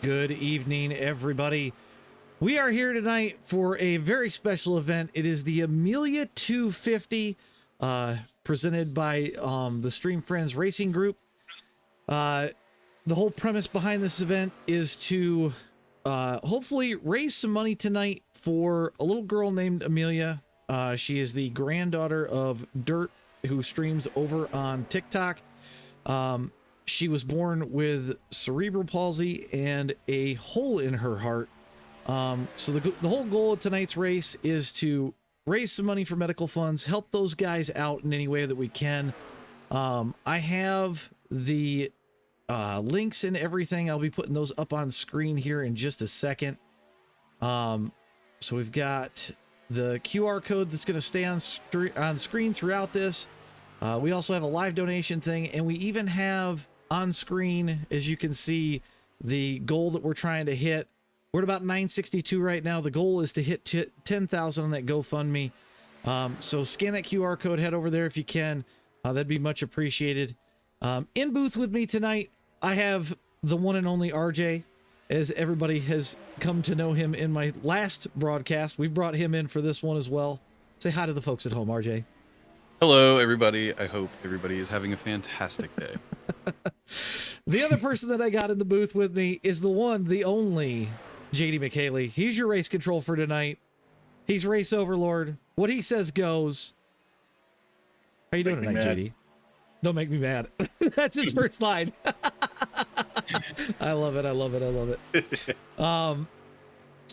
Good evening, everybody. We are here tonight for a very special event. It is the Amelia 250, presented by the Stream Friends Racing Group. The whole premise behind this event is to hopefully raise some money tonight for a little girl named Amelia. She is the granddaughter of Dirt, who streams over on TikTok. She was born with cerebral palsy and a hole in her heart. So the whole goal of tonight's race is to raise some money for medical funds, help those guys out in any way that we can. I have the links and everything. I'll be putting those up on screen here in just a second. So we've got the QR code that's going to stay on screen throughout this. We also have a live donation thing, and we even have on screen, as you can see, the goal that we're trying to hit. We're at about 962 right now. The goal is to hit 10,000 on that GoFundMe. So scan that QR code, head over there if you can. That'd be much appreciated. In booth with me tonight, I have the one and only RJ, as everybody has come to know him in my last broadcast. We brought him in for this one as well. Say hi to the folks at home, RJ. Hello, everybody. I hope everybody is having a fantastic day. The other person that I got in the booth with me is the one, the only JD McHaley. He's your race control for tonight. He's race overlord. What he says goes. How you doing tonight, JD? Don't make me mad. That's his first line. I love it. I love it. I love it.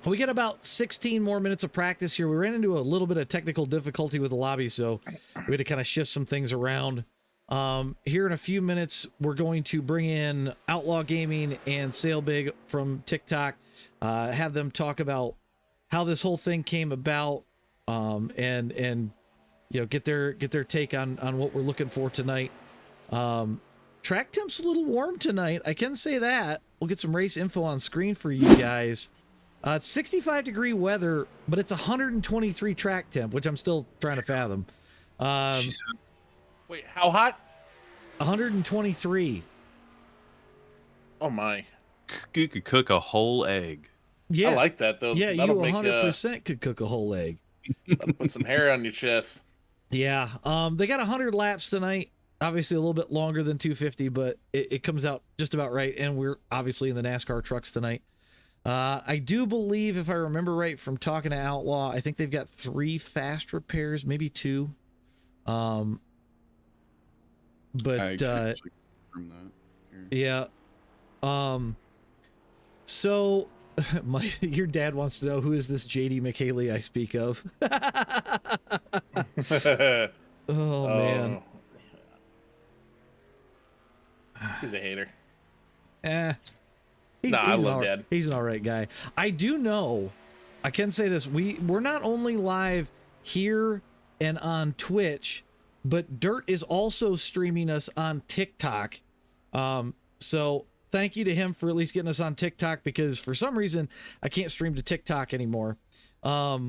We get about 16 more minutes of practice here. We ran into a little bit of technical difficulty with the lobby, so we had to kind of shift some things around. Here in a few minutes, we're going to bring in Outlaw Gaming and Sail Big from TikTok, have them talk about how this whole thing came about, and you know, get their take on what we're looking for tonight. Track temp's a little warm tonight. I can say that. We'll get some race info on screen for you guys. It's 65-degree weather, but it's 123 track temp, which I'm still trying to fathom. Wait, how hot? 123. Oh my! You could cook a whole egg. Yeah, I like that though. yeah, That'll you make, 100% could cook a whole egg. put some hair on your chest. Yeah, they got 100 laps tonight. Obviously, a little bit longer than 250, but it comes out just about right. And we're obviously in the NASCAR trucks tonight. I do believe, if I remember right from talking to Outlaw, I think they've got 3 fast repairs, maybe 2. But yeah. So your dad wants to know, who is this JD McHaley I speak of? Oh man. He's a hater. I love Dad. He's an all right guy. I do know, I can say this, we're not only live here and on Twitch, but Dirt is also streaming us on TikTok. So thank you to him for at least getting us on TikTok, because for some reason I can't stream to TikTok anymore. But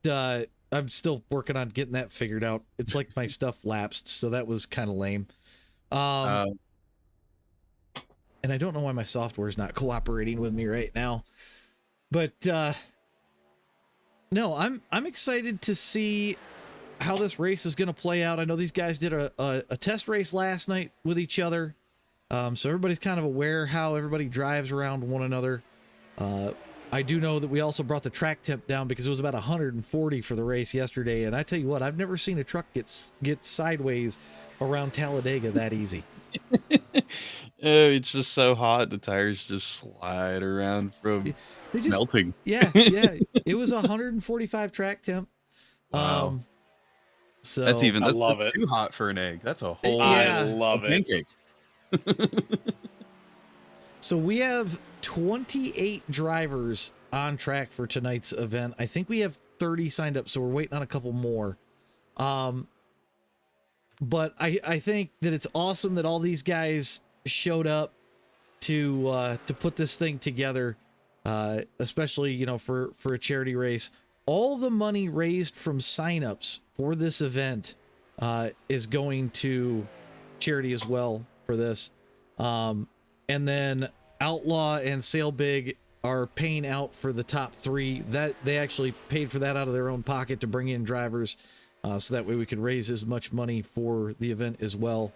I'm still working on getting that figured out. It's like my stuff lapsed, so that was kind of lame. And I don't know why my software is not cooperating with me right now, but no, I'm excited to see how this race is going to play out. I know these guys did a test race last night with each other, so everybody's kind of aware how everybody drives around one another. I do know that we also brought the track temp down because it was about 140 for the race yesterday, and I tell you what, I've never seen a truck get sideways around Talladega that easy. Oh, it's just so hot. The tires just slide around from melting. Yeah, yeah. It was 145 track temp. Wow. So that's love it. Too hot for an egg. That's a whole I love it. pancake. So we have 28 drivers on track for tonight's event. I think we have 30 signed up, so we're waiting on a couple more. But I think that it's awesome that all these guys showed up to put this thing together, especially, you know, for a charity race. All the money raised from signups for this event is going to charity as well for this. And then Outlaw and Sail Big are paying out for the top 3. That they actually paid for that out of their own pocket to bring in drivers, so that way we could raise as much money for the event as well.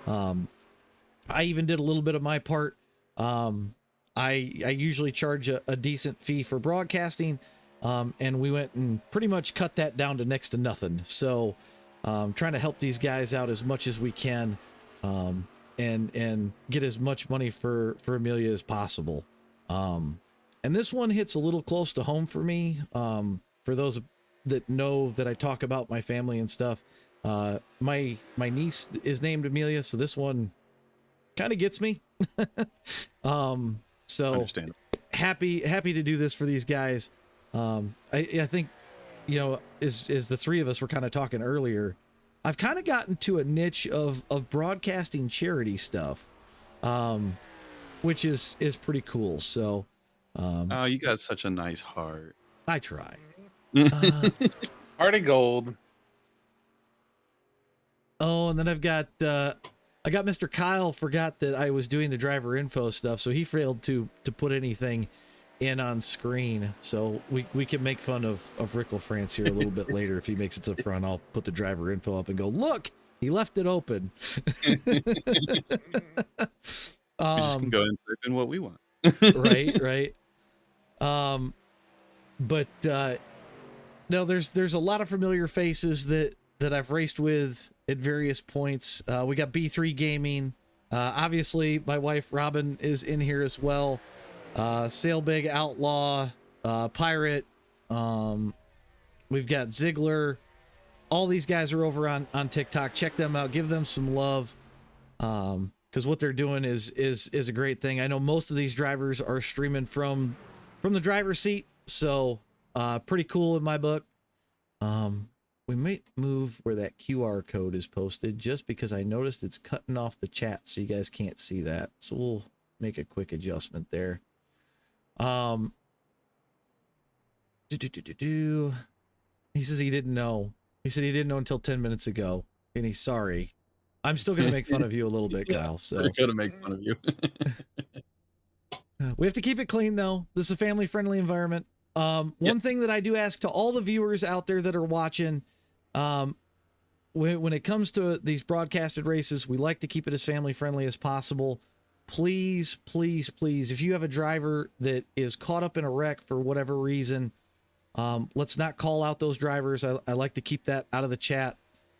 I even did a little bit of my part. I usually charge a decent fee for broadcasting, and we went and pretty much cut that down to next to nothing. So trying to help these guys out as much as we can, and get as much money for Amelia as possible. And this one hits a little close to home for me. For those that know that I talk about my family and stuff, my niece is named Amelia, so this one kind of gets me. So happy to do this for these guys. I think, you know, as the three of us were kind of talking earlier, I've kind of gotten to a niche of broadcasting charity stuff, which is pretty cool. So, oh, you got such a nice heart. I try. Heart of gold. Oh, and then I got Mr. Kyle forgot that I was doing the driver info stuff, so he failed to put anything in on screen. So we can make fun of Rickle France here a little bit later. If he makes it to the front, I'll put the driver info up and go, look, he left it open. We just can go and type in what we want. right. But no, there's a lot of familiar faces that I've raced with at various points. We got B3 Gaming. Obviously, my wife Robin is in here as well. Sail Big, Outlaw, Pirate. We've got Ziggler. All these guys are over on TikTok. Check them out. Give them some love, because what they're doing is a great thing. I know most of these drivers are streaming from the driver's seat, so pretty cool in my book. We might move where that QR code is posted, just because I noticed it's cutting off the chat, so you guys can't see that. So we'll make a quick adjustment there. He says he didn't know. He said he didn't know until 10 minutes ago, and he's sorry. I'm still going to make fun of you a little bit, Kyle. So we're going to make fun of you. We have to keep it clean, though. This is a family-friendly environment. One thing that I do ask to all the viewers out there that are watching, when it comes to these broadcasted races, we like to keep it as family-friendly as possible. Please, if you have a driver that is caught up in a wreck for whatever reason, let's not call out those drivers. I like to keep that out of the chat.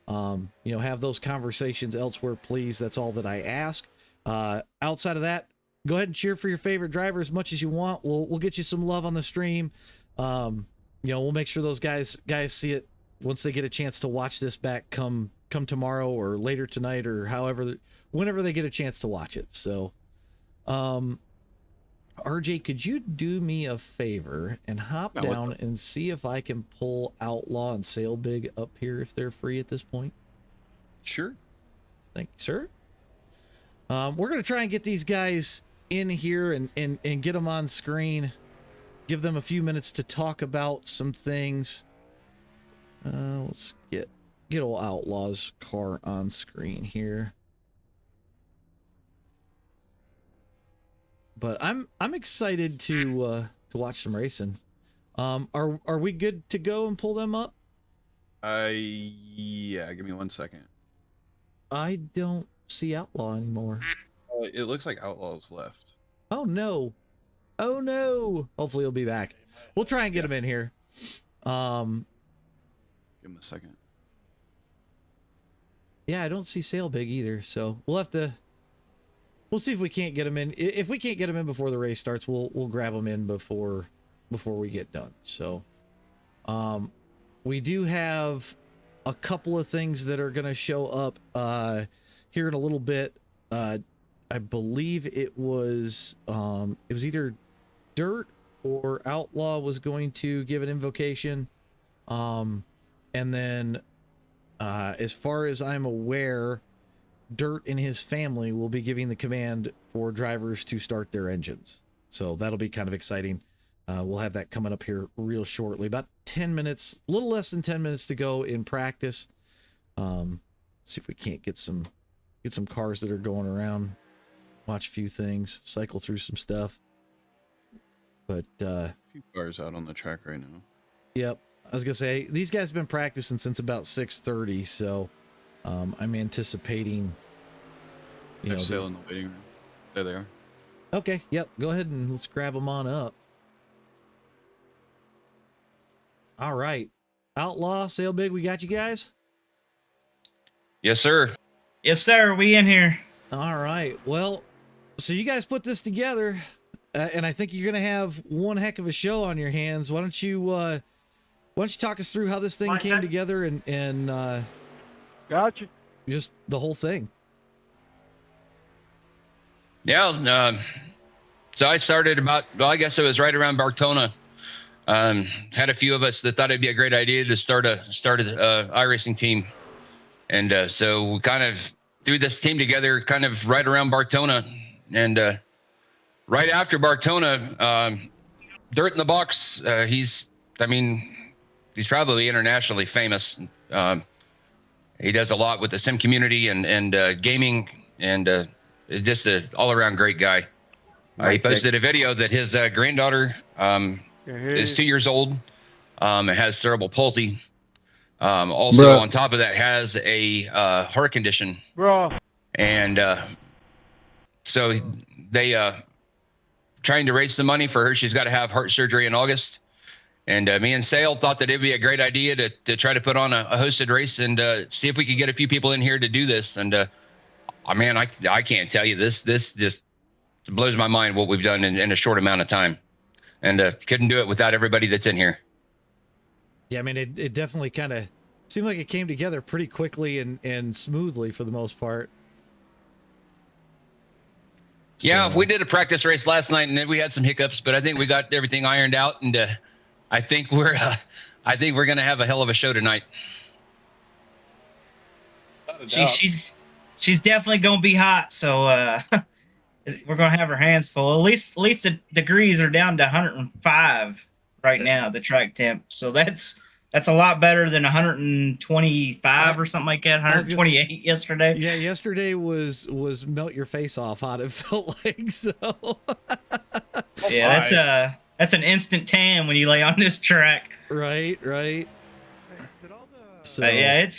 Have those conversations elsewhere, please. That's all that I ask. Outside of that, go ahead and cheer for your favorite driver as much as you want. We'll get you some love on the stream. We'll make sure those guys see it once they get a chance to watch this back come tomorrow or later tonight, or whenever they get a chance to watch it. So, RJ, could you do me a favor and hop down and see if I can pull Outlaw and Sail Big up here if they're free at this point? Sure. Thank you, sir. We're going to try and get these guys in here and get them on screen. Give them a few minutes to talk about some things. Let's get old Outlaw's car on screen here. But I'm excited to watch some racing. Are we good to go and pull them up? Yeah, give me 1 second. I don't see Outlaw anymore. It looks like Outlaw's left. Oh no. Hopefully he'll be back. We'll try and get him in here. Give him a second. Yeah, I don't see Sail Big either, so we'll see if we can't get him in. If we can't get him in before the race starts, we'll grab him in before we get done. So we do have a couple of things that are going to show up here in a little bit. I believe it was either Dirt or Outlaw was going to give an invocation. And then as far as I'm aware, Dirt and his family will be giving the command for drivers to start their engines. So that'll be kind of exciting. We'll have that coming up here real shortly. About 10 minutes, a little less than 10 minutes to go in practice. See if we can't get some cars that are going around watch a few things, cycle through some stuff. But A few cars out on the track right now. yep, I was gonna say these guys have been practicing since about 6:30, so I'm anticipating. They're still in the waiting room. There they are. Okay, yep. Go ahead and let's grab them on up. All right, Outlaw, Sail Big, we got you guys. Yes, sir. Yes, sir. We in here. All right. Well, so you guys put this together, and I think you're gonna have one heck of a show on your hands. Why don't you talk us through how this thing came together and Gotcha. just the whole thing? Yeah. So I started I guess it was right around Bartona. Had a few of us that thought it'd be a great idea to start a iRacing team. And so we kind of threw this team together kind of right around Bartona. And right after Bartona, Dirt in the Box, he's probably internationally famous. He does a lot with the sim community and gaming, and just an all-around great guy. He posted a video that his granddaughter is 2 years old, has cerebral palsy. Also, on top of that, has a heart condition. And so they trying to raise some money for her. She's got to have heart surgery in August. And me and Sale thought that it'd be a great idea to try to put on a hosted race and see if we could get a few people in here to do this. And man, I can't tell you, this just blows my mind what we've done in a short amount of time. And couldn't do it without everybody that's in here. Yeah, I mean, it definitely kind of seemed like it came together pretty quickly and smoothly for the most part. Yeah, we did a practice race last night, and then we had some hiccups, but I think we got everything ironed out, and I think we're gonna have a hell of a show tonight. She's definitely gonna be hot, so we're gonna have her hands full. At least the degrees are down to 105 right now, the track temp. So that's a lot better than 125 or something like that. 128 yesterday. Yeah, yesterday was melt your face off hot, it felt like. So yeah, that's an instant tan when you lay on this track. Right. So yeah,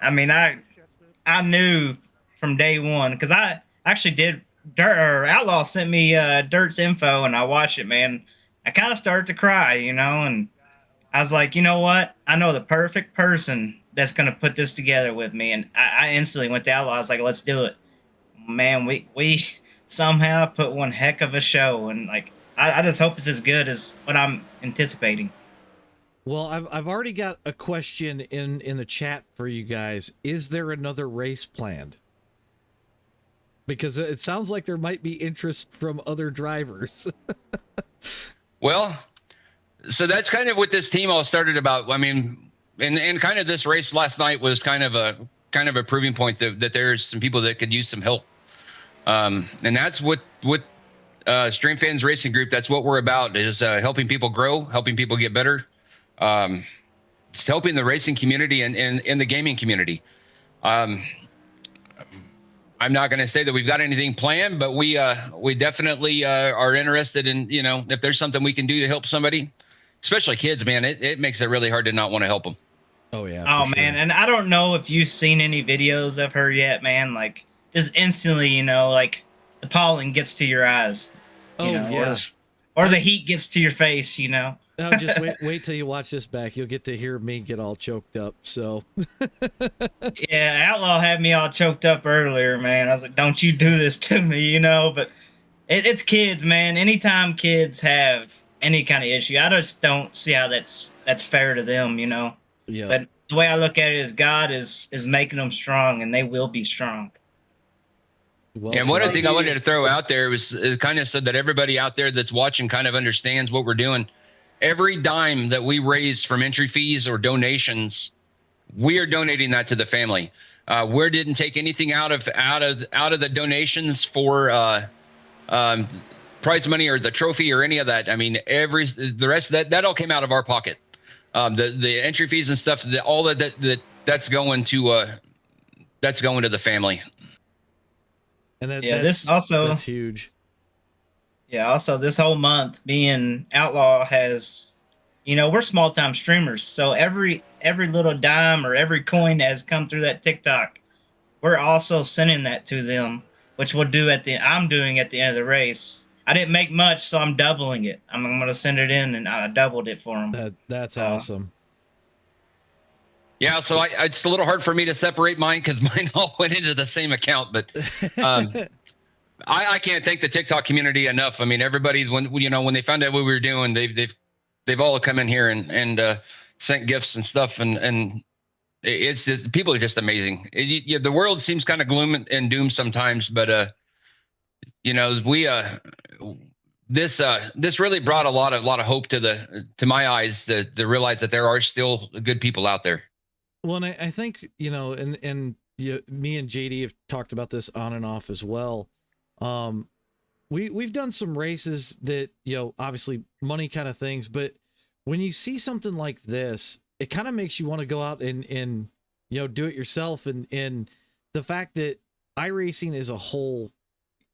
I knew from day one, because I actually did. Outlaw sent me Dirt's info, and I watched it, man. I kind of started to cry, and I was like, you know what? I know the perfect person that's going to put this together with me. And I instantly went to Outlaw. I was like, let's do it. Man, we somehow put one heck of a show. And like, I just hope it's as good as what I'm anticipating. Well, I've already got a question in the chat for you guys. Is there another race planned? Because it sounds like there might be interest from other drivers. Well, so that's kind of what this team all started about. I mean, and kind of this race last night was kind of a proving point that there's some people that could use some help. And that's what Stream Fans Racing Group, that's what we're about, is helping people grow, helping people get better. It's helping the racing community and the gaming community. I'm not going to say that we've got anything planned, but we definitely are interested in, if there's something we can do to help somebody, especially kids, man, it makes it really hard to not want to help them. Oh yeah. Oh man. And I don't know if you've seen any videos of her yet, man. Like just instantly, like the pollen gets to your eyes, yeah. or the heat gets to your face, No, just wait till you watch this back. You'll get to hear me get all choked up. So yeah, Outlaw had me all choked up earlier, man. I was like, don't you do this to me, but it's kids, man. Anytime kids have any kind of issue, I just don't see how that's fair to them, Yeah. But the way I look at it is God is making them strong, and they will be strong. Well, and one other thing I wanted to throw out there was kind of so that everybody out there that's watching kind of understands what we're doing. Every dime that we raise from entry fees or donations, we are donating that to the family. We didn't take anything out of the donations for prize money or the trophy or any of that. I mean, the rest of that all came out of our pocket. The entry fees and stuff, all that's going to the family. And that's huge. Yeah, also this whole month being outlaw has, we're small time streamers, so every little dime or every coin that has come through that TikTok, we're also sending that to them, which I'm doing at the end of the race. I didn't make much, so I'm doubling it. I'm gonna send it in, and I doubled it for them. That's awesome. Yeah, so it's a little hard for me to separate mine because mine all went into the same account, but I can't thank the TikTok community enough. I mean, everybody when they found out what we were doing, they've all come in here and sent gifts and stuff, and it's just, people are just amazing. The world seems kind of gloom and doom sometimes, but this really brought a lot of hope to my eyes to realize that there are still good people out there. Well, and I think me and JD have talked about this on and off as well. We've done some races that, obviously money kind of things, but when you see something like this, it kind of makes you want to go out and do it yourself. And the fact that iRacing as a whole,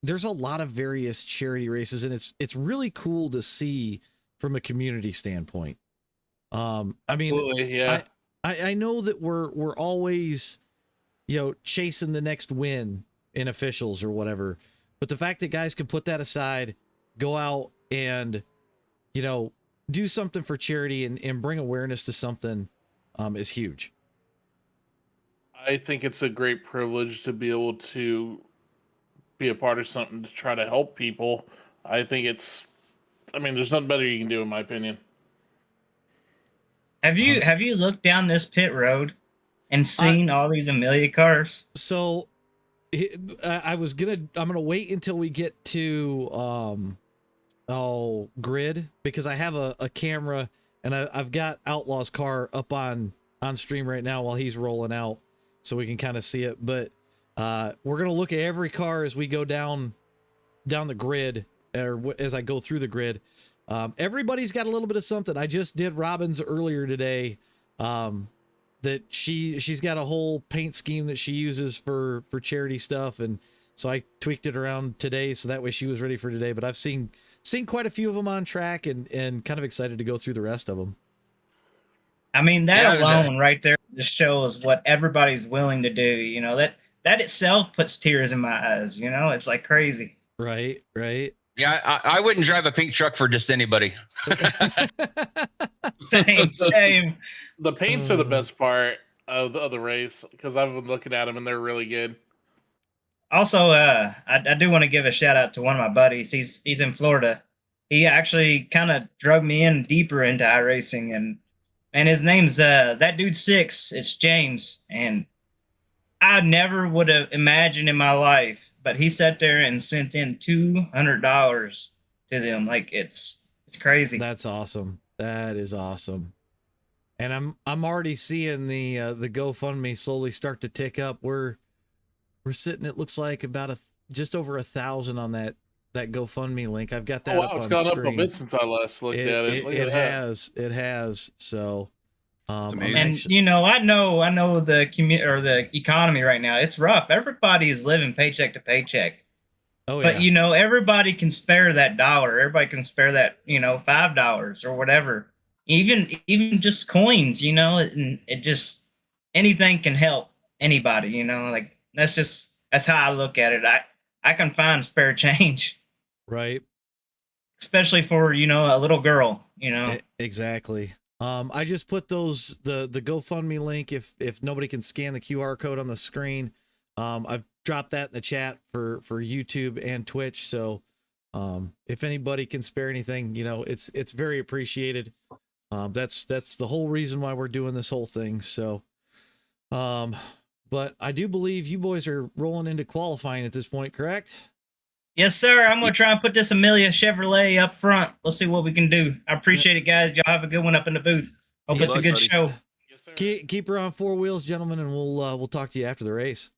there's a lot of various charity races, and it's really cool to see from a community standpoint. Absolutely, yeah. I know that we're always, chasing the next win in officials or whatever. But the fact that guys can put that aside, go out and, do something for charity and bring awareness to something is huge. I think it's a great privilege to be able to be a part of something to try to help people. I think there's nothing better you can do, in my opinion. Have you looked down this pit road and seen all these Amelia cars? So I'm gonna wait until we get to grid, because I have a camera and I've got Outlaw's car up on stream right now while he's rolling out, so we can kind of see it. But we're gonna look at every car as we go down the grid, or as I go through the grid. Everybody's got a little bit of something. I just did Robin's earlier today. That she's got a whole paint scheme that she uses for charity stuff, and so I tweaked it around today so that way she was ready for today. But I've seen quite a few of them on track, and kind of excited to go through the rest of them. I mean, that alone right there just shows what everybody's willing to do. That itself puts tears in my eyes. It's like crazy. Right. Yeah, I wouldn't drive a pink truck for just anybody. Same. The paints are the best part of the race, because I've been looking at them and they're really good. Also, I do want to give a shout out to one of my buddies. He's in Florida. He actually kind of drug me in deeper into iRacing, and his name's that dude's 6. It's James, and I never would have imagined in my life, but he sat there and sent in $200 to them. Like it's crazy. That's awesome. That is awesome. And I'm already seeing the GoFundMe slowly start to tick up. We're sitting, it looks like about just over 1,000 on that GoFundMe link. I've got that up on it's gone screen. up a bit since I last looked at it. It has. So and I know the or the economy right now, it's rough. Everybody is living paycheck to paycheck. Oh yeah. But everybody can spare that dollar. Everybody can spare that, $5 or whatever. Even just coins, and it just, anything can help anybody, like that's how I look at it. I can find spare change. Right. Especially for, a little girl, Exactly. I just put the GoFundMe link, if nobody can scan the QR code on the screen. I've dropped that in the chat for YouTube and Twitch. So if anybody can spare anything, it's very appreciated. That's the whole reason why we're doing this whole thing. So but I do believe you boys are rolling into qualifying at this point, correct? Yes, sir. I'm going to try and put this Amelia Chevrolet up front. Let's see what we can do. I appreciate it, guys. Y'all have a good one up in the booth. Hope it's a good show. Yes, sir. Keep her on 4 wheels, gentlemen, and we'll talk to you after the race.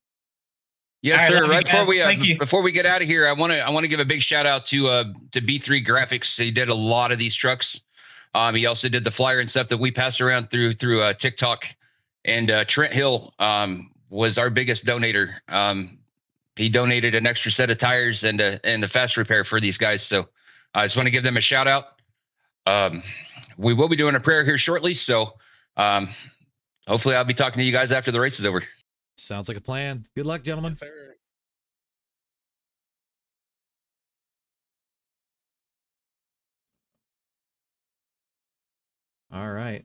Yes, sir. Right before before we get out of here, I want to give a big shout out to B3 Graphics. He did a lot of these trucks. He also did the flyer and stuff that we pass around through TikTok. And Trent Hill was our biggest donator. he donated an extra set of tires and the fast repair for these guys. So I just want to give them a shout out. We will be doing a prayer here shortly. So hopefully I'll be talking to you guys after the race is over. Sounds like a plan. Good luck, gentlemen. Yes, sir. All right.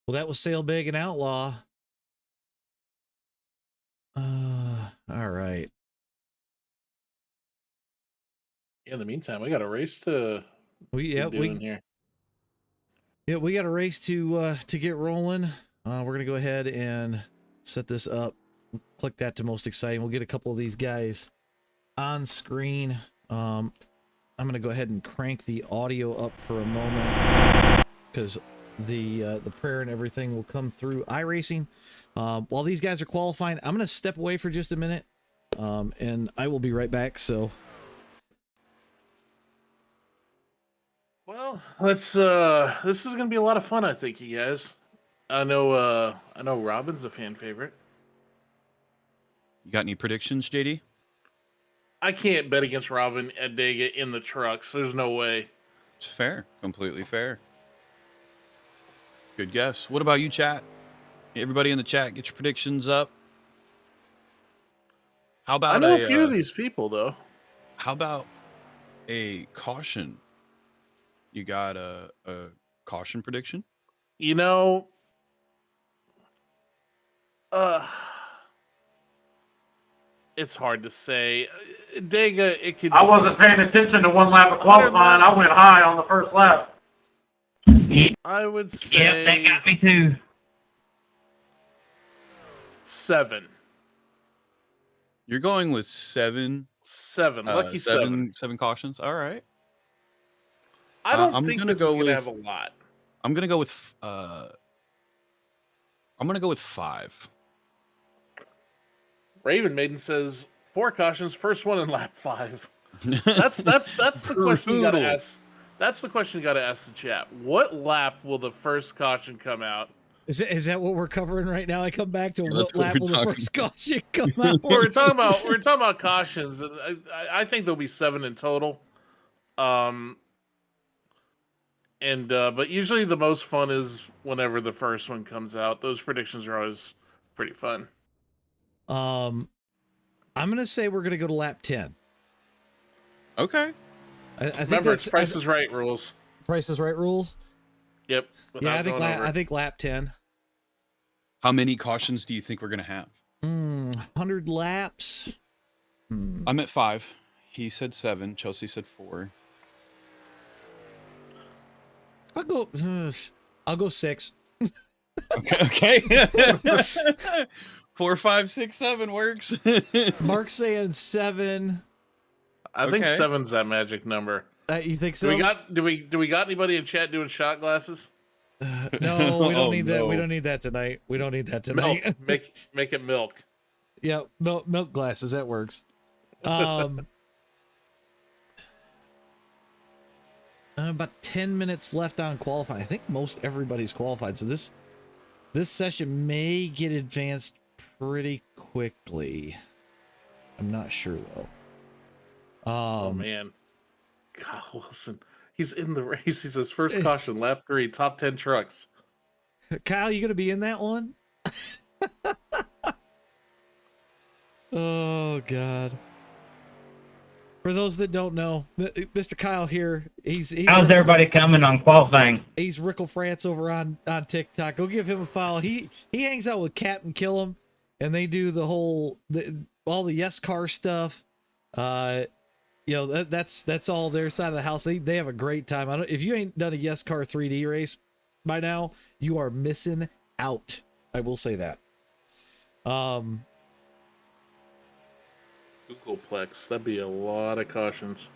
Well, that was Sail Big and Outlaw. All right. In the meantime, we got a race to We here. we got a race to get rolling. We're gonna go ahead and set this up. Click that to most exciting. We'll get a couple of these guys on screen. I'm gonna go ahead and crank the audio up for a moment because the prayer and everything will come through iRacing. While these guys are qualifying, I'm gonna step away for just a minute, and I will be right back. So. Well, let's this is gonna be a lot of fun, I think, you guys. I know Robin's a fan favorite. You got any predictions, JD? I can't bet against Robin at Dega in the trucks. There's no way. It's fair. Completely fair. Good guess. What about you, chat? Everybody in the chat, get your predictions up. How about I know a few of these people, though. How about a caution? You got a caution prediction? You know, it's hard to say. Dega, it could. I wasn't paying attention to one lap of qualifying. I went high on the first lap. I would say. Yep, that got me too. 7. You're going with 7. 7. Lucky 7. 7 cautions. All right. I don't I'm think gonna this go is going with- to have a lot. I'm gonna go with 5. Raven Maiden says 4 cautions, first one in lap 5. That's the question you got to Brutal. ask. That's the question you got to ask the chat. What lap will the first caution come out? Is that what we're covering right now? I come back to Yeah, what that's what lap we're will the talking first caution come out? we're talking about cautions, and I think there'll be 7 in total. But usually the most fun is whenever the first one comes out. Those predictions are always pretty fun. I'm gonna say we're gonna go to lap 10. Okay. I think Remember, that's it's Price is Right rules. Price is Right rules. Yep. Yeah, without going over. I think lap 10. How many cautions do you think we're gonna have? 100 laps. I'm at 5. He said 7. Chelsea said 4. I'll go 6. Okay. 4, 5, 6, 7 works. Mark's saying 7. I think Okay. 7's that magic number. You think so? Do we got anybody in chat doing shot glasses? No, we don't Oh, need that. We no. don't need that tonight. We don't need that Milk. tonight. Make it milk. Yeah, milk glasses. That works. About 10 minutes left on qualifying. I think most everybody's qualified, so this session may get advanced pretty quickly. I'm not sure though. Oh man, Kyle Wilson. He's in the race. He says first caution, lap 3, top 10 trucks. Kyle, you gonna be in that one? Oh God. For those that don't know, Mr. Kyle here, he's How's everybody coming on qualifying? he's Rickle France over on TikTok. Go give him a follow. He hangs out with Captain Kill'em, and they do all the yes car stuff. That's all their side of the house. They have a great time. If you ain't done a yes car 3D race by now, you are missing out. I will say that. Googleplex. That'd be a lot of cautions.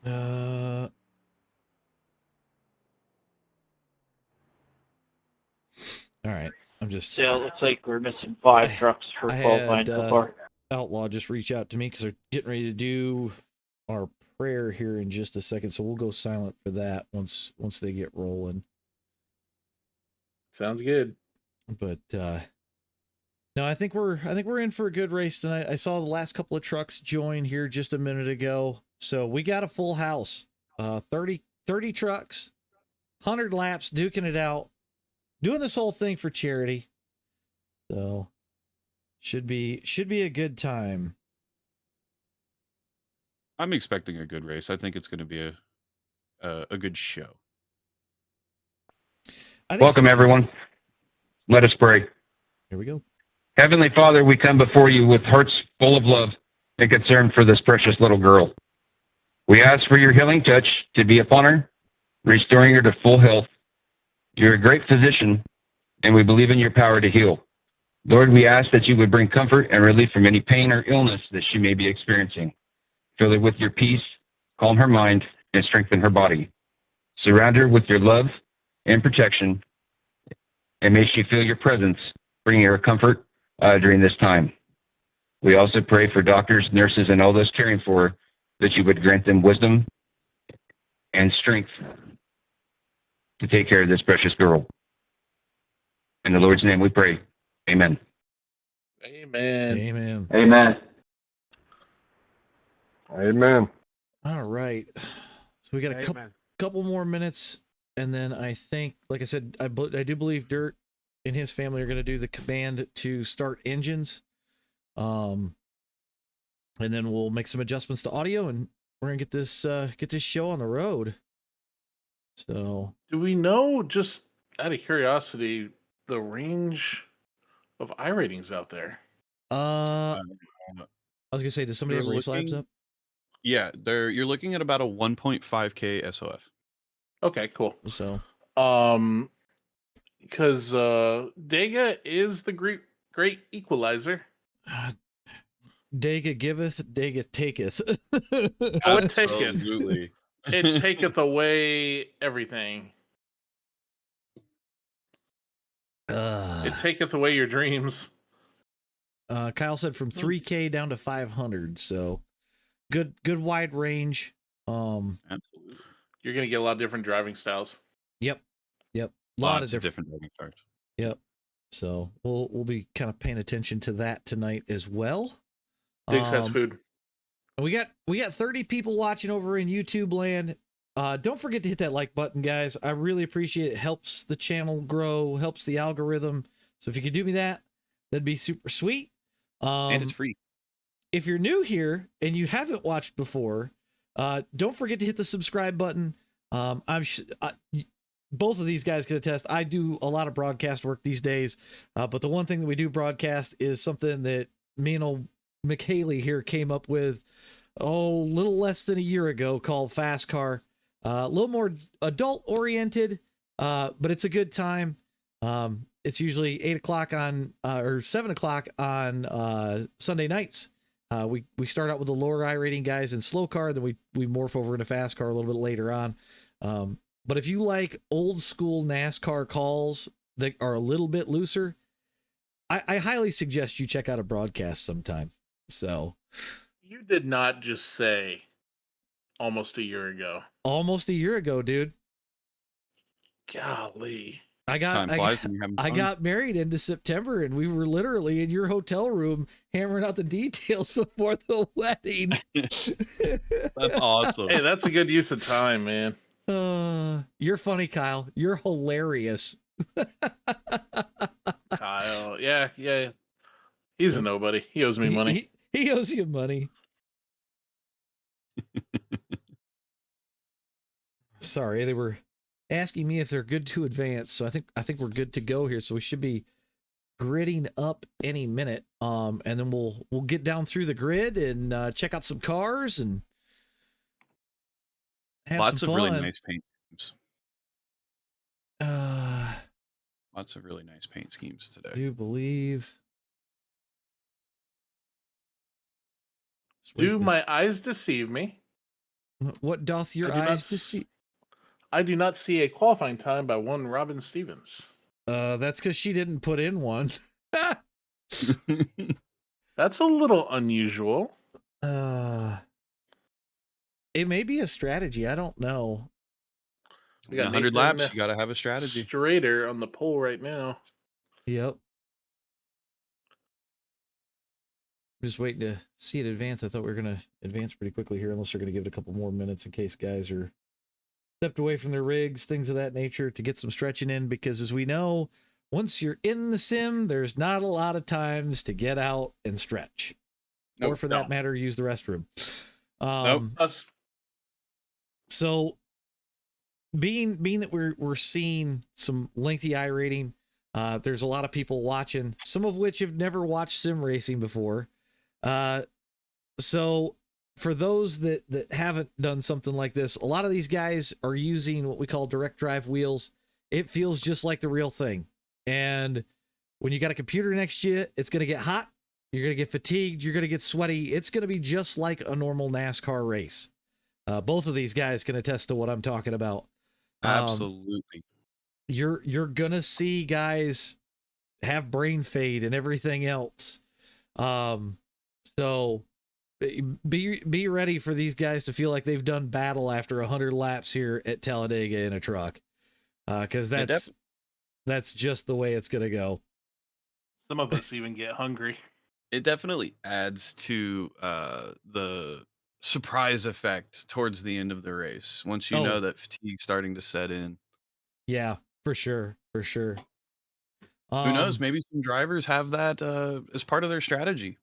All right. I'm just. So it looks like we're missing 5 trucks for I qualifying had, so far. Outlaw just reach out to me because they're getting ready to do our prayer here in just a second, so we'll go silent for that once they get rolling. Sounds good. But No, I think we're in for a good race tonight. I saw the last couple of trucks join here just a minute ago. So we got a full house. 30 trucks, 100 laps, duking it out, doing this whole thing for charity. So should be a good time. I'm expecting a good race. I think it's going to be a good show. Welcome, everyone. Let us pray. Here we go. Heavenly Father, we come before you with hearts full of love and concern for this precious little girl. We ask for your healing touch to be upon her, restoring her to full health. You're a great physician, and we believe in your power to heal. Lord, we ask that you would bring comfort and relief from any pain or illness that she may be experiencing. Fill her with your peace, calm her mind, and strengthen her body. Surround her with your love and protection, and may she feel your presence, bringing her comfort during this time. We also pray for doctors, nurses, and all those caring for her, that you would grant them wisdom and strength to take care of this precious girl. In the Lord's name we pray. Amen. Amen. Amen. Amen. Amen. All right. So we got a couple more minutes, and then I think, like I said, I do believe Dirt and his family are going to do the command to start engines. And then we'll make some adjustments to audio, and we're gonna get this show on the road. So, Do we know, just out of curiosity, the range of iRatings out there? I was gonna say, does somebody have race labs up? Yeah, you're looking at about a 1.5K SOF. Okay, cool. So, because Dega is the great equalizer. Dega giveth, Dega taketh. Oh, it taketh. Absolutely. It taketh away everything. It taketh away your dreams. Kyle said from 3K down to 500, so good wide range. Absolutely. You're gonna get a lot of different driving styles. Yep. Lots of different driving styles. Yep. So we'll be kind of paying attention to that tonight as well. Diggs has food. We got 30 people watching over in YouTube land. Don't forget to hit that like button, guys. I really appreciate it. It helps the channel grow, helps the algorithm. So if you could do me that, that'd be super sweet. And it's free. If you're new here and you haven't watched before, don't forget to hit the subscribe button. Both of these guys can attest. I do a lot of broadcast work these days, but the one thing that we do broadcast is something that me and old McHaley here came up with a little less than a year ago, called Fast Car. A little more adult oriented, but it's a good time. It's usually 8 o'clock on or 7 o'clock on Sunday nights. We start out with the lower iRating guys in slow car, then we morph over into fast car a little bit later on. But if you like old school NASCAR calls that are a little bit looser, I highly suggest you check out a broadcast sometime. So You did not just say almost a year ago. Almost a year ago, dude. Golly. I got married into September, and we were literally in your hotel room hammering out the details before the wedding. That's awesome. Hey, that's a good use of time, man. You're funny, Kyle. You're hilarious. Kyle. Yeah. He's a nobody. He owes me money. He owes you money. Sorry, they were asking me if they're good to advance, so I think we're good to go here. So we should be gridding up any minute. And then we'll get down through the grid and check out some cars and have Lots some of fun. really nice paint schemes. Lots of really nice paint schemes today. I do believe. Do my eyes deceive me? What doth your eyes deceive? I do not see a qualifying time by one Robin Stevens. That's because she didn't put in one. That's a little unusual. It may be a strategy. I don't know. We got 100 Nathan laps. You got to have a strategy. Strader on the pole right now. Yep. just waiting to see it advance. I thought we were going to advance pretty quickly here, unless they're going to give it a couple more minutes in case guys are stepped away from their rigs, things of that nature, to get some stretching in. Because as we know, once you're in the sim, there's not a lot of times to get out and stretch, or for that matter, use the restroom. So being that we're seeing some lengthy iRating, there's a lot of people watching, some of which have never watched sim racing before. So for those that haven't done something like this, a lot of these guys are using what we call direct drive wheels. It feels just like the real thing. And when you got a computer next to you, it's going to get hot. You're going to get fatigued. You're going to get sweaty. It's going to be just like a normal NASCAR race. Both of these guys can attest to what I'm talking about. Absolutely. You're going to see guys have brain fade and everything else. So be ready for these guys to feel like they've done battle after 100 laps here at Talladega in a truck. Because that's just the way it's going to go. Some of us even get hungry. It definitely adds to the surprise effect towards the end of the race, once you know that fatigue's starting to set in. Yeah, for sure. Who knows? Maybe some drivers have that as part of their strategy.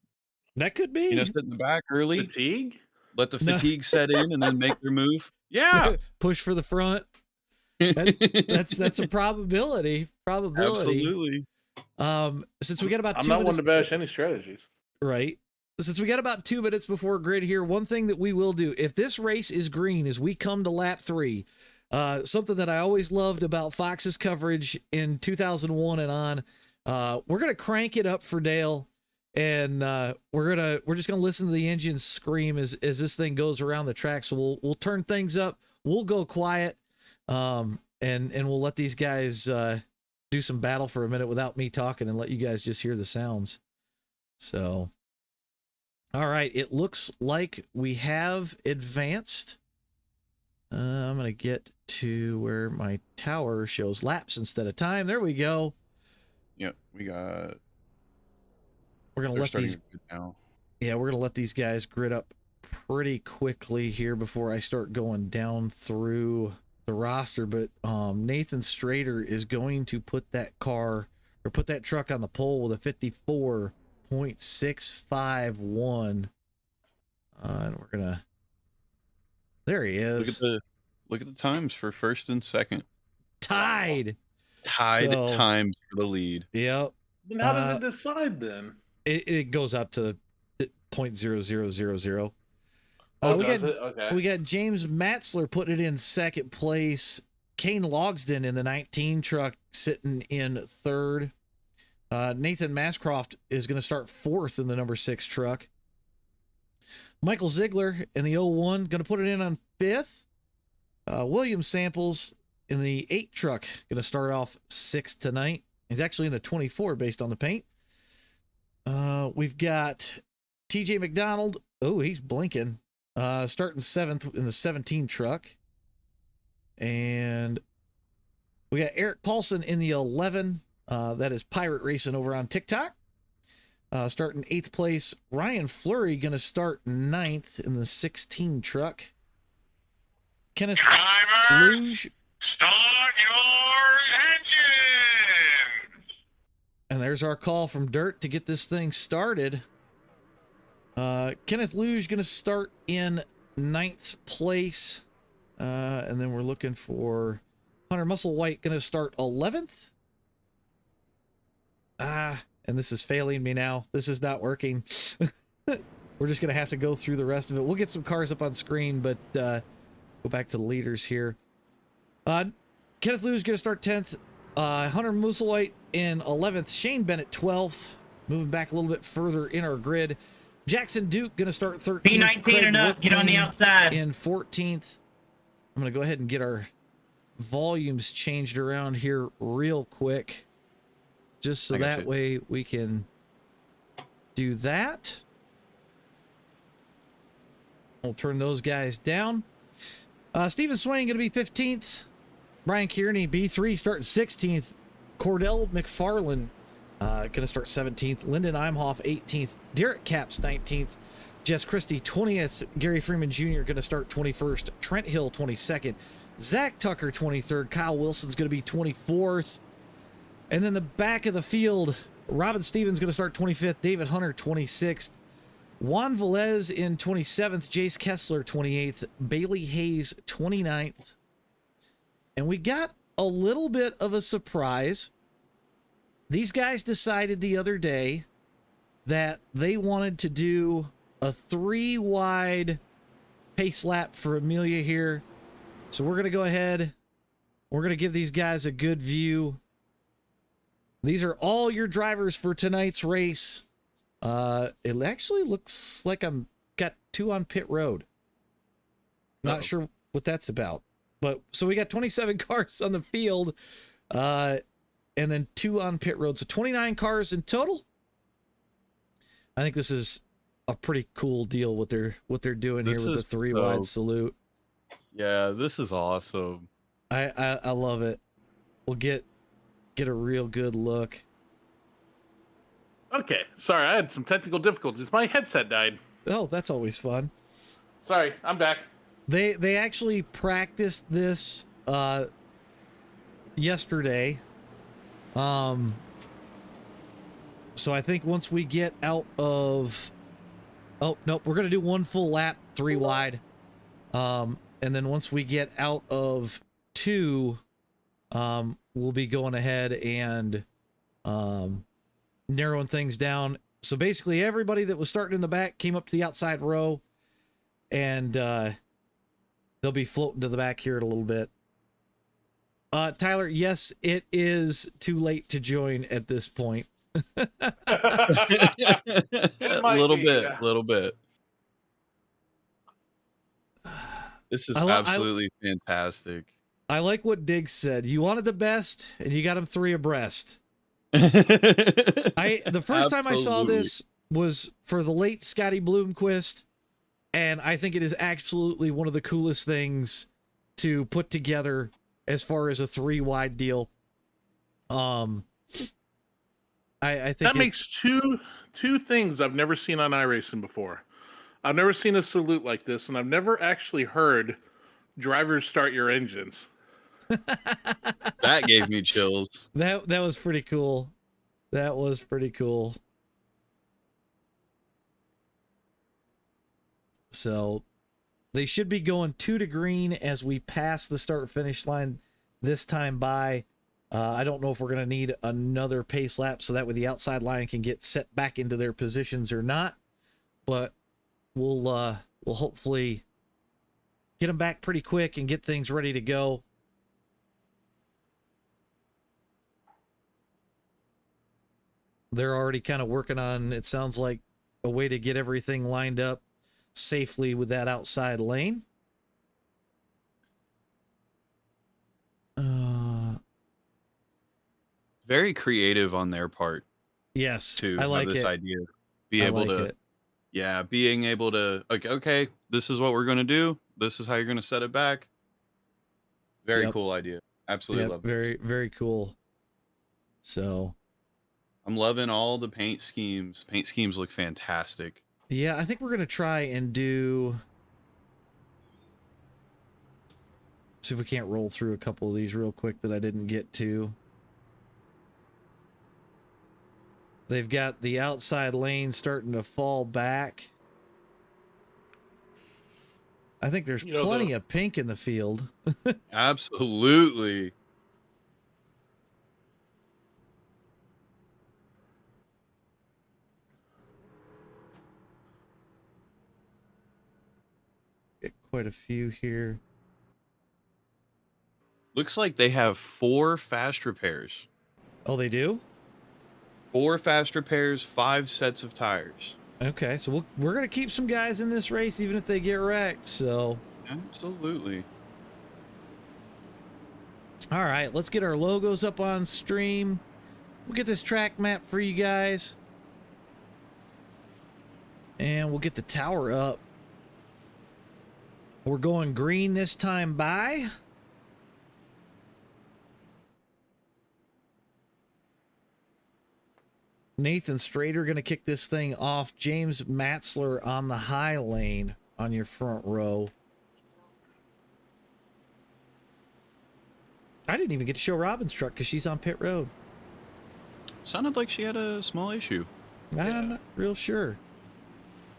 That could be. Sit in the back early. Fatigue? Let the fatigue set in and then make their move. Yeah. Push for the front. That's a probability. Absolutely. Since we got about I'm not one to bash any strategies. Right. Since we got about 2 minutes before grid here, one thing that we will do, if this race is green as we come to lap 3, something that I always loved about Fox's coverage in 2001 and on, we're going to crank it up for Dale, and we're just going to listen to the engine scream as this thing goes around the track. So we'll turn things up. We'll go quiet, and we'll let these guys do some battle for a minute without me talking, and let you guys just hear the sounds. So, all right, it looks like we have advanced. I'm going to get to where my tower shows laps instead of time. There we go. Yep, we're going to let these now. Yeah, we're going to let these guys grid up pretty quickly here before I start going down through the roster. But Nathan Strader is going to put that truck on the pole with a 54.651. And we're gonna. There he is. Look at the times for first and second. Tied Times for the lead. Yep. Then how does it decide then? It goes out to 0.0000. We got James Matzler putting it in second place. Kane Logsden in the 19 truck sitting in third. Nathan Mascroft is going to start fourth in the number 6 truck. Michael Ziegler in the 01 going to put it in on fifth. William Samples in the 8 truck going to start off 6th tonight. He's actually in the 24 based on the paint. We've got TJ McDonald. Oh, he's blinking. Starting 7th in the 17 truck. And we got Eric Paulson in the 11. That is Pirate Racing over on TikTok. Starting 8th place. Ryan Fleury going to start 9th in the 16 truck. Kenneth Luge. Start your engine! And there's our call from Dirt to get this thing started. Kenneth Luge going to start in 9th place. And then we're looking for Hunter Musselwhite going to start 11th. And this is failing me now. This is not working. We're just going to have to go through the rest of it. We'll get some cars up on screen, but go back to the leaders here. Kenneth Luge going to start 10th. Hunter Musselwhite in 11th. Shane Bennett 12th. Moving back a little bit further in our grid. Jackson Duke going to start 13th. P19 and up. Get on the outside. In 14th. I'm going to go ahead and get our volumes changed around here real quick. Just so that way we can do that. We'll turn those guys down. Stephen Swain going to be 15th. Brian Kearney, B3, starting 16th. Cordell McFarland Going to start 17th. Lyndon Imhoff 18th. Derek Capps 19th. Jess Christie 20th. Gary Freeman Jr. going to start 21st. Trent Hill 22nd. Zach Tucker 23rd. Kyle Wilson's going to be 24th. And then the back of the field, Robin Stevens going to start 25th. David Hunter 26th. Juan Velez in 27th. Jace Kessler 28th. Bailey Hayes 29th. And we got a little bit of a surprise. These guys decided the other day that they wanted to do a 3-wide pace lap for Amelia here. So we're going to go ahead. We're going to give these guys a good view. These are all your drivers for tonight's race. It actually looks like I'm got 2 on pit road. Not sure what that's about. But so we got 27 cars on the field. And then 2 on pit road. So 29 cars in total. I think this is a pretty cool deal what they're doing here with the 3-wide salute. Yeah, this is awesome. I love it. We'll get a real good look. Okay, sorry, I had some technical difficulties. My headset died. Oh, that's always fun. Sorry, I'm back. They actually practiced this yesterday. So I think once we get out of... Oh, nope, we're going to do 1 full lap, 3 wide. And then once we get out of 2, we'll be going ahead and narrowing things down. So basically everybody that was starting in the back came up to the outside row, and they'll be floating to the back here in a little bit. Tyler, yes, it is too late to join at this point. A little bit. This is absolutely fantastic. I like what Diggs said. You wanted the best, and you got them 3 abreast. The first time I saw this was for the late Scotty Bloomquist, and I think it is absolutely one of the coolest things to put together as far as a 3-wide deal. I think that makes two things I've never seen on iRacing before. I've never seen a salute like this, and I've never actually heard drivers start your engines. That gave me chills. That was pretty cool. That was pretty cool. So they should be going 2 to green as we pass the start finish line this time by. I don't know if we're going to need another pace lap so that way the outside line can get set back into their positions or not, but we'll hopefully get them back pretty quick and get things ready to go. They're already kind of working on, it sounds like, a way to get everything lined up safely with that outside lane. Very creative on their part. Yes, to I like this it. idea. Being able to, like, okay, this is what we're going to do. This is how you're going to set it back. Very cool idea. Absolutely love it. Very, very cool. So I'm loving all the paint schemes. Paint schemes look fantastic. yeah, I think we're going to try and see if we can't roll through a couple of these real quick that I didn't get to. They've got the outside lane starting to fall back. I think there's plenty of pink in the field. Absolutely. Get quite a few here. Looks like they have 4 fast repairs. Oh, they do? 4 fast repairs, 5 sets of tires. Okay, so we're going to keep some guys in this race even if they get wrecked, so... Absolutely. All right, let's get our logos up on stream. We'll get this track map for you guys. And we'll get the tower up. We're going green this time by. Nathan Strader going to kick this thing off. James Matzler on the high lane on your front row. I didn't even get to show Robin's truck because she's on pit road. Sounded like she had a small issue. I'm not real sure.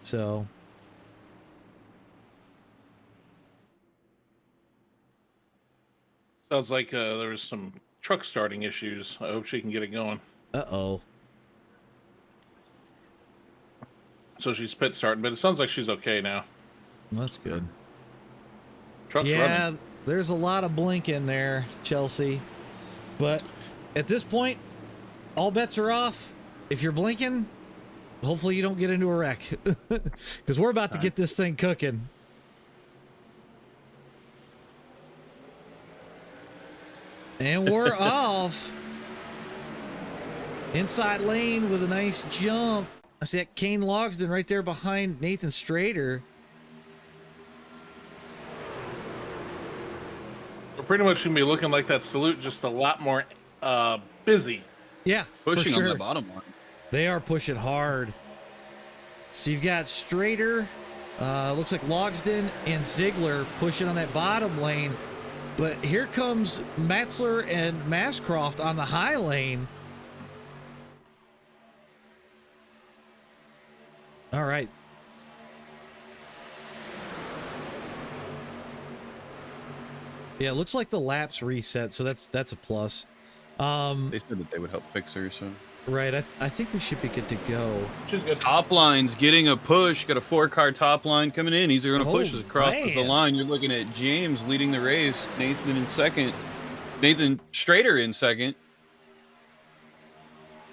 So. Sounds like there was some truck starting issues. I hope she can get it going. Uh-oh. So she's pit starting, but it sounds like she's okay now. That's good. Truck's running. There's a lot of blinking there, Chelsea. But at this point, all bets are off. If you're blinking, hopefully you don't get into a wreck. Because we're about to get this thing cooking. And we're off. Inside lane with a nice jump. I see that Kane Logsdon right there behind Nathan Strader. We're pretty much going to be looking like that salute, just a lot more busy. Yeah, Pushing for sure. on the bottom line. They are pushing hard. So you've got Strader, looks like Logsdon and Ziegler pushing on that bottom lane. But here comes Matzler and Mascroft on the high lane. All right. Yeah, it looks like the laps reset, so that's a plus. They said that they would help fix her, so. Right, I think we should be good to go. She's good. Top line's getting a push. Got a 4-car top line coming in. He's going to push us across the line. You're looking at James leading the race. Nathan in second. Nathan Strader in second.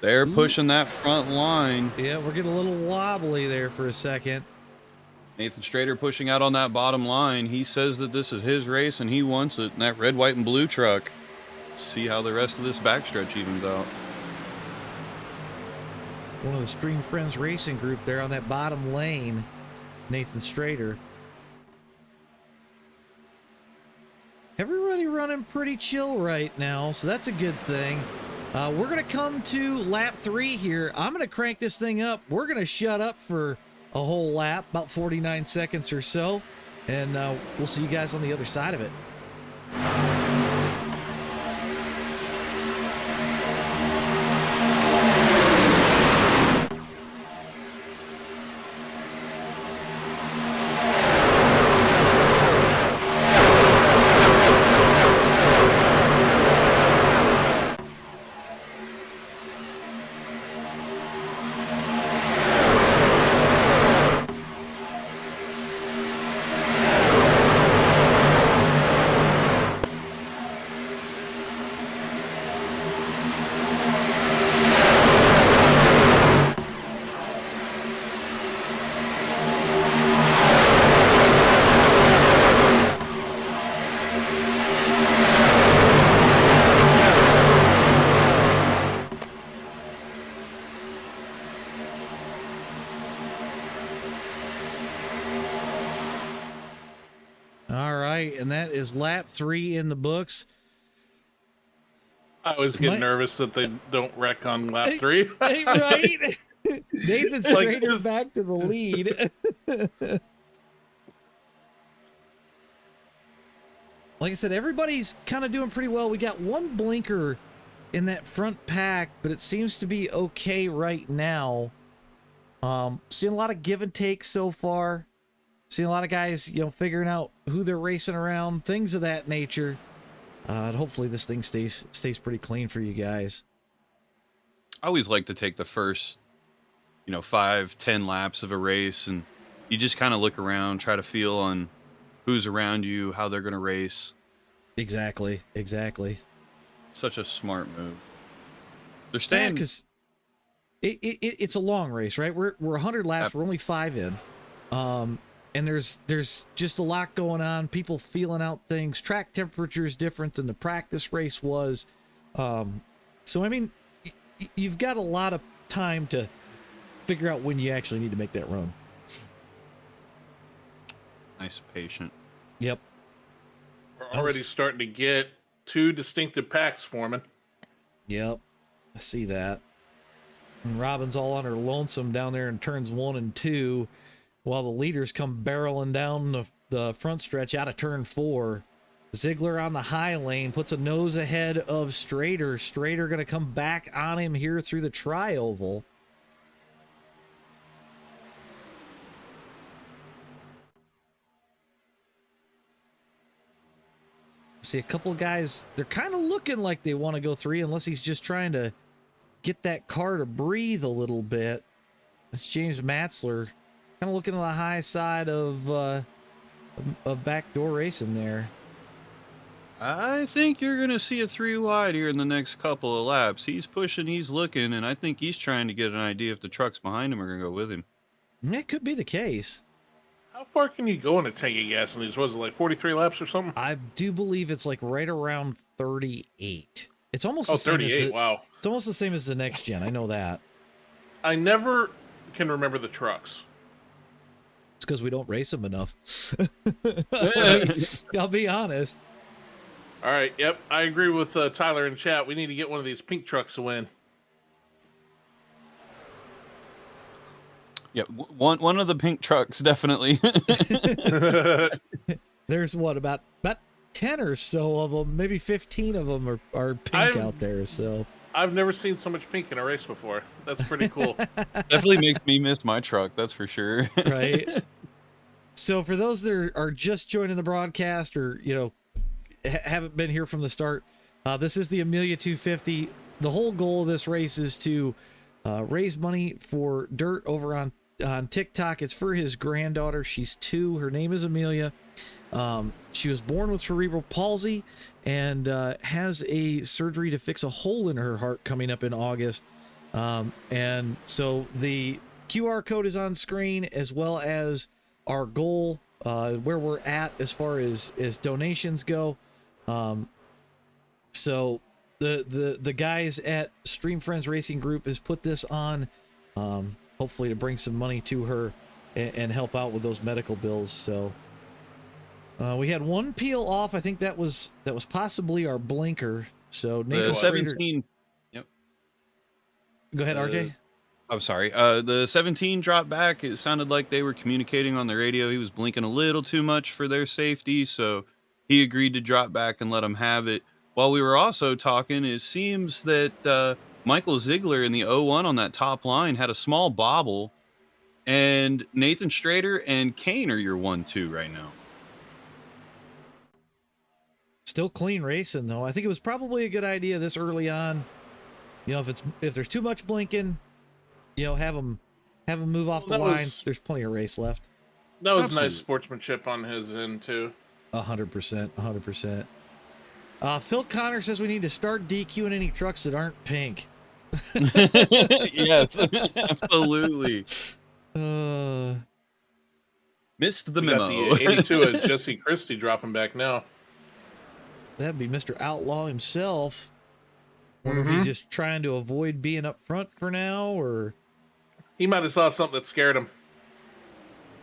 They're pushing that front line. Yeah, we're getting a little wobbly there for a second. Nathan Strader pushing out on that bottom line. He says that this is his race and he wants it in that red, white, and blue truck. See how the rest of this backstretch evens out. One of the Stream Friends Racing group there on that bottom lane, Nathan Strader. Everybody running pretty chill right now, so that's a good thing. We're going to come to lap 3 here. I'm going to crank this thing up. We're going to shut up for a whole lap, about 49 seconds or so, and we'll see you guys on the other side of it. And that is lap 3 in the books. I always get nervous that they don't wreck on lap 3. Right? Nathan Strader back to the lead. Like I said, everybody's kind of doing pretty well. We got one blinker in that front pack, but it seems to be okay right now. Seeing a lot of give and take so far. Seeing a lot of guys, figuring out who they're racing around, things of that nature. And hopefully this thing stays pretty clean for you guys. I always like to take the first, 5-10 laps of a race, and you just kind of look around, try to feel on who's around you, how they're going to race. Exactly. Such a smart move. They're staying because it's a long race, right? We're 100 laps. We're only 5 in. And there's just a lot going on. People feeling out things. Track temperature is different than the practice race was. So, I mean, you've got a lot of time to figure out when you actually need to make that run. nice and patient. Yep. We're already starting to get 2 distinctive packs forming. Yep. I see that. And Robin's all on her lonesome down there in turns 1 and 2, while the leaders come barreling down the front stretch out of turn 4. Ziegler on the high lane puts a nose ahead of Strader. Strader going to come back on him here through the tri-oval. See a couple of guys, they're kind of looking like they want to go 3, unless he's just trying to get that car to breathe a little bit. That's James Matzler, kind of looking to the high side of backdoor racing there. I think you're going to see a 3 wide here in the next couple of laps. He's pushing, he's looking, and I think he's trying to get an idea if the trucks behind him are going to go with him. It could be the case. How far can you go in a tank of gas in these? Was it like 43 laps or something? I do believe it's like right around 38. It's almost the same 38. as Wow. It's almost the same as the next gen. I know that. I never can remember the trucks. It's because we don't race them enough. I'll be honest. All right. Yep. I agree with Tyler in chat. We need to get one of these pink trucks to win. Yeah, one of the pink trucks, definitely. There's what, about 10 or so of them, maybe 15 of them are pink out there. So I've never seen so much pink in a race before. That's pretty cool. Definitely makes me miss my truck, that's for sure. Right. So for those that are just joining the broadcast, or haven't been here from the start, this is the Amelia 250. The whole goal of this race is to raise money for Dirt over on TikTok. It's for his granddaughter. She's 2. Her name is Amelia. She was born with cerebral palsy and has a surgery to fix a hole in her heart coming up in August. And so the QR code is on screen, as well as our goal, where we're at as far as donations go. So the guys at Stream Friends Racing Group has put this on, hopefully to bring some money to her and help out with those medical bills. So we had one peel off. I think that was possibly our blinker. So Nathan The 17. Yep. Go ahead, RJ. I'm sorry. The 17 dropped back. It sounded like they were communicating on the radio. He was blinking a little too much for their safety, so he agreed to drop back and let them have it. While we were also talking, it seems that Michael Ziegler in the 01 on that top line had a small bobble, and Nathan Strader and Kane are your 1-2 right now. Still clean racing though. I think it was probably a good idea this early on. If there's too much blinking, have them move off the line. There's plenty of race left. That was Absolutely. nice sportsmanship on his end too. 100%. 100%. Phil Connor says we need to start DQing any trucks that aren't pink. Yes, absolutely. Missed the We memo. got the 82 of Jesse Christie dropping back now. That'd be Mr. Outlaw himself. Wonder if he's just trying to avoid being up front for now, or He might have saw something that scared him.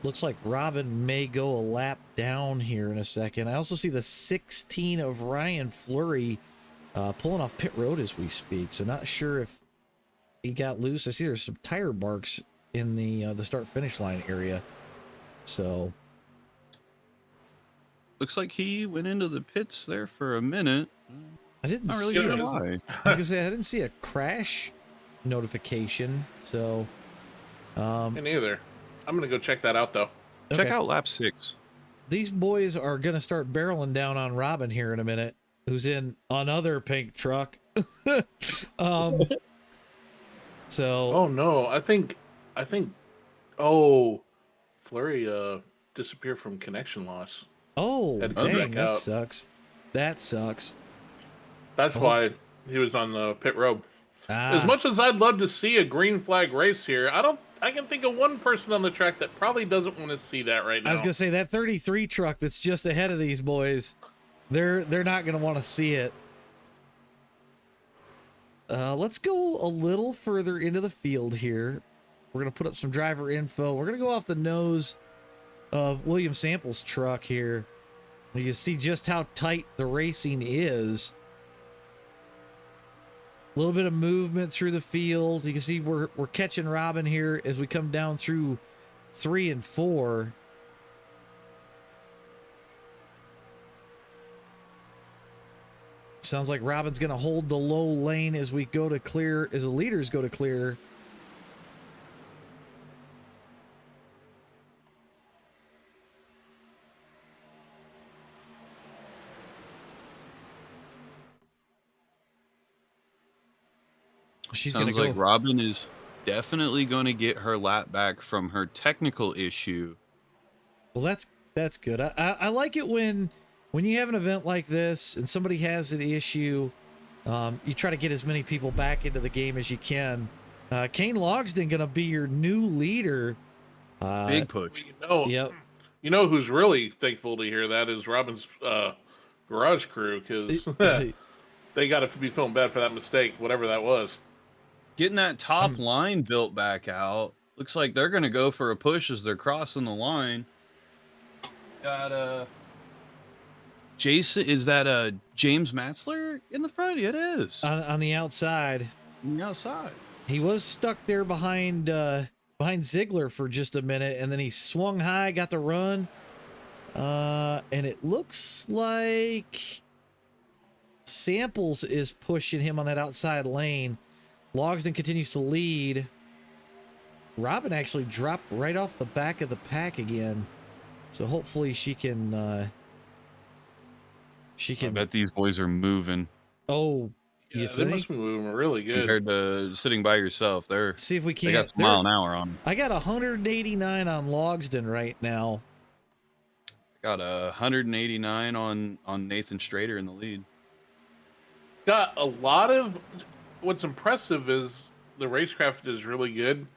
looks like Robin may go a lap down here in a second. I also see the 16 of Ryan Fleury pulling off pit road as we speak. So not sure if he got loose. I see there's some tire marks in the start finish line area. So Looks like he went into the pits there for a minute. I didn't Not really see sure it. why. I was gonna say I didn't see a crash notification. So Me neither. I'm gonna go check that out though. Check okay. out lap 6. These boys are gonna start barreling down on Robin here in a minute, who's in another pink truck. So Oh no, I think oh Flurry disappeared from connection loss. Had to come dang, back that out. sucks. That sucks. That's why he was on the pit road. As Ah, much as I'd love to see a green flag race here, I can think of one person on the track that probably doesn't want to see that right now. I was gonna say that 33 truck that's just ahead of these boys, they're not gonna want to see it. Let's go a little further into the field here. We're gonna put up some driver info. We're gonna go off the nose of William Sample's truck here. You can see just how tight the racing is. A little bit of movement through the field. You can see we're catching Robin here as we come down through 3 and 4. Sounds like Robin's going to hold the low lane as we go to clear, as the leaders go to clear. She's going to Sounds go. like Robin is definitely going to get her lap back from her technical issue. Well, that's good. I like it when you have an event like this and somebody has an issue, you try to get as many people back into the game as you can. Kane Logsdon going to be your new leader. Big push. Yep. You know who's really thankful to hear that is Robin's garage crew, because they got to be feeling bad for that mistake, whatever that was. Getting that top line built back out. Looks like they're going to go for a push as they're crossing the line. Got Jason, is that James Matzler in the front? It is. On the outside. On the outside. He was stuck there behind Ziegler for just a minute, and then he swung high, got the run. And it looks like Samples is pushing him on that outside lane. Logsdon continues to lead. Robin actually dropped right off the back of the pack again. So hopefully she can I bet these boys are moving. Oh, you They must think? be moving really good. Compared to sitting by yourself. Let's see if we They can't. got some mile an hour on them. I got 189 on Logsdon right now. Got 189 on Nathan Strader in the lead. Got a lot of. What's impressive is the racecraft is really good.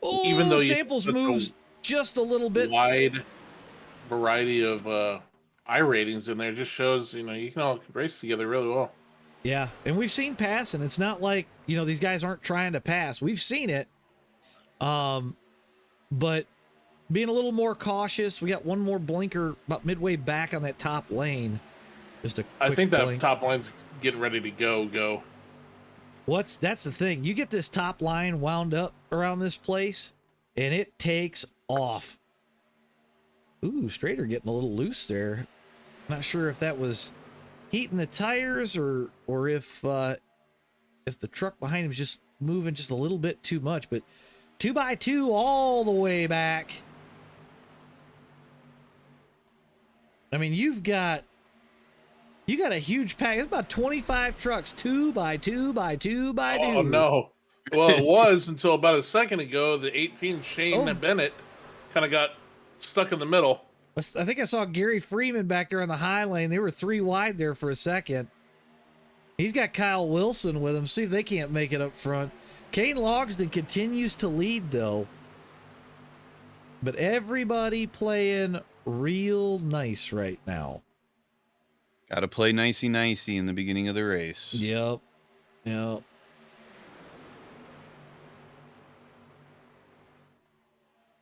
Oh, Even though Samples moves just a little bit. Wide variety of I ratings in there just shows you can all race together really well. Yeah, and we've seen passing. It's not like these guys aren't trying to pass. We've seen it, but being a little more cautious. We got one more blinker about midway back on that top lane. Just a quick I think that blink. top line's getting ready to go. That's the thing. You get this top line wound up around this place, and it takes off. Ooh, Strader getting a little loose there. Not sure if that was heating the tires or if the truck behind him is just moving just a little bit too much. But 2x2 all the way back. I mean, you got a huge pack. It's about 25 trucks, 2x2x2x2. Oh no! Well, it was until about a second ago. The 18 Shane Bennett kind of got stuck in the middle. I think I saw Gary Freeman back there on the high lane. They were 3 wide there for a second. He's got Kyle Wilson with him. See if they can't make it up front. Kane Logsdon continues to lead though, but everybody playing real nice right now. Got to play nicey in the beginning of the race. Yep. I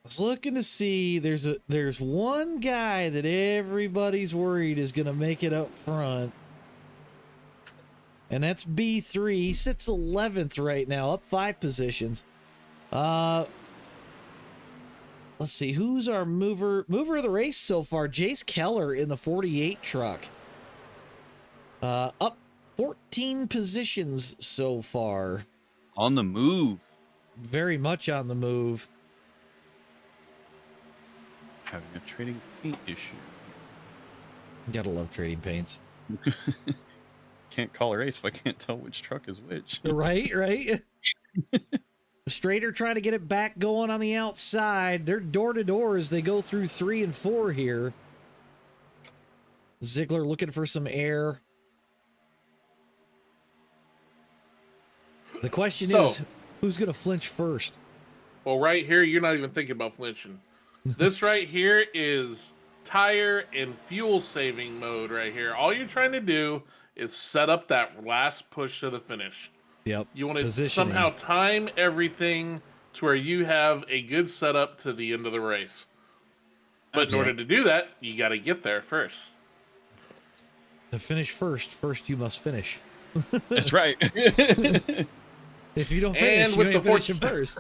was looking to see there's one guy that everybody's worried is going to make it up front. And that's B3. He sits 11th right now, up 5 positions. Let's see, who's our mover of the race so far? Jace Keller in the 48 truck. Up 14 positions so far. On the move. Very much on the move. Having a trading paint issue. Gotta love trading paints. Can't call a race if I can't tell which truck is which. Right. Strader trying to get it back going on the outside. They're door to door as they go through 3 and 4 here. Ziegler looking for some air. The question is, who's going to flinch first? Well, right here, you're not even thinking about flinching. This right here is tire and fuel saving mode right here. All you're trying to do is set up that last push to the finish. Yep. You want to somehow time everything to where you have a good setup to the end of the race. But in order to do that, you got to get there first. To finish first you must finish. That's right. If you don't finish, And you with ain't the finishing first.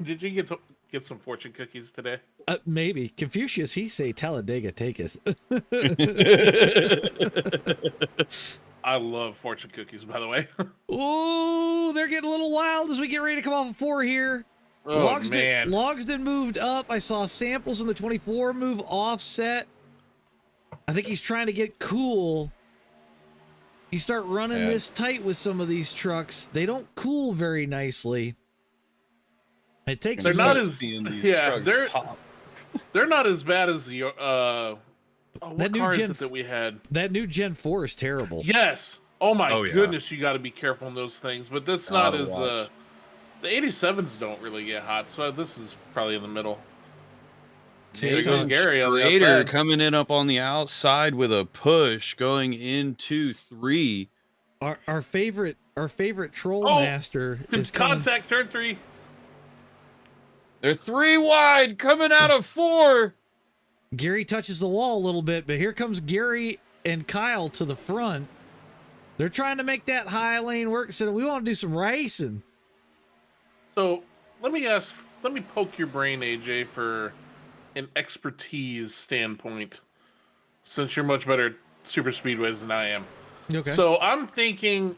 Did you get some fortune cookies today? Maybe. Confucius, he say Talladega taketh. I love fortune cookies, by the way. Ooh, they're getting a little wild as we get ready to come off of 4 here. Oh man, Logsdon moved up. I saw Samples in the 24 move offset. I think he's trying to get cool. You start running this tight with some of these trucks, they don't cool very nicely. It takes. they're not as seeing these yeah. trucks pop. They're not as bad as the what new car is Gen it that we had? That new Gen 4 is terrible. Yes. Oh my Oh, yeah. goodness, you got to be careful on those things. But that's not Gotta as watch. the 87s don't really get hot, so this is probably in the middle. See, There it's goes on- Gary on the Raider outside. coming in up on the outside with a push going into 3. Our favorite troll Oh, master is coming. Contact turn 3. They're 3 wide coming out of 4. Gary touches the wall a little bit, but here comes Gary and Kyle to the front. They're trying to make that high lane work. So we want to do some racing. So let me poke your brain, AJ, for an expertise standpoint, since you're much better at super speedways than I am. Okay. So I'm thinking,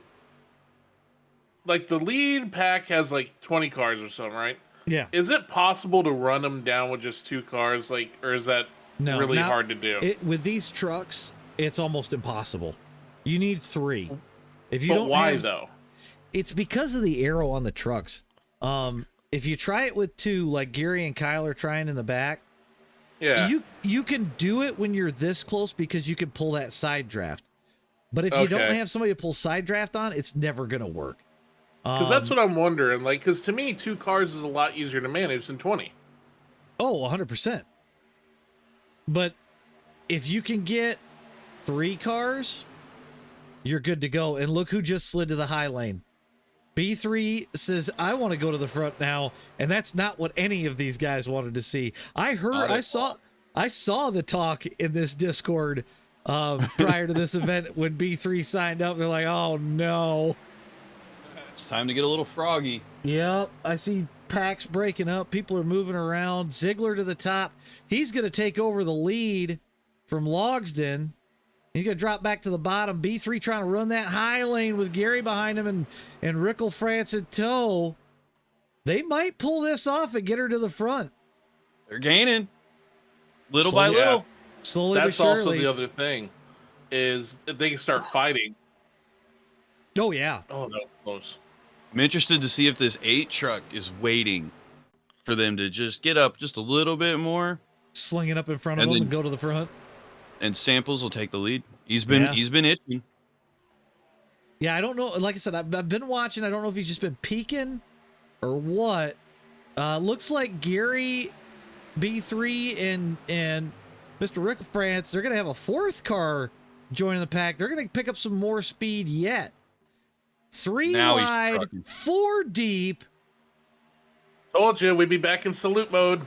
like, the lead pack has like 20 cars or something, right? Yeah. Is it possible to run them down with just 2 cars, like, or is that really hard to do? With these trucks, it's almost impossible. You need 3. If you But don't why have, though? it's because of the arrow on the trucks. If you try it with 2, like Gary and Kyle are trying in the back, Yeah. you can do it when you're this close because you can pull that side draft. But if you don't Okay. have somebody to pull side draft on, it's never gonna work. Because that's what I'm wondering. Like, because to me, 2 cars is a lot easier to manage than 20. Oh, 100%. But if you can get 3 cars, you're good to go. And look who just slid to the high lane. B3 says, I want to go to the front now. And that's not what any of these guys wanted to see. I saw the talk in this Discord prior to this event when B3 signed up. They're like, oh no. It's time to get a little froggy. Yep, I see packs breaking up. People are moving around. Ziegler to the top. He's going to take over the lead from Logsdon. He's going to drop back to the bottom. B3 trying to run that high lane with Gary behind him and Rickle France in tow. They might pull this off and get her to the front. They're gaining little Slowly- by little. Slowly That's but surely. also the other thing, is that they can start fighting. Oh, yeah. Oh, that was close. I'm interested to see if this 8 truck is waiting for them to just get up just a little bit more, Sling it up in front of And him then- and go to the front. and Samples will take the lead. He's been itching. Yeah, I don't know. Like I said, I've been watching. I don't know if he's just been peeking or what. Looks like Gary, B3, and Mr. Rick France, they're going to have a 4th car joining the pack. They're going to pick up some more speed yet. 3 Now he's wide, trucking. 4 deep. Told you we'd be back in salute mode.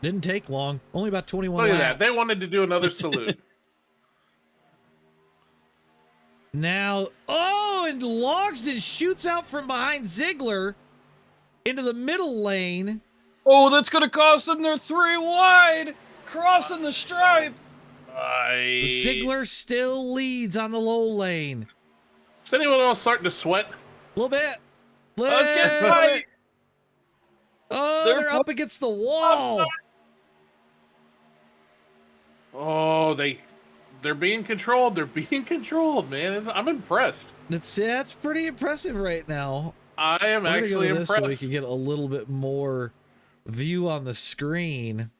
Didn't take long. Only about 21 Look at laps. that. They wanted to do another salute. Now, and Logsdon shoots out from behind Ziegler into the middle lane. Oh, that's going to cost them their 3 wide, crossing the stripe. Ziegler still leads on the low lane. Is anyone else starting to sweat? A little bit. Let's get tight. Oh, they're up against the wall. Oh, they're being controlled. They're being controlled, man. I'm impressed. That's pretty impressive right now. I am We're gonna actually go to this so we impressed. can get a little bit more view on the screen.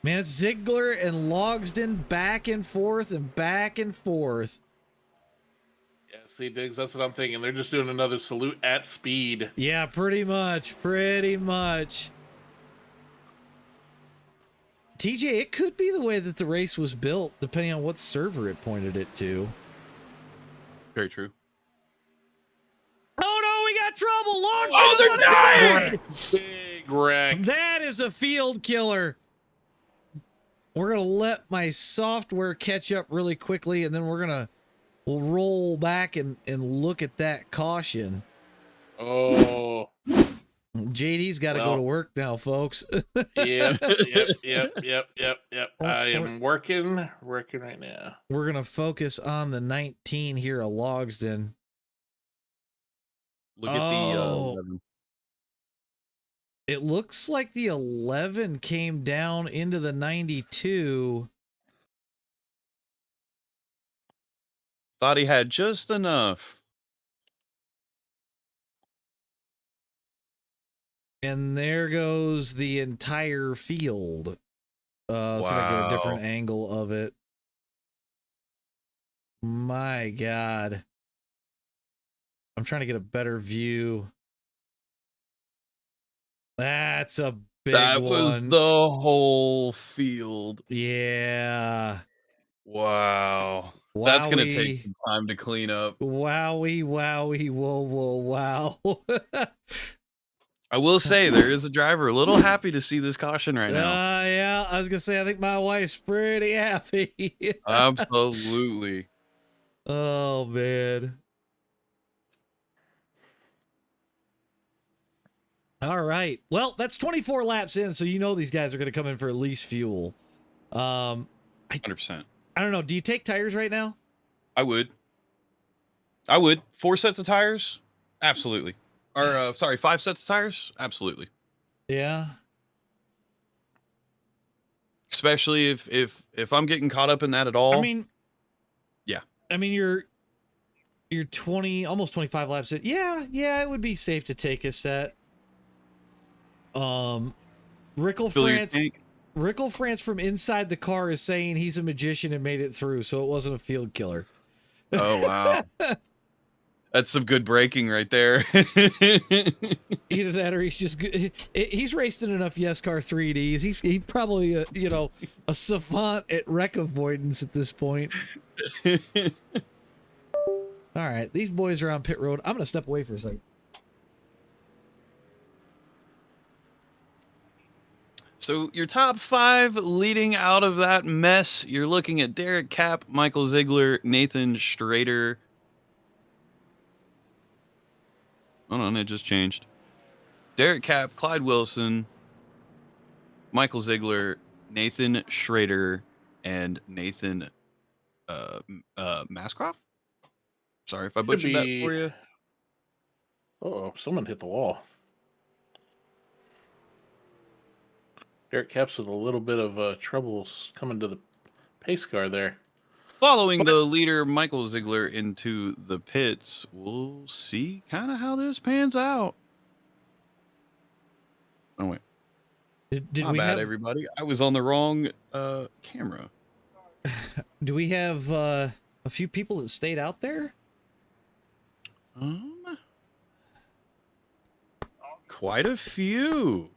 Man, it's Ziegler and Logsdon back and forth and back and forth. Yeah, see, Diggs, that's what I'm thinking. They're just doing another salute at speed. Yeah, pretty much. TJ, it could be the way that the race was built, depending on what server it pointed it to. Very true. Oh no, we got trouble! Logsdon Oh, they're on dying! his side! Big wreck. That is a field killer. We're gonna let my software catch up really quickly, and then we'll roll back and look at that caution. Oh, JD's got to go Well. to work now, folks. yep. I am working right now. We're gonna focus on the 19 here of logs then. Look at the Oh. 11. It looks like the 11 came down into the 92. Thought he had just enough. And there goes the entire field. See if I get a different Wow. angle of it. My God. I'm trying to get a better view. That's a big That one. was the whole field. Yeah. Wow. That's going to take Wowie. some time to clean up. Wowie, wowie, whoa, whoa, wow. I will say there is a driver a little happy to see this caution right now. Yeah, I was gonna say I think my wife's pretty happy. Absolutely. Oh man. All right. Well, that's 24 laps in, so you know these guys are gonna come in for at least fuel. 100%. I don't know. Do you take tires right now? I would. 4 sets of tires? Absolutely. Or sorry, 5 sets of tires? Absolutely. Yeah. Especially if I'm getting caught up in that at all. I mean, yeah. I mean, you're 20, almost 25 laps in. Yeah, it would be safe to take a set. Rickle France from inside the car is saying he's a magician and made it through, so it wasn't a field killer. Oh wow. That's some good braking right there. Either that or he's just good. He's raced in enough YesCar 3Ds. He's probably a savant at wreck avoidance at this point. All right, these boys are on pit road. I'm gonna step away for a second. So your top 5 leading out of that mess, you're looking at Derek Kapp, Michael Ziegler, Nathan Strader. Hold on, it just changed. Derek Kapp, Clyde Wilson, Michael Ziegler, Nathan Schrader, and Nathan Mascroft. Sorry if I butchered that for you. Oh, someone hit the wall. Derek Kapp's with a little bit of troubles coming to the pace car there. Following the leader, Michael Ziegler, into the pits, we'll see kind of how this pans out. Oh, wait. Did My we bad, have everybody. I was on the wrong camera. Do we have a few people that stayed out there? Quite a few.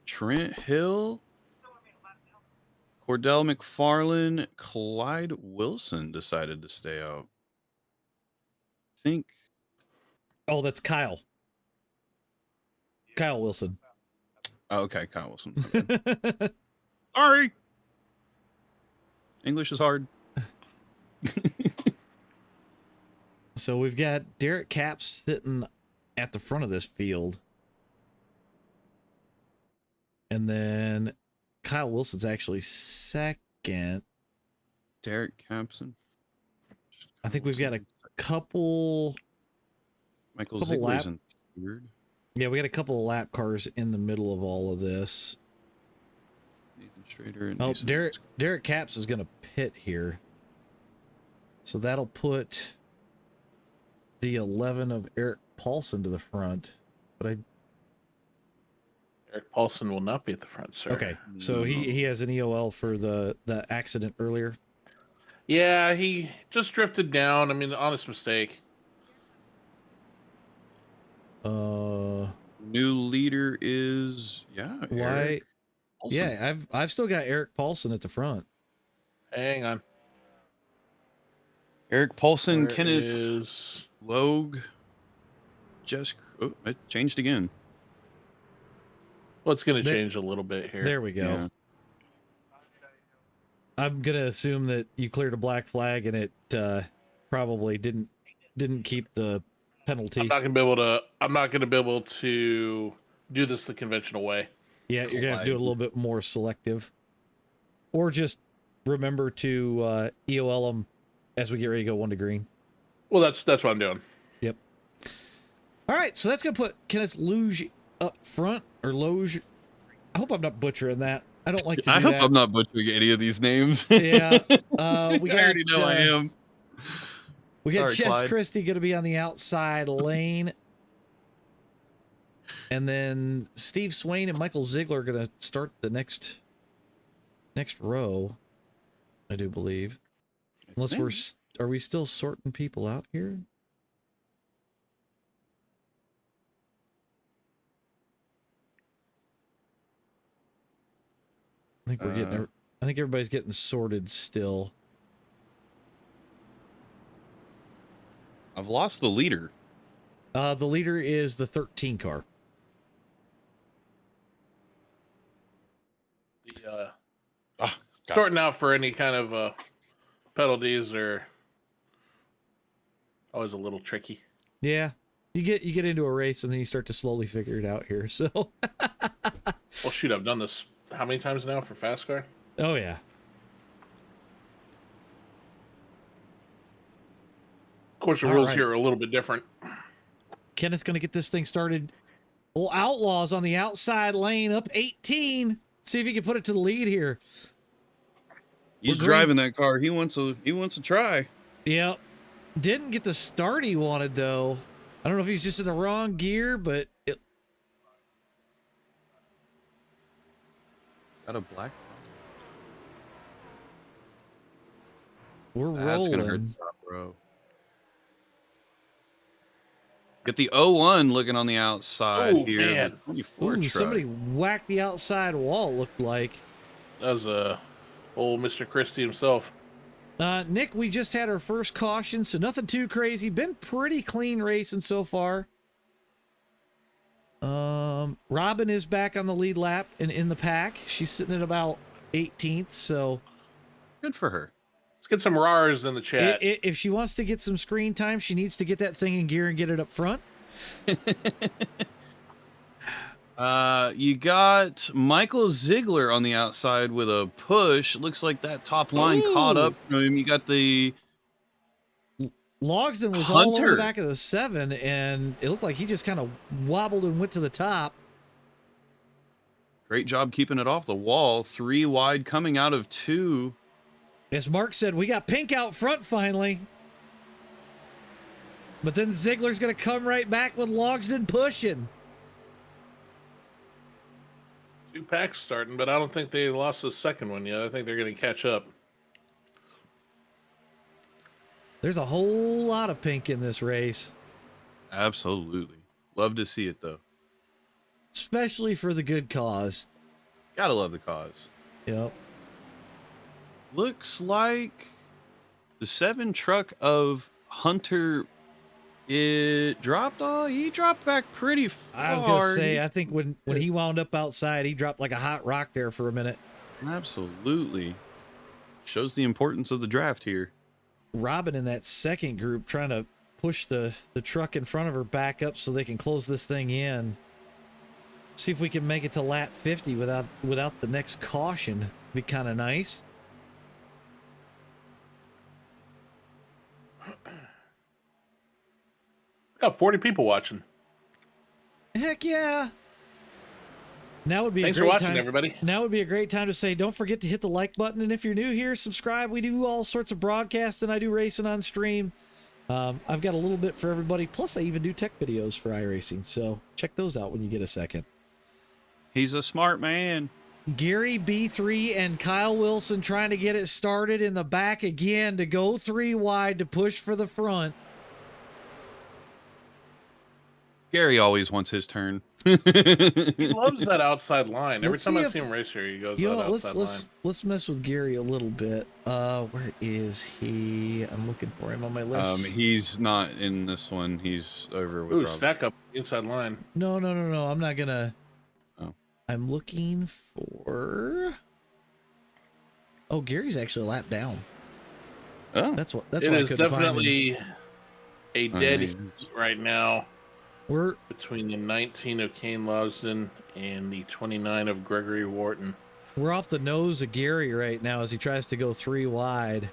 Trent Hill, Cordell McFarlane, Clyde Wilson decided to stay out. I think. Oh, that's Kyle. Kyle Wilson. Oh, okay, Kyle Wilson. Okay. Sorry. English is hard. So we've got Derek Kapp sitting at the front of this field. And then Kyle Wilson's actually second. Derek Capson. I think we've got a couple. Michael Ziegler's in third. Yeah, we got a couple of lap cars in the middle of all of this. Nathan Strader and Oh, Nathan Derek Kapp is going to pit here. So that'll put the 11 of Eric Paulson to the front. But Eric Paulson will not be at the front, sir. okay, so he has an EOL for the accident earlier. Yeah, he just drifted down. I mean, honest mistake. New leader is Eric Paulson. Yeah, I've still got Eric Paulson at the front. Hang on. Eric Paulson, Where Kenneth is... Logue. Just it changed again. Well, it's going to change a little bit here. There we go. Yeah. I'm gonna assume that you cleared a black flag and it probably didn't keep the penalty. I'm not gonna be able to do this the conventional way. Yeah, you're gonna have to do it a little bit more selective, or just remember to EOL them as we get ready to go 1 to green. Well, that's what I'm doing. Yep. All right, so that's gonna put Kenneth Luge up front, or Loge. I hope I'm not butchering that. I don't like to do I hope that. I'm not butchering any of these names. Yeah. We I got, already know I am. We got Sorry, Chess Clyde. Christie going to be on the outside lane. And then Steve Swain and Michael Ziegler are going to start the next row, I do believe. Unless are we still sorting people out here? I think we're getting. I think everybody's getting sorted still. I've lost the leader. The leader is the 13 car. Sorting out for any kind of penalties are always a little tricky. Yeah, you get into a race and then you start to slowly figure it out here. So, Well, shoot, I've done this how many times now for fast car? oh yeah. Of course, the All rules right. here are a little bit different. Kenneth's going to get this thing started. Well, Outlaws on the outside lane, up 18. See if he can put it to the lead here. He's We're driving that car. He wants a try. Yep. Didn't get the start he wanted, though. I don't know if he's just in the wrong gear, but Got a black. we're That's gonna hurt rolling. the top row. Get the 01 looking on the outside Oh, here. man. 24 Ooh, truck. somebody whacked the outside wall, it looked like. That was old Mr. Christie himself. Nick, we just had our first caution, so nothing too crazy. Been pretty clean racing so far. Robin is back on the lead lap and in the pack. She's sitting at about 18th, so Good for her. Let's get some RARs in the chat. if she wants to get some screen time, she needs to get that thing in gear and get it up front. You got Michael Ziegler on the outside with a push. Looks like that top line caught up to him. You got the Logsdon was all over Hunter. the back of the 7, and it looked like he just kind of wobbled and went to the top. great job keeping it off the wall. 3 wide coming out of 2. As Mark said, we got pink out front finally. But then Ziegler's going to come right back with Logsdon pushing. 2 packs starting, but I don't think they lost the second one yet. I think they're going to catch up. There's a whole lot of pink in this race, Absolutely. Love to see it, though. especially for the good cause. Gotta love the cause. Yep. Looks like the 7 truck of Hunter, it dropped. Oh, he dropped back pretty far. I was going to say, I think when he wound up outside, he dropped like a hot rock there for a minute. Absolutely. Shows the importance of the draft here. Robin in that second group trying to push the truck in front of her back up so they can close this thing in. See if we can make it to lap 50 without the next caution. Be kind of nice. Got 40 people watching. Heck yeah. Now would be Thanks a for great watching, time. everybody. Now would be a great time to say, don't forget to hit the like button. And if you're new here, subscribe. We do all sorts of broadcasting. I do racing on stream. I've got a little bit for everybody. Plus, I even do tech videos for iRacing. So check those out when you get a second. He's a smart man. Gary B3 and Kyle Wilson trying to get it started in the back again to go 3 wide to push for the front. Gary always wants his turn. He loves that outside line. Every Let's time see I if- see him race here, he goes You that know, outside line. let's mess with Gary a little bit. Where is he? I'm looking for him on my list. He's not in this one. He's over with Ooh, Rob. stack up inside line. No. I'm not gonna. Oh. I'm looking for. Oh, Gary's actually a lap down. Oh, That's what It I is couldn't find him. definitely a dead nice. heat right now We're between the 19 of Kane Losden and the 29 of Gregory Wharton. we're off the nose of Gary right now as he tries to go 3 wide.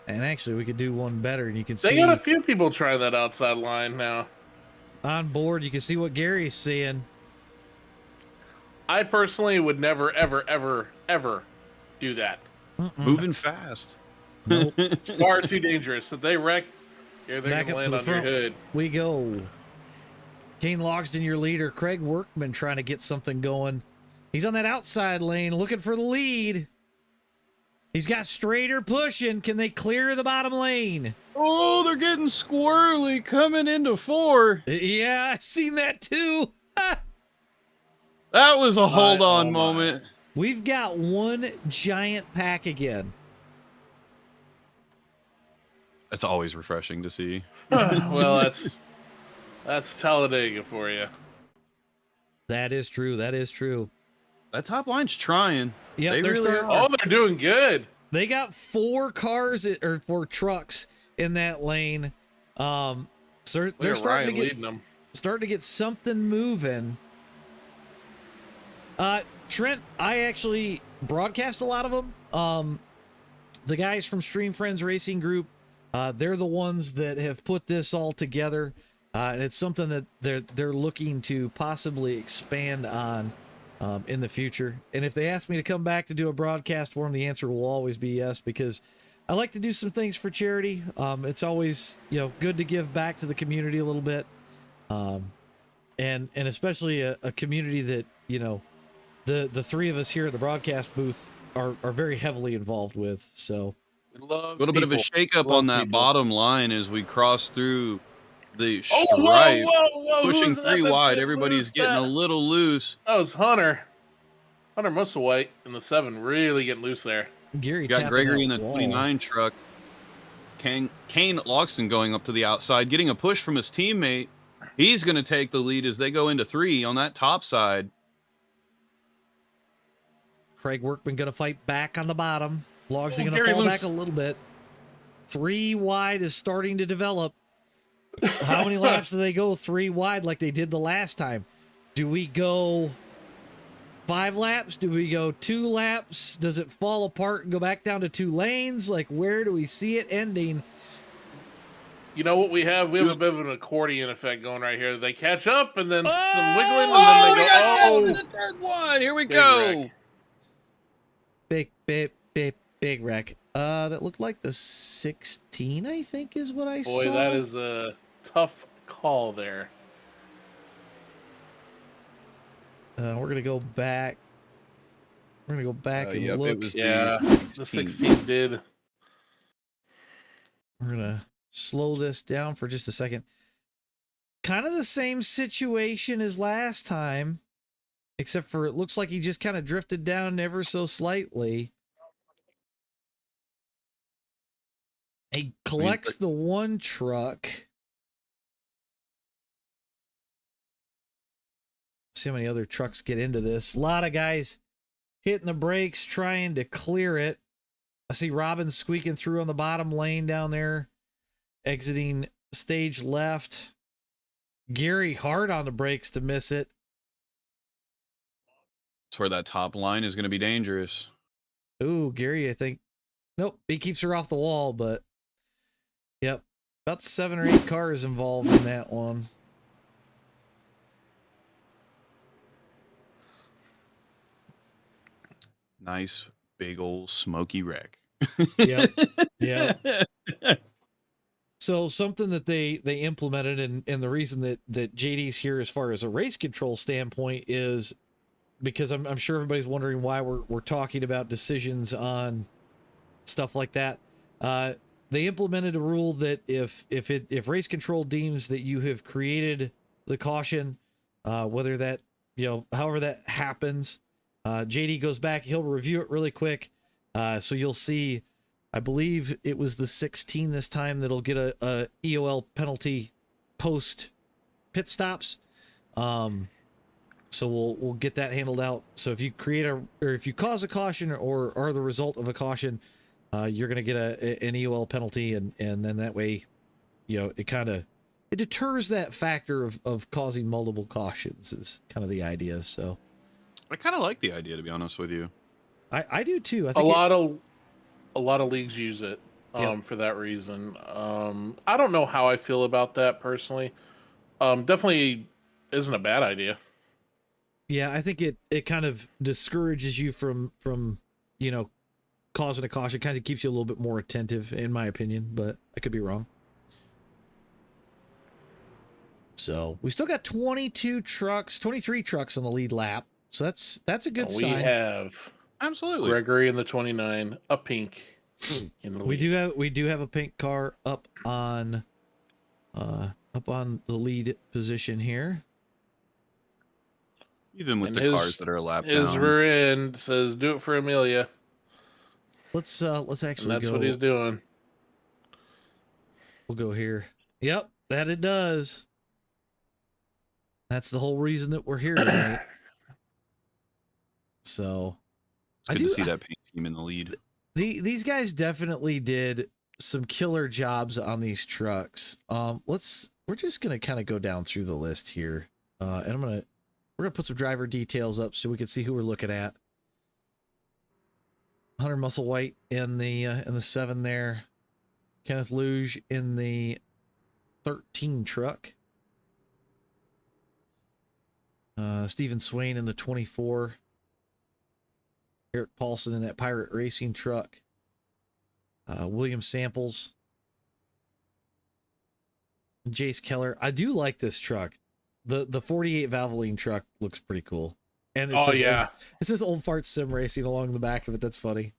And actually, we could do one better, and you can They see got a few people try that outside line now. on board. You can see what Gary's seeing. I personally would never, ever, ever, ever do that. Moving fast. Nope. It's far too dangerous. If they wreck, here they Back can up to land the on your front. hood. We go. Kane Logsdon, your leader. Craig Workman trying to get something going. He's on that outside lane looking for the lead. He's got Strader pushing. Can they clear the bottom lane? Oh, they're getting squirrely coming into 4. Yeah, I've seen that too. That was a hold on oh my. moment. We've got one giant pack again. That's always refreshing to see. Well, that's Talladega for you. That is true. That is true. That top line's trying. Yep, They they're really starting. are. Oh, they're doing good. They got 4 cars or 4 trucks in that lane. So they're Look at starting Ryan to get leading them. something moving. Trent, I actually broadcast a lot of them. The guys from Stream Friends Racing Group, they're the ones that have put this all together, and it's something that they're looking to possibly expand on in the future. And if they ask me to come back to do a broadcast for them, the answer will always be yes, because I like to do some things for charity. It's always, good to give back to the community a little bit, and especially a community that the 3 of us here at the broadcast booth are very heavily involved with. So We love A little bit of a people. shakeup Love on that people. bottom line as we cross through the Oh, stripe, whoa! pushing Who's that 3 that's wide. getting Everybody's loose? getting a little loose. That was Hunter. Hunter Musselwhite in the 7 really getting loose there. Gary You got tapping Gregory in that the wall. 29 truck. Kane Logston going up to the outside, getting a push from his teammate. He's going to take the lead as they go into 3 on that top side. Craig Workman going to fight back on the bottom. Logs are Oh, going to Gary fall loose. back a little bit. 3 wide is starting to develop. How many laps do they go 3 wide like they did the last time? Do we go 5 laps? Do we go 2 laps? Does it fall apart and go back down to 2 lanes? Like, where do we see it ending? You know what we have? We have a bit of an accordion effect going right here. They catch up and then some Oh! wiggling and Oh, we then got they down go, to the third one. Here we Big go. wreck. Big wreck. That looked like the 16, I think, is what I Boy, saw. that is a tough call there. We're gonna go back. We're gonna go back and Yep, look. it was Yeah, the 16. 16 did. We're gonna slow this down for just a second. Kind of the same situation as last time, except for it looks like he just kind of drifted down ever so slightly. He collects the one truck. See how many other trucks get into this. A lot of guys hitting the brakes, trying to clear it. I see Robin squeaking through on the bottom lane down there, exiting stage left. Gary hard on the brakes to miss it. That's where that top line is going to be dangerous. Ooh, Gary, I think. Nope, he keeps her off the wall, but yep. About 7 or 8 cars involved in that one. Nice, big old smoky wreck. Yep. Yeah. So something that they implemented, and the reason that JD's here as far as a race control standpoint is because I'm sure everybody's wondering why we're talking about decisions on stuff like that. They implemented a rule that if race control deems that you have created the caution, whether that, however that happens, JD goes back, he'll review it really quick. So you'll see, I believe it was the 16 this time that'll get a EOL penalty post pit stops. So we'll get that handled out. So if you if you cause a caution or are the result of a caution, you're going to get an EOL penalty, and then that way, it deters that factor of causing multiple cautions is kind of the idea. So I kind of like the idea, to be honest with you. I do too. I A think lot of leagues use it Yep. for that reason. I don't know how I feel about that personally. Definitely isn't a bad idea. Yeah, I think it kind of discourages you from causing a caution. Kind of keeps you a little bit more attentive, in my opinion, but I could be wrong. So we still got 23 trucks on the lead lap. So that's a good We sign. have Absolutely. Gregory in the 29, a pink in the lead. We do have a pink car up on the lead position here. Even with And the cars that are a lap his down. rear end says, "Do it for Amelia." Let's actually And that's go. what he's doing. We'll go here. Yep, that it does. That's the whole reason that we're here tonight. So It's good to see that paint team in the lead. These guys definitely did some killer jobs on these trucks. We're just gonna kind of go down through the list here, and we're gonna put some driver details up so we can see who we're looking at. Hunter Musselwhite in the 7 there. Kenneth Luge in the 13 truck. Stephen Swain in the 24. Eric Paulson in that Pirate Racing truck. William Samples. Jace Keller. I do like this truck. The 48 Valvoline truck looks pretty cool. And it says Old Fart Sim Racing along the back of it. That's funny.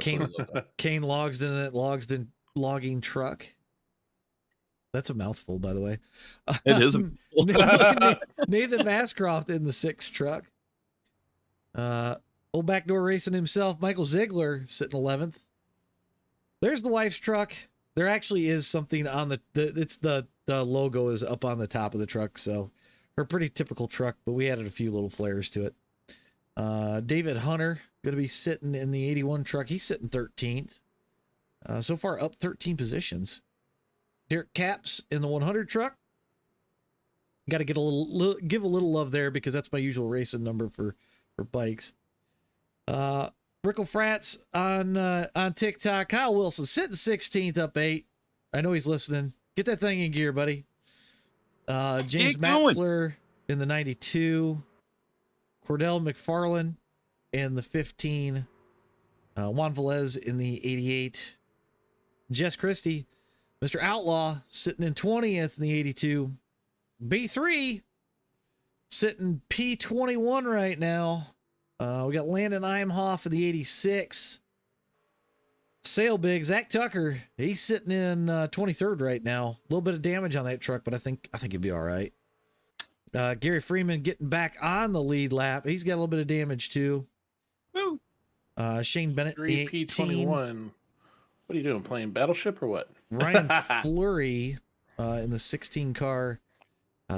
Kane logged in it, logging truck. That's a mouthful, by the way. It is a Nathan Mascroft in the 6 truck. Old backdoor racing himself, Michael Ziegler sitting 11th. There's the wife's truck. There actually is something on the logo is up on the top of the truck, so her pretty typical truck, but we added a few little flares to it. David Hunter going to be sitting in the 81 truck. He's sitting 13th. So far up 13 positions. Derek Capps in the 100 truck. Got to give a little love there because that's my usual racing number for bikes. Rickle Frats on TikTok. Kyle Wilson sitting 16th, up 8. I know he's listening. Get that thing in gear, buddy. James Matzler in the 92. Cordell McFarlane in the 15. Juan Velez in the 88. Jess Christie, Mr. Outlaw, sitting in 20th in the 82. B3 sitting P21 right now. We got Landon Imhoff in the 86. Sail Big, Zach Tucker, he's sitting in 23rd right now. A little bit of damage on that truck, but I think he'd be all right. Gary Freeman getting back on the lead lap. He's got a little bit of damage too. Woo. Shane Bennett, P21. What are you doing? Playing Battleship or what? Ryan Fleury in the 16 car.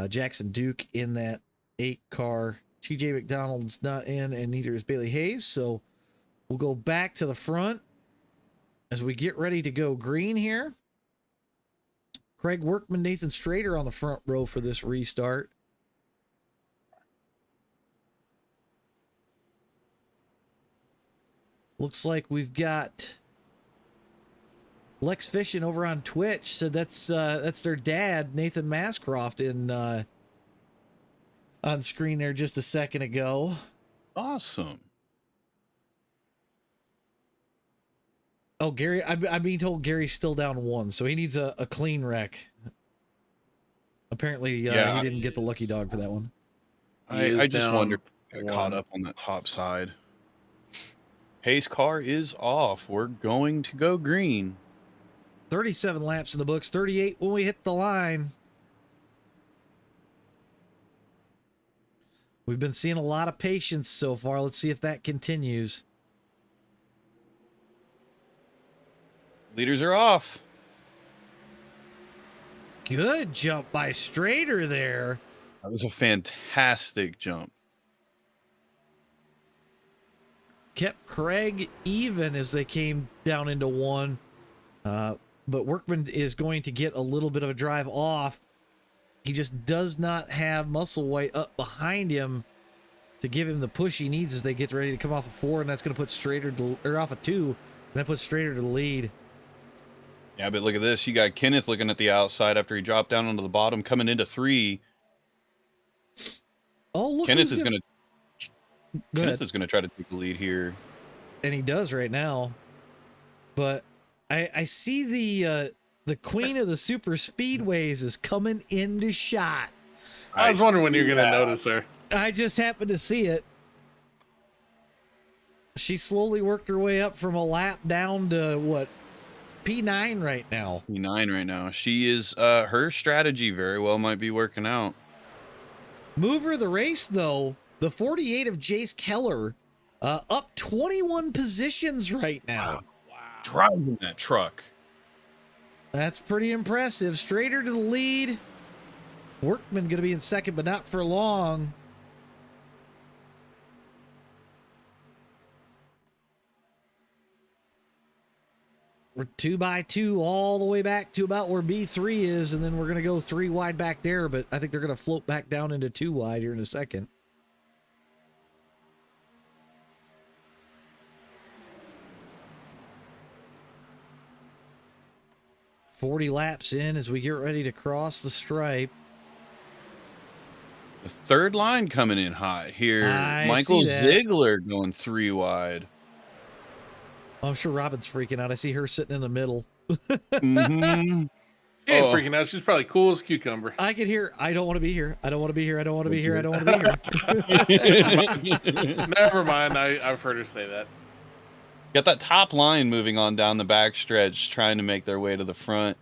Jackson Duke in that 8 car. TJ McDonald's not in, and neither is Bailey Hayes. So we'll go back to the front as we get ready to go green here. Craig Workman, Nathan Strader on the front row for this restart. Looks like we've got Lex Fishing over on Twitch said that's their dad, Nathan Mascroft, in on screen there just a second ago. Awesome. Oh, Gary, I'm being told Gary's still down 1, so he needs a clean wreck. Apparently, he didn't get the lucky dog for that one. I just wonder down caught 1. up on that top side. Hayes' car is off. We're going to go green. 37 laps in the books, 38 when we hit the line. We've been seeing a lot of patience so far. Let's see if that continues. Leaders are off. Good jump by Strader there. That was a fantastic jump. Kept Craig even as they came down into one. But Workman is going to get a little bit of a drive off. He just does not have muscle weight up behind him to give him the push he needs as they get ready to come off of 4, and that's going to put Strader or off of 2, and that puts Strader to the lead. Yeah, but look at this. You got Kenneth looking at the outside after he dropped down onto the bottom, coming into 3. Oh, look, Kenneth is going to try to take the lead here, and he does right now. But I see the queen of the super speedways is coming into shot. I was wondering when you're going to notice her. I just happened to see it. She slowly worked her way up from a lap down to what? P9 right now. P9 right now. She is, her strategy very well might be working out. Mover of the race, though, the 48 of Jace Keller, up 21 positions right now. Wow. Driving that truck. That's pretty impressive. Strader to the lead. Workman going to be in second, but not for long. We're 2x2 all the way back to about where B3 is, and then we're going to go 3 wide back there, but I think they're going to float back down into 2 wide here in a second. $40 laps in as we get ready to cross the stripe. The third line coming in high here. I Michael see that. Ziegler going 3 wide. I'm sure Robin's freaking out. I see her sitting in the middle. Mm-hmm. She ain't freaking out. She's probably cool as cucumber. I could hear, I don't want to be here. I don't want to be here. I don't want to be here. I don't want to be here. Never mind. I've heard her say that. Got that top line moving on down the backstretch, trying to make their way to the front.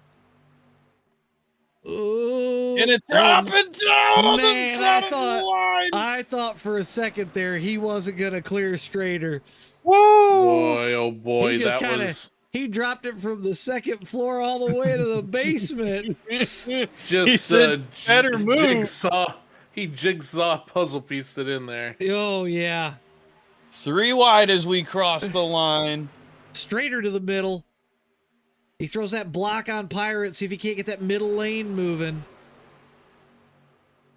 Ooh, And it's dropping down on the dotted line. I thought for a second there he wasn't going to clear Strader. Woo! Boy, oh boy, He just that was... He dropped it from the second floor all the way to the basement. Just said, "Better move." jigsaw. He jigsaw puzzle pieced it in there. Oh, yeah. 3 wide as we cross the line. Strader to the middle. He throws that block on Pirate, see if he can't get that middle lane moving.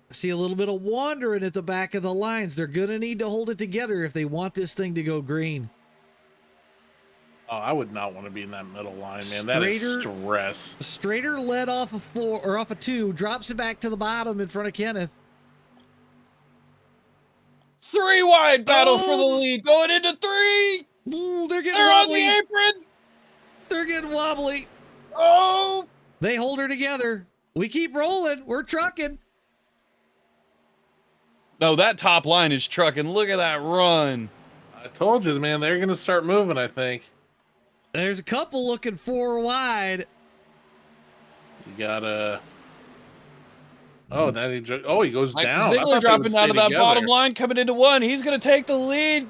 See a little bit of wandering at the back of the lines. They're going to need to hold it together if they want this thing to go green. Oh, I would not want to be in that middle line, man. That is stress. Strader led off of 4 or off of 2, drops it back to the bottom in front of Kenneth. 3 wide battle for the lead, going into 3. Ooh, they're getting They're wobbly. on the apron. They're getting wobbly. Oh, They hold her together. We keep rolling. We're trucking. no, that top line is trucking. Look at that run. I told you, man. They're going to start moving, I think. There's a couple looking 4 wide. You got to... Oh, now he goes Like down. I Ziegler thought they dropping would out of stay that bottom together. line, coming into 1. He's going to take the lead.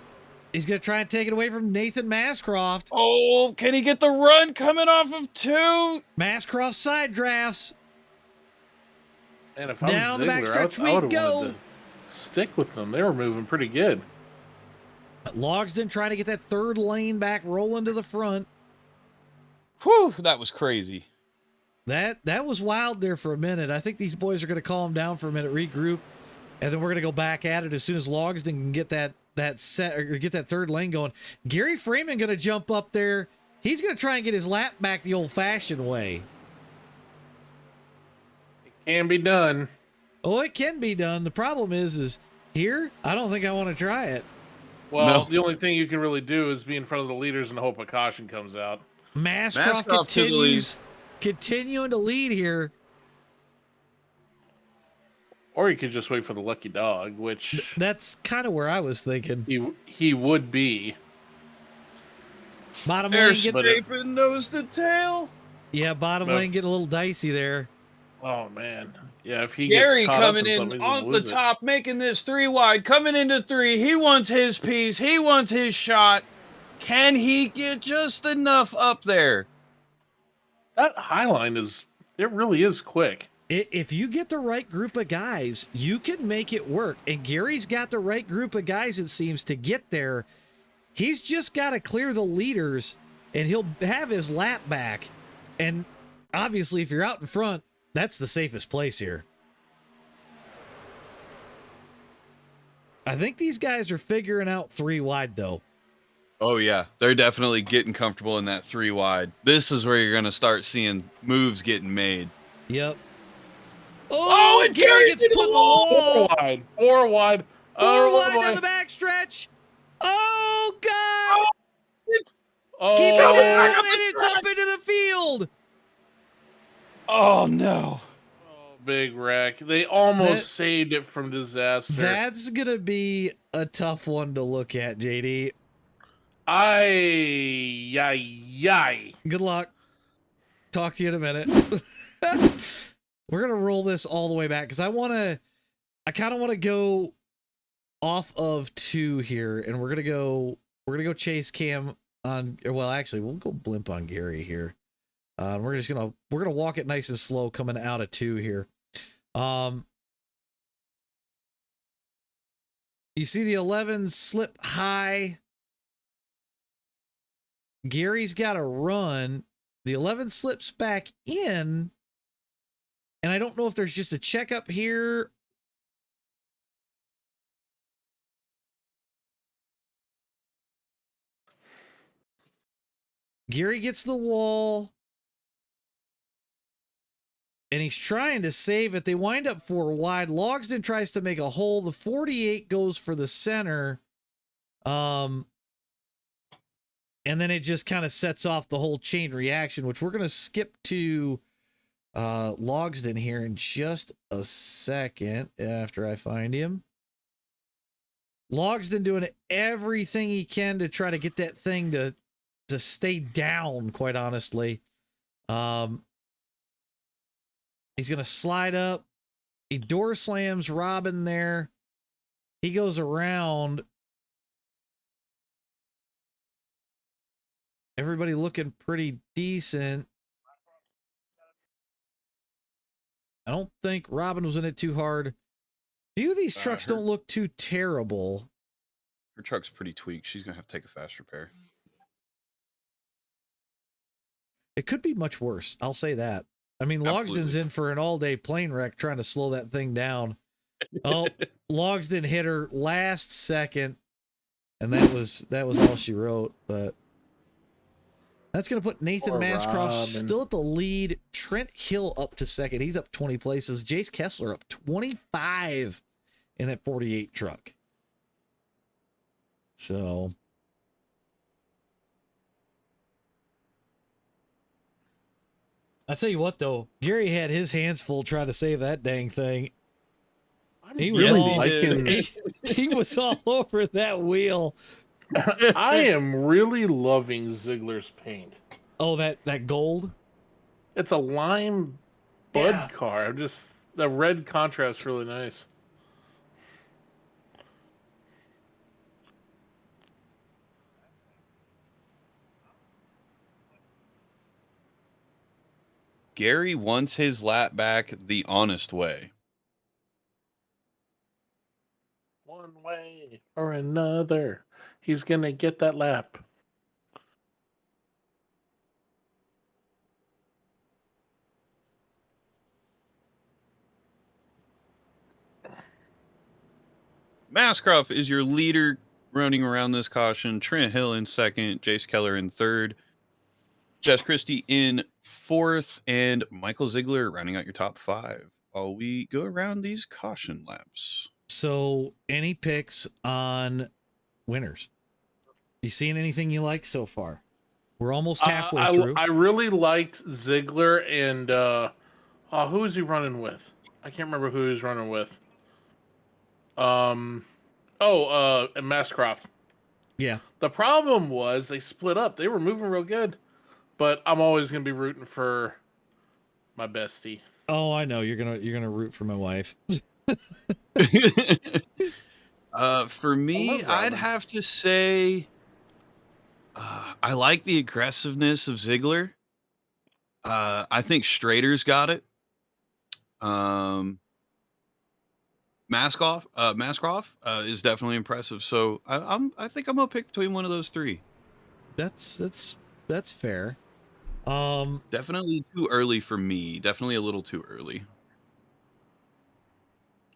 He's going to try and take it away from Nathan Mascroft. Oh, can he get the run coming off of 2? Mascroft side drafts. And if I'm Down the Ziegler, backstretch I we would have go. wanted to stick with them. They were moving pretty good. Logsdon trying to get that third lane back, rolling to the front. Whew, that was crazy. That was wild there for a minute. I think these boys are going to calm down for a minute, regroup, and then we're going to go back at it as soon as Logsdon can get that set or get that third lane going. Gary Freeman going to jump up there. He's going to try and get his lap back the old-fashioned way. It can be done. Oh, it can be done. The problem is here, I don't think I want to try it. Well, No. the only thing you can really do is be in front of the leaders and hope a caution comes out. Mascroft Mascroft to the lead. continuing to lead here. Or you could just wait for the lucky dog, which That's kind of where I was thinking. he would be. Bottom They're lane get scraping nose to tail. bottom No. lane get a little dicey there. Oh man, yeah. If he Gary gets caught coming up in something, he's off gonna the lose it. top, making this 3 wide, coming into 3. He wants his piece. He wants his shot. Can he get just enough up there? That high line it really is quick. If you get the right group of guys, you can make it work. And Gary's got the right group of guys, it seems, to get there. He's just got to clear the leaders, and he'll have his lap back. And obviously, if you're out in front, that's the safest place here. I think these guys are figuring out 3 wide, though. Oh, yeah. They're definitely getting comfortable in that 3 wide. This is where you're going to start seeing moves getting made. Yep. Oh, and Gary gets put in the wall. 4 wide. 4 wide. 4 wide down the backstretch. Oh, God. Oh, Keep it down, and it's up into the field. Oh, no. big wreck. They almost saved it from disaster. That's going to be a tough one to look at, JD. Good luck. Talk to you in a minute. We're going to roll this all the way back because I kind of want to go off of 2 here, and we're going to go chase cam on, well, actually, we'll go blimp on Gary here. We're going to walk it nice and slow coming out of 2 here. You see the 11 slip high. Gary's got to run. The 11 slips back in. And I don't know if there's just a checkup here. Gary gets the wall. And he's trying to save it. They wind up 4 wide. Logsdon tries to make a hole. The 48 goes for the center. And then it just kind of sets off the whole chain reaction, which we're going to skip to Logsdon here in just a second after I find him. Logsdon doing everything he can to try to get that thing to stay down, quite honestly. He's going to slide up. He door slams Robin there. He goes around. Everybody looking pretty decent. I don't think Robin was in it too hard. Few of these trucks don't look too terrible. Her truck's pretty tweaked. She's going to have to take a fast repair. It could be much worse. I'll say that. I mean, Logsdon's in for an all-day plane wreck trying to slow that thing down. Oh, Logsdon hit her last second, and that was all she wrote. But that's going to put Nathan Mascroft still at the lead. Trent Hill up to second. He's up 20 places. Jace Kessler up 25 in that 48 truck. So I tell you what, though, Gary had his hands full trying to save that dang thing. He was he was all over that wheel. I am really loving Ziegler's paint. Oh, that gold? It's a lime bud car. The red contrast really nice. Gary wants his lap back the honest way. One way or another, he's going to get that lap. Mascroft is your leader running around this caution. Trent Hill in second. Jace Keller in third. Jess Christie in fourth. And Michael Ziegler rounding out your top 5. While we go around these caution laps. So, any picks on winners? You seen anything you like so far? We're almost halfway through. I really liked Ziegler and who is he running with? I can't remember who he was running with. And Mascroft. Yeah. The problem was they split up. They were moving real good, but I'm always gonna be rooting for my bestie. Oh, I know you're gonna root for my wife. For me, I'd have to say I like the aggressiveness of Ziegler. I think Strader's got it. Mask off is definitely impressive. So I think I'm gonna pick between one of those three. That's fair. Definitely too early for me. Definitely a little too early.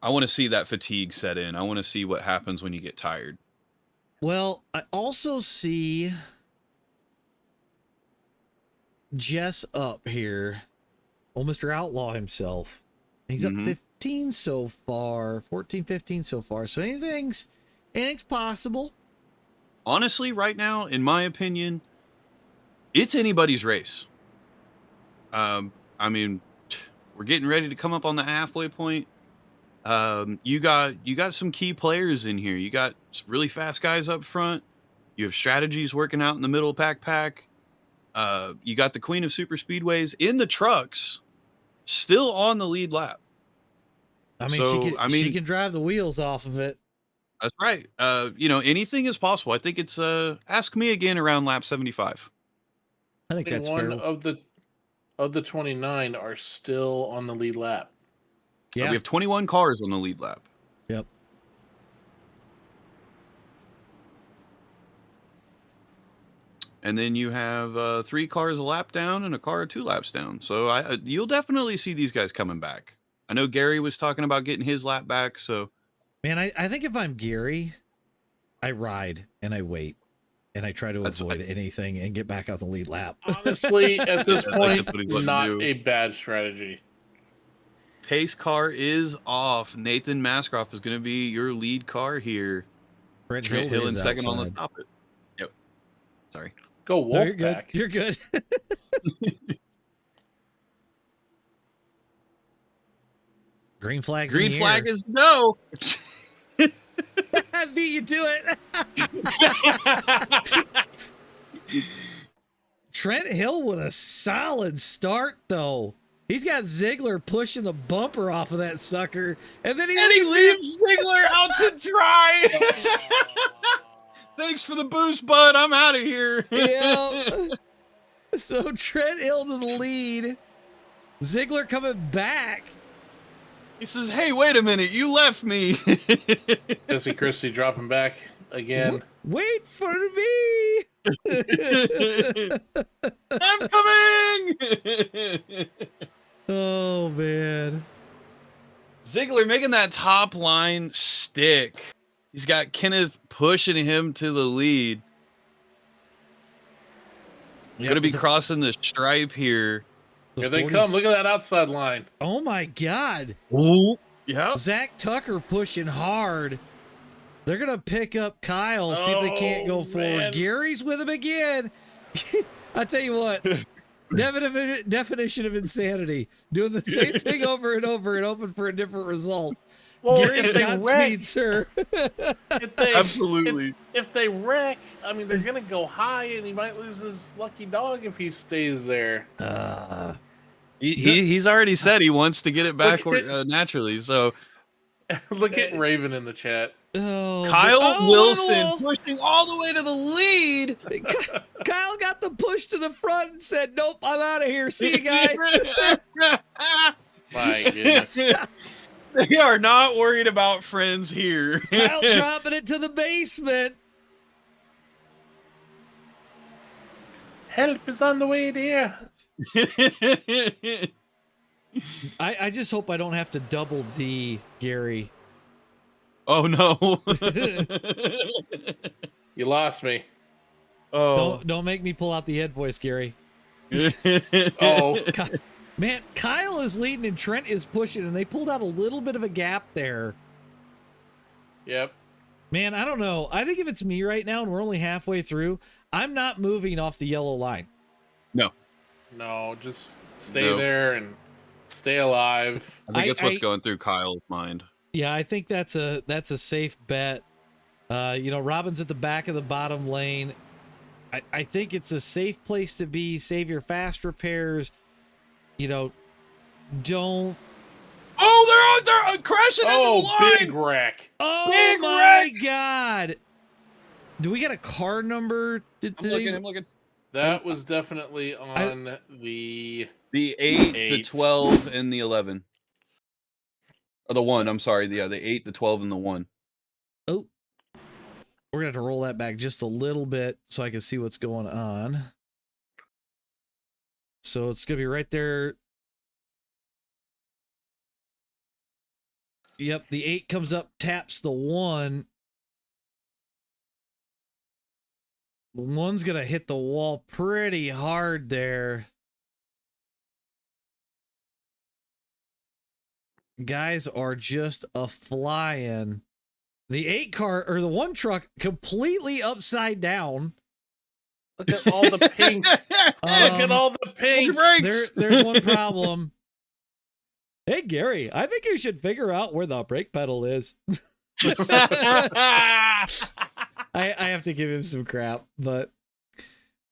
I want to see that fatigue set in. I want to see what happens when you get tired. Well, I also see Jess up here. Oh, Mr. Outlaw himself. He's up 15 so far, 14, 15 so far. So anything's possible. Honestly, right now, in my opinion, it's anybody's race. I mean, we're getting ready to come up on the halfway point. You got some key players in here. You got some really fast guys up front. You have strategies working out in the middle pack. You got the queen of super speedways in the trucks, still on the lead lap. I mean, she can drive the wheels off of it. That's right. Anything is possible. I think it's ask me again around lap 75. I think that's one fair. of the 29 are still on the lead lap. Yeah, we have 21 cars on the lead lap. Yep. And then you have 3 cars a lap down and a car 2 laps down. So you'll definitely see these guys coming back. I know Gary was talking about getting his lap back. So, man, I think if I'm Gary, I ride and I wait and I try to avoid anything and get back out the lead lap. Honestly, at this point, not a bad strategy. Pace car is off. Nathan Maskroff is going to be your lead car here. Trent Hill in second outside. on the top. Yep. Sorry. Go Wolfpack. You're good. Green flag. Green flag is no. I beat you to it. Trent Hill with a solid start, though. He's got Ziegler pushing the bumper off of that sucker, and then he leaves Ziegler out to dry. Thanks for the boost, bud. I'm out of here. Yeah. So Trent Hill to the lead. Ziegler coming back. He says, "Hey, wait a minute. You left me." Jesse Christie dropping back again. Wait for me. I'm coming. Oh, man. Ziegler making that top line stick. He's got Kenneth pushing him to the lead. Yep, going to be crossing the stripe here. Here they come. Look at that outside line. Oh, my God. Ooh. Yeah. Zach Tucker pushing hard. They're going to pick up Kyle, see if they can't go forward. Gary's with him again. I tell you what, definition of insanity. Doing the same thing over and over and hoping for a different result. Well, Gary, if they Godspeed, sir. Absolutely. If they wreck, I mean, they're going to go high, and he might lose his lucky dog if he stays there. He's already said he wants to get it back naturally. So look at Raven in the chat. Kyle Wilson pushing all the way to the lead. Kyle got the push to the front and said, "Nope, I'm out of here. See you guys." My goodness. They are not worried about friends here. Kyle dropping it to the basement. Help is on the way there. I just hope I don't have to double D Gary. Oh no. You lost me. Oh. Don't make me pull out the head voice, Gary. Oh. Man, Kyle is leading and Trent is pushing, and they pulled out a little bit of a gap there. Yep. Man, I don't know. I think if it's me right now and we're only halfway through, I'm not moving off the yellow line. No, just stay there and stay alive. I think that's what's going through Kyle's mind. Yeah, I think that's a safe bet. Robin's at the back of the bottom lane. I think it's a safe place to be. Save your fast repairs. Don't. Oh, they're crashing into the line. Big wreck. Oh, big my wreck. God. Do we get a car number? I'm looking. That was definitely on the 8, the 12, and the 11. Or the 1, I'm sorry. The 8, the 12, and the 1. Oh, we're gonna have to roll that back just a little bit so I can see what's going on. So it's gonna be right there. Yep, the 8 comes up, taps the 1. The 1's gonna hit the wall pretty hard there. Guys are just a flying. The 8 car or the 1 truck completely upside down. Look at all the pink. Look at all the pink. There's one problem. Hey Gary, I think you should figure out where the brake pedal is. I have to give him some crap, but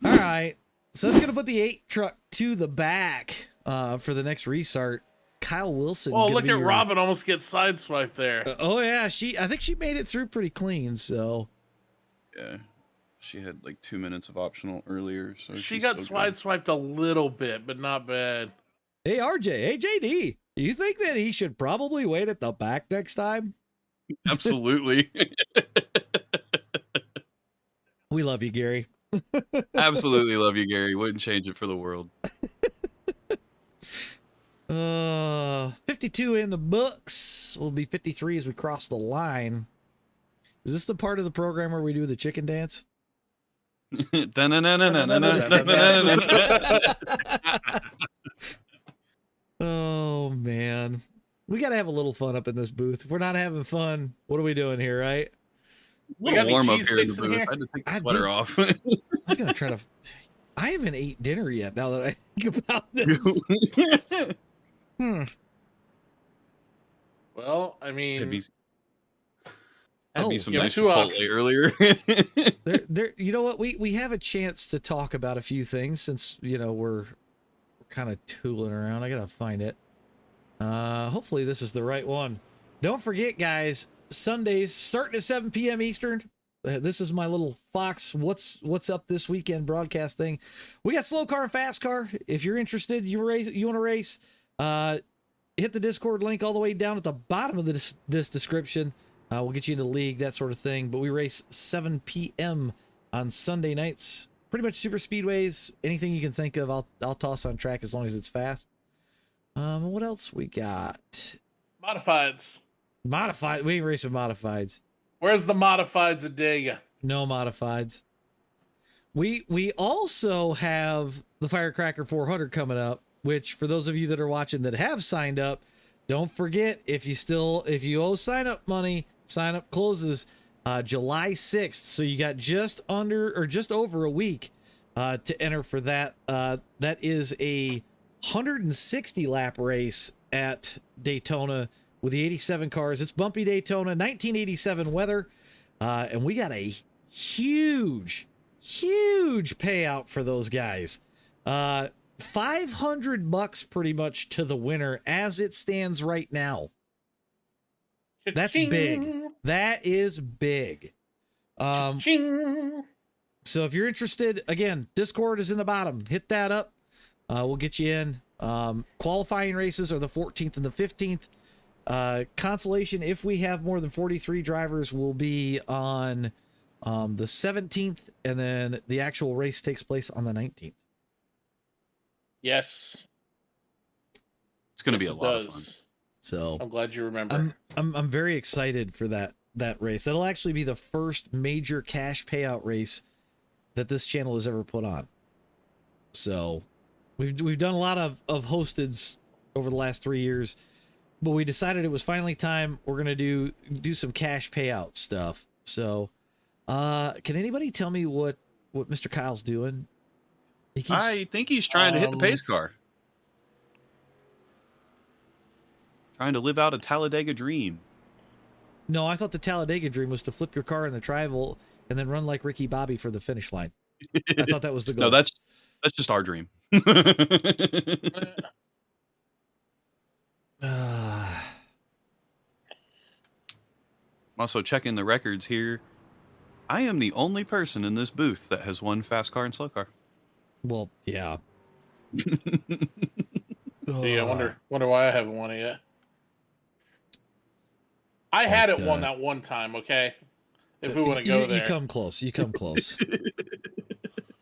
all right. So that's gonna put the 8 truck to the back for the next restart. Kyle Wilson. Oh, look at Robin almost get sideswiped there. Oh yeah, I think she made it through pretty clean. So yeah, she had like 2 minutes of optional earlier, so she got sideswiped a little bit, but not bad. Hey RJ, hey JD, do you think that he should probably wait at the back next time? Absolutely. We love you, Gary. Absolutely love you, Gary. Wouldn't change it for the world. 52 in the books. Will be 53 as we cross the line. Is this the part of the program where we do the chicken dance? Oh man, we gotta have a little fun up in this booth. If we're not having fun, what are we doing here, right? We got warm up here in the booth. I had to take the sweater off. I was gonna try to. I haven't ate dinner yet. Now that I think about this. Well, I mean, had me some nice Chipotle earlier. there. You know what? We have a chance to talk about a few things since we're kind of tooling around. I gotta find it. Hopefully this is the right one. Don't forget, guys. Sundays starting at 7 p.m. Eastern. This is my little Fox what's up this weekend broadcast thing. We got slow car and fast car. If you're interested, you want to race, hit the Discord link all the way down at the bottom of this description. We'll get you into the league, that sort of thing. But we race 7 p.m. on Sunday nights. Pretty much super speedways. Anything you can think of, I'll toss on track as long as it's fast. What else we got? Modifieds. Modified. We ain't racing modifieds. Where's the modifieds at Dega? No modifieds. We also have the Firecracker 400 coming up, which for those of you that are watching that have signed up, don't forget if you owe sign up money, sign up closes July 6th. So you got just over a week to enter for that. That is a 160 lap race at Daytona with the 87 cars. It's bumpy Daytona, 1987 weather. And we got a huge payout for those guys. $500 pretty much to the winner as it stands right now. That's big. That is big. So if you're interested, again, Discord is in the bottom. Hit that up. We'll get you in. Qualifying races are the 14th and the 15th. Consolation, if we have more than 43 drivers, will be on the 17th, and then the actual race takes place on the 19th. Yes, it's going to be a lot of fun. So I'm glad you remember. I'm very excited for that race. That'll actually be the first major cash payout race that this channel has ever put on. So we've done a lot of hosteds over the last 3 years. But we decided it was finally time. We're gonna do some cash payout stuff. So, can anybody tell me what Mr. Kyle's doing? I think he's trying to hit the pace car. Trying to live out a Talladega dream. No, I thought the Talladega dream was to flip your car in the tri-volt and then run like Ricky Bobby for the finish line. I thought that was the goal. No, that's just our dream. I'm also checking the records here. I am the only person in this booth that has won fast car and slow car. Well, yeah. Yeah, I wonder why I haven't won it yet. I had But, it won that one time. Okay, if we want to go there, you come close. You come close.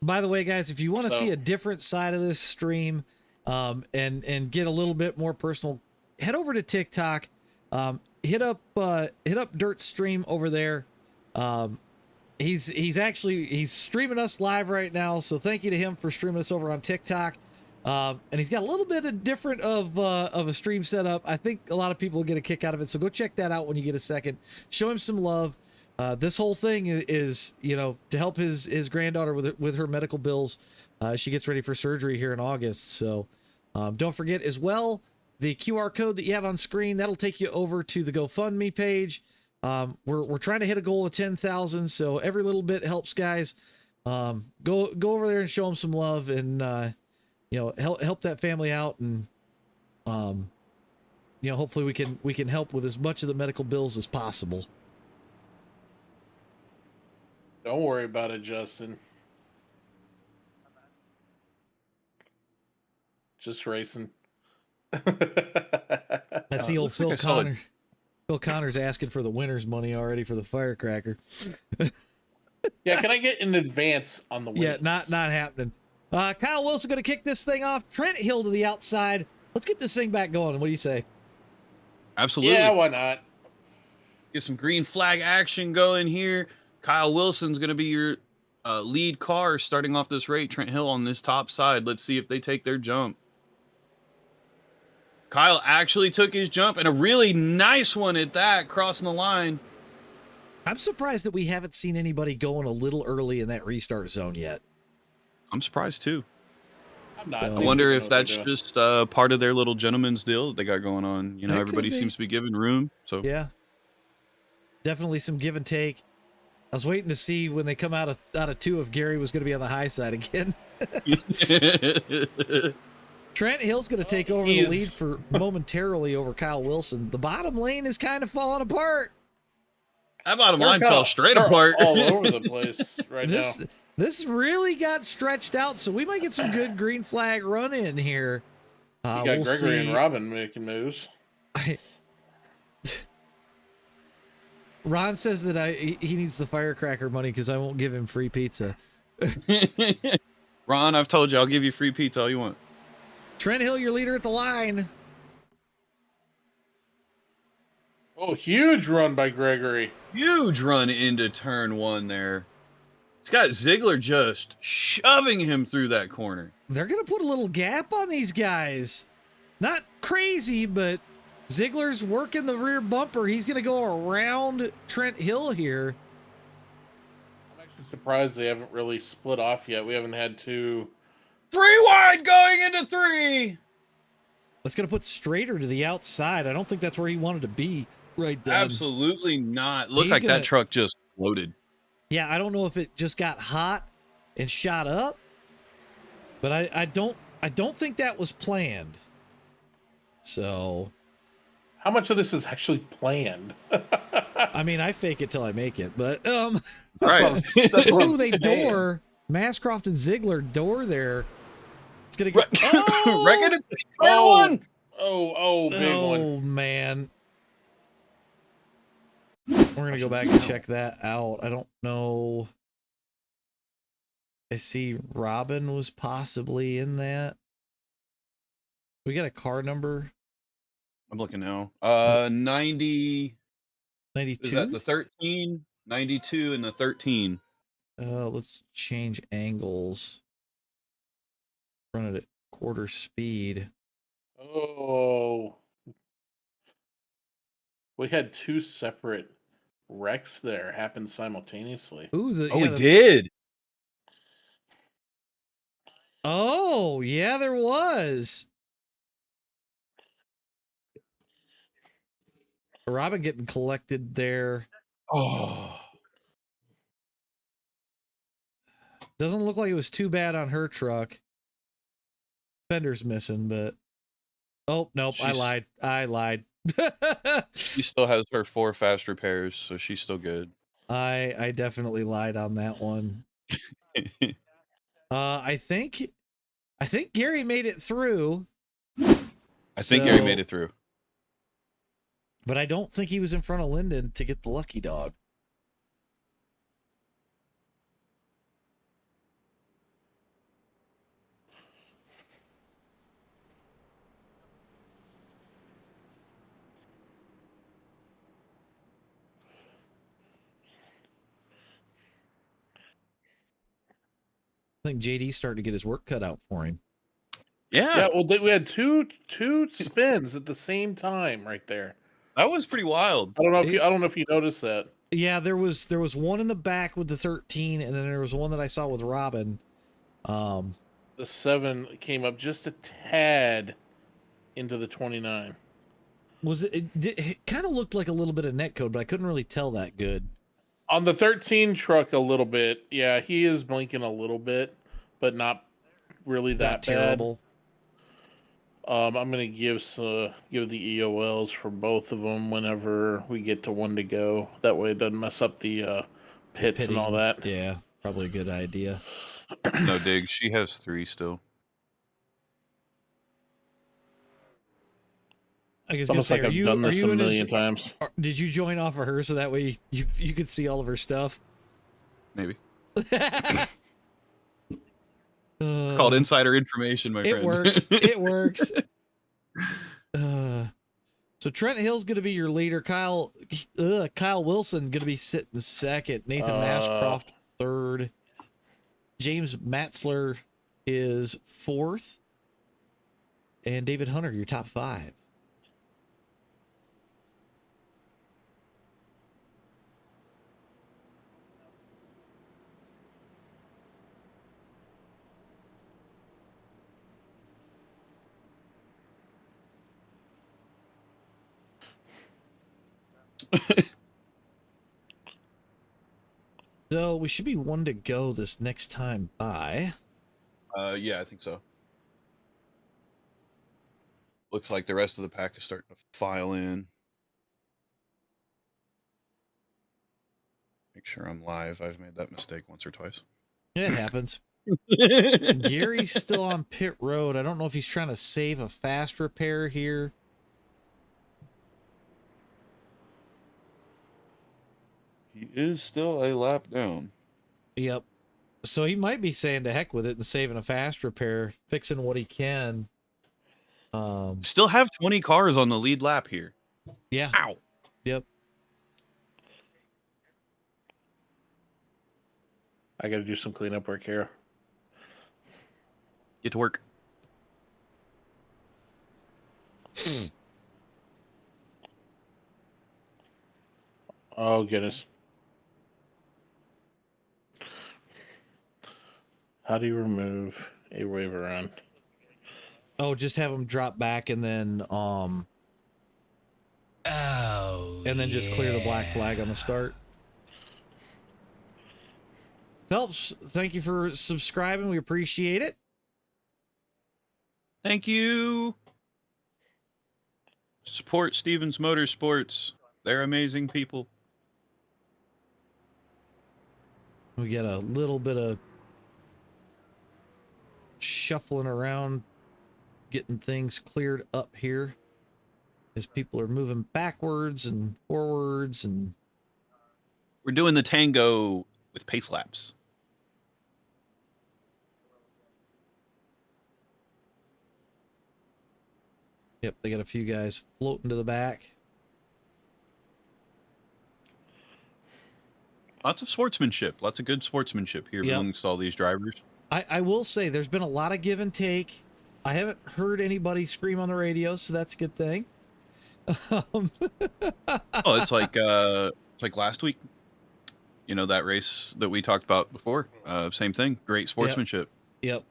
By the way, guys, if you want to see a different side of this stream, and get a little bit more personal, head over to TikTok. Hit up Dirt's stream over there. He's streaming us live right now, so thank you to him for streaming us over on TikTok. And he's got a little bit of different of a stream setup. I think a lot of people will get a kick out of it, so go check that out when you get a second. Show him some love. This whole thing is, to help his granddaughter with her medical bills. She gets ready for surgery here in August. So don't forget as well, the QR code that you have on screen, that'll take you over to the GoFundMe page. We're trying to hit a goal of 10,000. So every little bit helps, guys. Go over there and show them some love, and, help that family out. And, hopefully we can help with as much of the medical bills as possible. don't worry about it, Justin. Just racing. I see old Phil Connor. Phil Connor's asking for the winner's money already for the firecracker. Yeah, can I get an advance on the win? Yeah, not happening. Kyle Wilson going to kick this thing off. Trent Hill to the outside. Let's get this thing back going. What do you say? Absolutely. Yeah, why not? Get some green flag action going here. Kyle Wilson's going to be your lead car starting off this race. Trent Hill on this top side. Let's see if they take their jump. Kyle actually took his jump, and a really nice one at that, crossing the line. I'm surprised that we haven't seen anybody going a little early in that restart zone yet. I'm surprised too. I'm not. I wonder if that's just part of their little gentleman's deal that they got going on. That Everybody could be. seems to be giving room. So Yeah, definitely some give and take. I was waiting to see when they come out of two if Gary was going to be on the high side again. Trent Hill's going to take over the lead for momentarily over Kyle Wilson. The bottom lane is kind of falling apart. That bottom line fell straight apart. All over the place right now. This really got stretched out, so we might get some good green flag run in here. You got Gregory and Robin making moves. Ron says that he needs the firecracker money because I won't give him free pizza. Ron, I've told you I'll give you free pizza all you want. Trent Hill, your leader at the line. Oh, huge run by Gregory. Huge run into turn one there. It's got Ziegler just shoving him through that corner. They're going to put a little gap on these guys. Not crazy, but Ziegler's working the rear bumper. He's going to go around Trent Hill here. I'm actually surprised they haven't really split off yet. We haven't had two. 3 wide going into 3. That's going to put Strader to the outside. I don't think that's where he wanted to be right then. Absolutely not. Looked He's like gonna- that truck just loaded. Yeah, I don't know if it just got hot and shot up, but I don't think that was planned. So, How much of this is actually planned? I mean, I fake it till I make it, but Right. ooh, they door Mascroft and Ziegler door there. It's gonna go. Oh! Reckon it. Turn Oh. one. Oh, big one. Oh man. We're gonna go back and check that out. I don't know. I see Robin was possibly in that. We got a car number. I'm looking now. 90. Is 92. that the 13? 92 and the 13. Let's change angles. Run it at quarter speed. Oh. We had two separate wrecks there happen simultaneously. Ooh, We did. Oh, yeah, there was. Robin getting collected there. Oh. Doesn't look like it was too bad on her truck. Fender's missing, but oh nope, I lied. She still has her 4 fast repairs, so she's still good. I definitely lied on that one. I think Gary made it through. I think Gary made it through. But I don't think he was in front of Lyndon to get the lucky dog. I think JD's starting to get his work cut out for him. Yeah, well, we had two spins at the same time right there. That was pretty wild. I don't know if you noticed that. Yeah, there was one in the back with the 13, and then there was one that I saw with Robin. The 7 came up just a tad into the 29. Was it kind of looked like a little bit of netcode, but I couldn't really tell that good. On the 13 truck, a little bit. Yeah, he is blinking a little bit, but not really that terrible. I'm gonna give the EOLs for both of them whenever we get to one to go. That way, it doesn't mess up the pits and all that. Yeah, probably a good idea. No dig. She has 3 still. I guess It's almost like I've done this a million times. Did you join off of her so that way you could see all of her stuff? Maybe. It's called insider information, my friend. It works. It works. So Trent Hill's going to be your leader. Kyle Wilson going to be sitting second. Nathan Mascroft third. James Matzler is fourth. And David Hunter, your top 5. So we should be one to go this next time by. Yeah, I think so. Looks like the rest of the pack is starting to file in. Make sure I'm live. I've made that mistake once or twice. Yeah, it happens. Gary's still on pit road. I don't know if he's trying to save a fast repair here. He is still a lap down. Yep. So he might be saying to heck with it and saving a fast repair, fixing what he can. Still have 20 cars on the lead lap here. Yeah. Ow. Yep. I got to do some cleanup work here. Get to work. Oh, goodness. How do you remove a wave around? Oh, just have him drop back and then just clear the black flag on the start. Phelps, thank you for subscribing. We appreciate it. Thank you. Support Stevens Motorsports. They're amazing people. We got a little bit of shuffling around, getting things cleared up here as people are moving backwards and forwards, and We're doing the tango with pace laps. yep, they got a few guys floating to the back. Lots of sportsmanship. Lots of good sportsmanship here amongst all these drivers. I will say there's been a lot of give and take. I haven't heard anybody scream on the radio, so that's a good thing. It's like last week. You know, that race that we talked about before. Same thing. Great sportsmanship. Yep.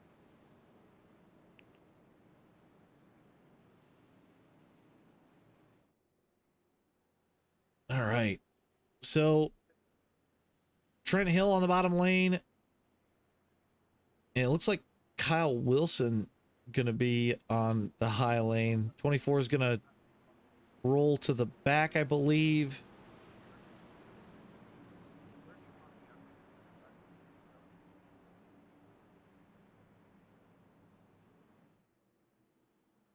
All right. So Trent Hill on the bottom lane. And it looks like Kyle Wilson going to be on the high lane. 24 is going to roll to the back, I believe.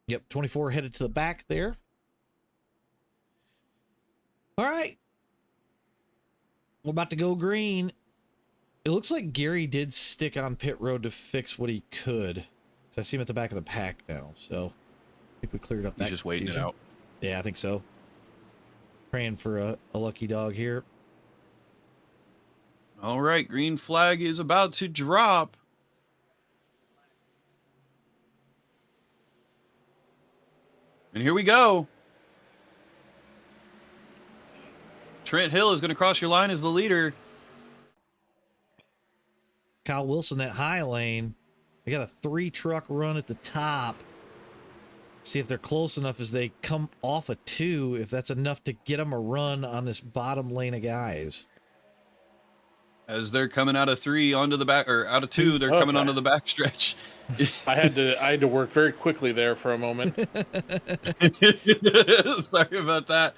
Yep, 24 headed to the back there. All right. We're about to go green. It looks like Gary did stick on pit road to fix what he could. So I see him at the back of the pack now. So I think we cleared up that. He's just waiting it confusion. out. Yeah, I think so. Praying for a lucky dog here. All right, green flag is about to drop. And here we go. Trent Hill is going to cross your line as the leader. Kyle Wilson, that high lane. They got a 3-truck run at the top. See if they're close enough as they come off a 2, if that's enough to get them a run on this bottom lane of guys. As they're coming out of 3 onto the back, or out of 2, they're coming onto the back stretch. I had to work very quickly there for a moment. Sorry about that.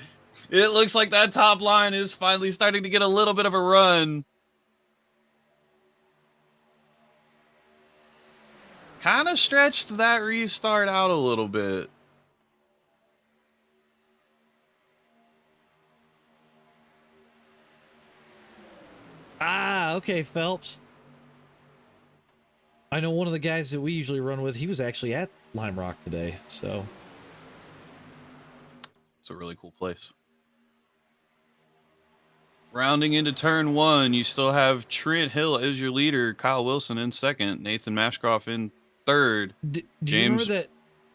It looks like that top line is finally starting to get a little bit of a run. Kind of stretched that restart out a little bit. Ah, okay, Phelps. I know one of the guys that we usually run with, he was actually at Lime Rock today, so. It's a really cool place. Rounding into turn 1, you still have Trent Hill as your leader, Kyle Wilson in second, Nathan Mashcroft in third. Do you remember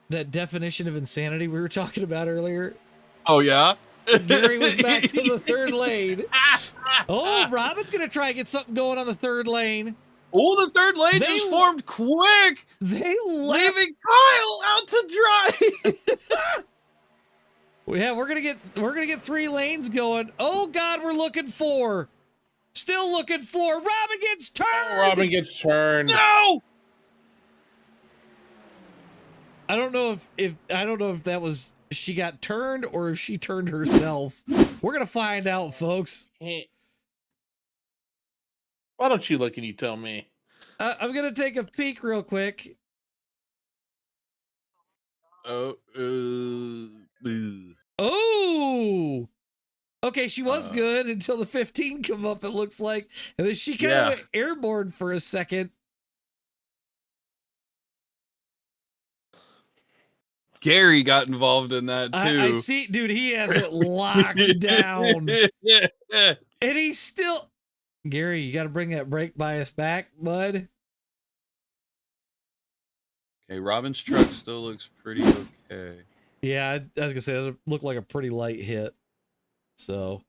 that definition of insanity we were talking about earlier? Oh, yeah? Gary was back to the third lane. Oh, Robin's going to try and get something going on the third lane. Oh, the third lane just formed quick. They leaving Kyle out to dry. Yeah, we're gonna get 3 lanes going. Oh God, we're looking 4. Still looking 4. Robin gets turned. Oh, Robin gets turned. No. I don't know if that was she got turned or if she turned herself. We're gonna find out, folks. Why don't you look and you tell me? I'm gonna take a peek real quick. Oh. Oh. Okay, she was good until the 15 come up, it looks like. And then she kind of went airborne for a second. Gary got involved in that too. I see, dude, he has it locked down. And he's still... Gary, you got to bring that brake bias back, bud. Okay, Robin's truck still looks pretty okay. Yeah, I was going to say, it looked like a pretty light hit. So...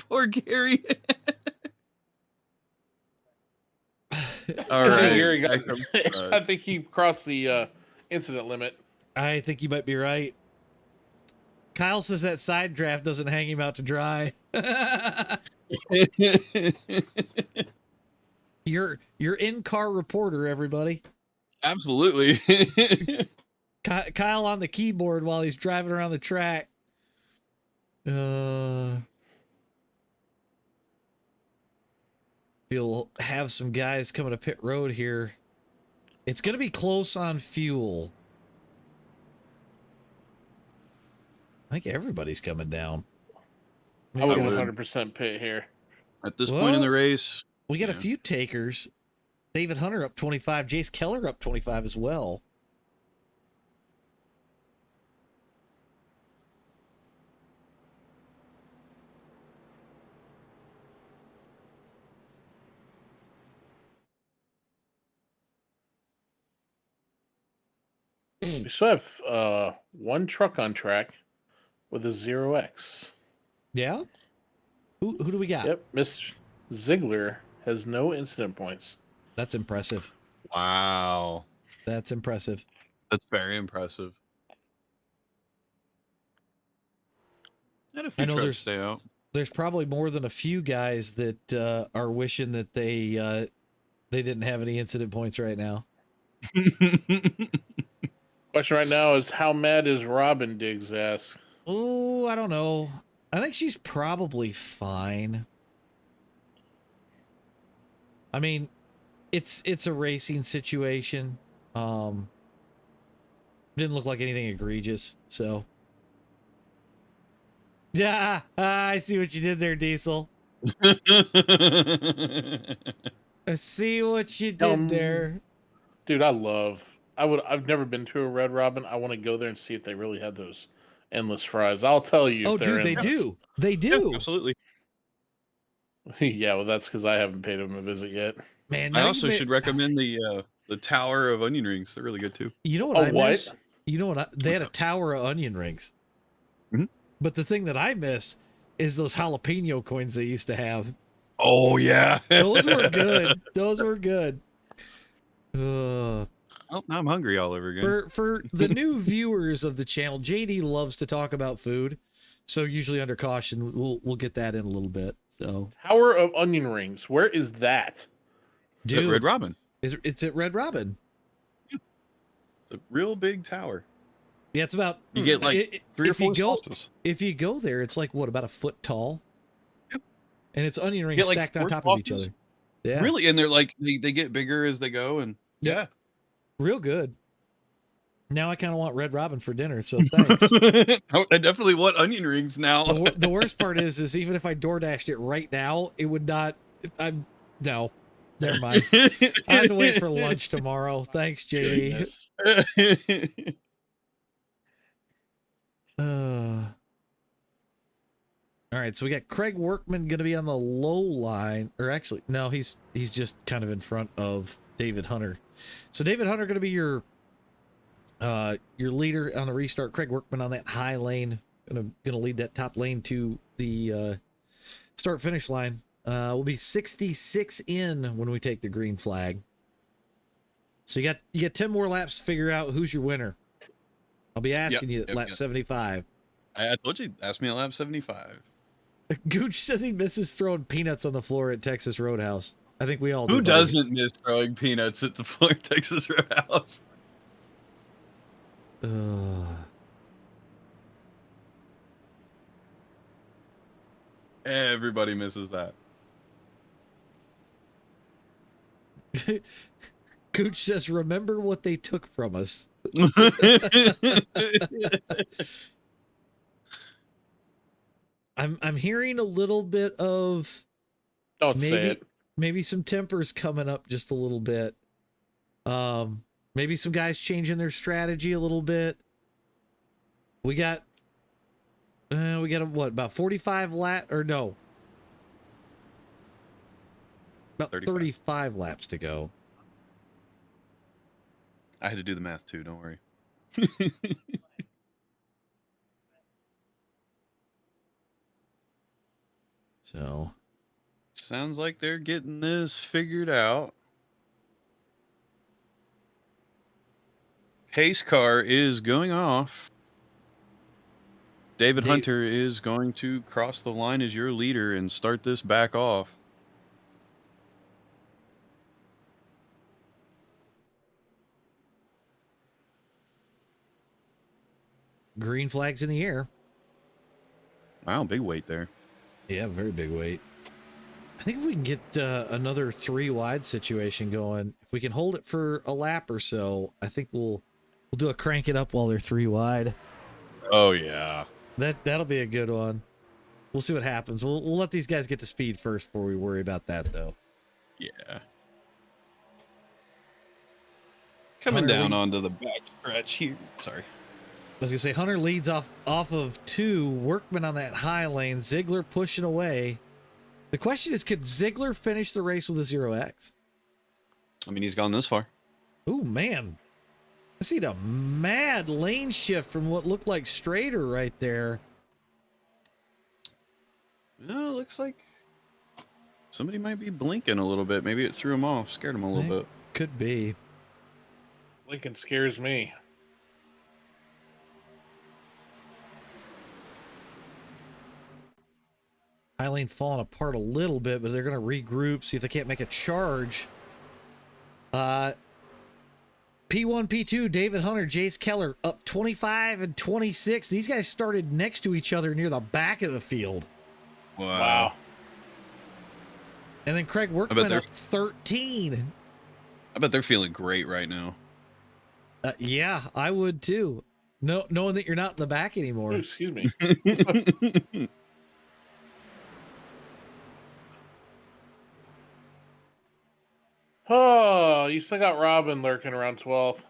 Poor Gary. All I think right. Gary got, I think he crossed the incident limit. I think you might be right. Kyle says that side draft doesn't hang him out to dry. You're in-car reporter, everybody. Absolutely. Kyle on the keyboard while he's driving around the track. We'll have some guys coming to pit road here. It's going to be close on fuel. I think everybody's coming down. I would 100% pit here. At this point in the race, we got a few takers. David Hunter up 25. Jace Keller up 25 as well. We still have one truck on track with a 0X. Yeah? Who do we got? Yep, Mr. Ziegler has no incident points. That's impressive. wow. That's impressive. That's very impressive. And a few I know trucks stay out. There's probably more than a few guys that are wishing that they didn't have any incident points right now. Question right now is how mad is Robin, Diggs asks. Oh, I don't know. I think she's probably fine. I mean, it's a racing situation. Didn't look like anything egregious, so. Yeah, I see what you did there, Diesel. I see what you did there. Dude, I've never been to a Red Robin. I want to go there and see if they really had those endless fries. I'll tell you Oh, if they're dude, they endless. do. They Yeah, do. absolutely. Yeah, well, that's because I haven't paid them a visit yet. Man, I now also you should recommend the Tower of Onion Rings. They're really good too. You know what Oh, I what? miss? You know what? They had a What's up? tower of onion rings. Mhm. But the thing that I miss is those jalapeno coins they used to have. Oh yeah, Those were good. Those were good. Oh, now I'm hungry all over again. For the new viewers of the channel, JD loves to talk about food, so usually under caution, we'll get that in a little bit. So Tower of Onion Rings. Where is that? dude, At Red Robin. it's at Red Robin. It's a real big tower. Yeah, it's about You get like 3 or if you 4 go sauces. if you go there, it's like what, about a foot tall. Yep. And it's onion You rings get like stacked on 4 top of each sauces. other. Yeah, Really, and they're like they get bigger as they go, and Yep. Real good. Now I kind of want Red Robin for dinner, so thanks. I definitely want onion rings now. The worst part is even if I DoorDashed it right now, it would not. No, never mind. I have to wait for lunch tomorrow. Thanks, JD. Goodness. All right, so we got Craig Workman going to be on the low line, or actually, no, he's just kind of in front of David Hunter. So David Hunter going to be your leader on the restart. Craig Workman on that high lane, gonna lead that top lane to the start finish line. We'll be 66 in when we take the green flag. So you got 10 more laps to figure out who's your winner. I'll be asking you at lap 75. I told you, ask me at lap 75. Gooch says he misses throwing peanuts on the floor at Texas Roadhouse. I think we all do. Who buddy. doesn't miss throwing peanuts at the floor of Texas Roadhouse? Everybody misses that. Gooch says, remember what they took from us. I'm hearing a little bit of Don't say it. maybe some tempers coming up just a little bit. Maybe some guys changing their strategy a little bit. We got what, about 45 lap, or no, about 35 laps to go. I had to do the math too, don't worry. So sounds like they're getting this figured out. Pace car is going off. David Hunter is going to cross the line as your leader and start this back off. green flags in the air. Wow, big weight there. Yeah, very big weight. I think if we can get another 3 wide situation going, if we can hold it for a lap or so, I think we'll do a crank it up while they're 3 wide. Oh yeah. That'll be a good one. We'll see what happens. We'll let these guys get to speed first before we worry about that, though. Yeah. Coming Hunter down lead. onto the back stretch here. Sorry. I was gonna say Hunter leads off of 2. Workman on that high lane. Ziegler pushing away. The question is, could Ziegler finish the race with a 0x? I mean, he's gone this far. Ooh, man. I see a mad lane shift from what looked like straighter right there. No, it looks like somebody might be blinking a little bit. Maybe it threw him off, scared him a little bit. Could be. Lincoln scares me. High lane falling apart a little bit, but they're going to regroup, see if they can't make a charge. P1, P2, David Hunter, Jace Keller up 25 and 26. These guys started next to each other near the back of the field. Wow. And then Craig Workman up 13. I bet they're feeling great right now. Yeah, I would too. No, knowing that you're not in the back anymore. Ooh, excuse me. Oh, you still got Robin lurking around 12th.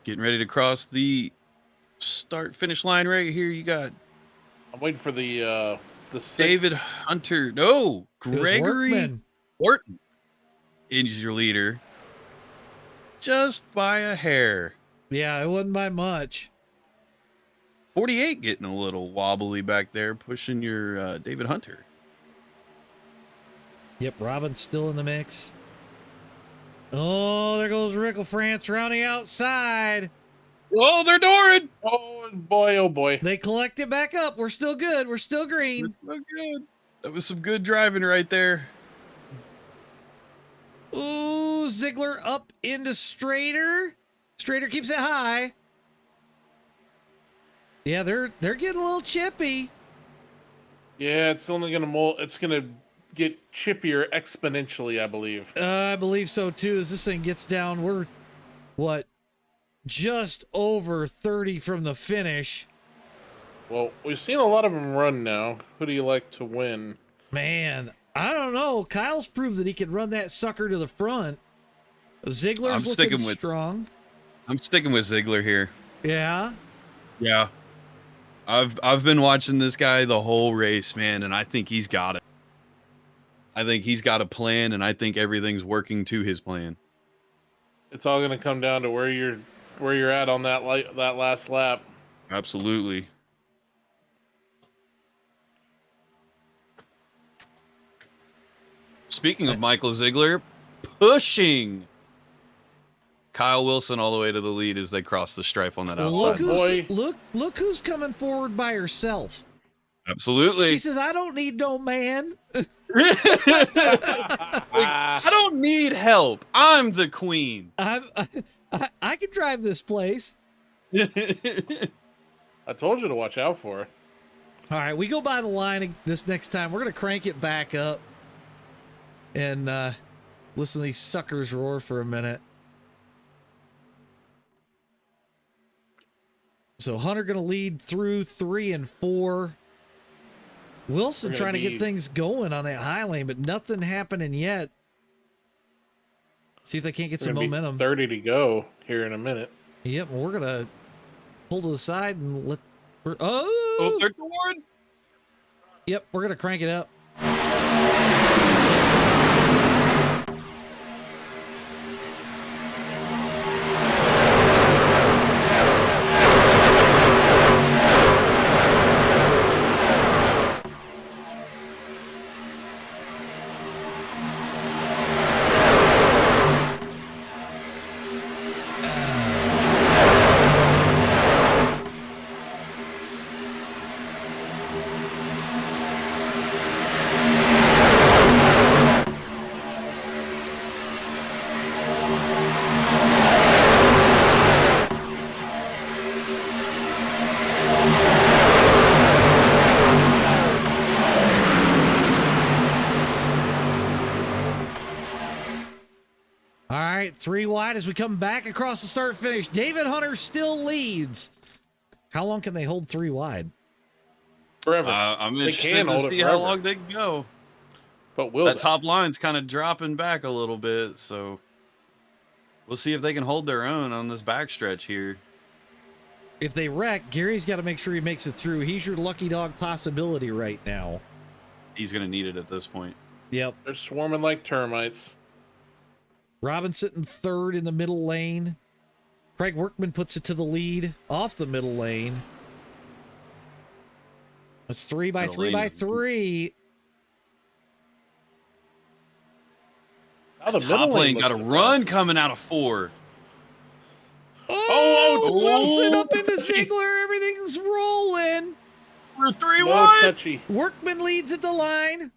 Getting ready to cross the start finish line right here. You got I'm waiting for the David six. Hunter. No, It was Gregory Workman. Orton is your leader. Just by a hair. Yeah, it wasn't by much. 48 getting a little wobbly back there, pushing your David Hunter. Yep, Robin's still in the mix. Oh, there goes Rick France rounding outside. Oh, they're dooring. Oh boy, oh boy. They collect it back up. We're still good. We're still green. So good. That was some good driving right there. Ooh, Ziegler up into Strader. Strader keeps it high. Yeah, they're getting a little chippy. Yeah, it's only gonna it's gonna get chippier exponentially, I believe. I believe so too. As this thing gets down, we're what, just over 30 from the finish. Well, we've seen a lot of them run now. Who do you like to win? Man, I don't know. Kyle's proved that he can run that sucker to the front. Ziegler's looking strong. I'm sticking with Ziegler here. Yeah. Yeah. I've been watching this guy the whole race, man, and I think he's got it. I think he's got a plan, and I think everything's working to his plan. It's all gonna come down to where you're at on that last lap. Absolutely. Speaking of Michael Ziegler, pushing Kyle Wilson all the way to the lead as they cross the stripe on that outside. Look who's coming forward by herself. Absolutely. She says, I don't need no man. I don't need help. I'm the queen. I can drive this place. I told you to watch out for her. All right, we go by the line this next time. We're going to crank it back up and listen to these suckers roar for a minute. So Hunter going to lead through 3 and 4. Wilson trying to get things going on that high lane, but nothing happening yet. See if they can't get some momentum. 30 to go here in a minute. Yep, we're going to pull to the side and let... they're going. Yep, we're going to crank it up. All right, 3 wide as we come back across the start finish. David Hunter still leads. How long can they hold 3 wide? Forever. I'm interested to see how long they can go. But will that top line's kind of dropping back a little bit, so we'll see if they can hold their own on this backstretch here. If they wreck, Gary's got to make sure he makes it through. He's your lucky dog possibility right now. He's going to need it at this point. Yep. They're swarming like termites. Robin sitting 3rd in the middle lane. Craig Workman puts it to the lead off the middle lane. It's 3 by 3 by 3. Now the top lane got a run coming out of 4. Wilson up into Ziegler. Everything's rolling. We're 3 wide. Touchy. Workman leads at the line.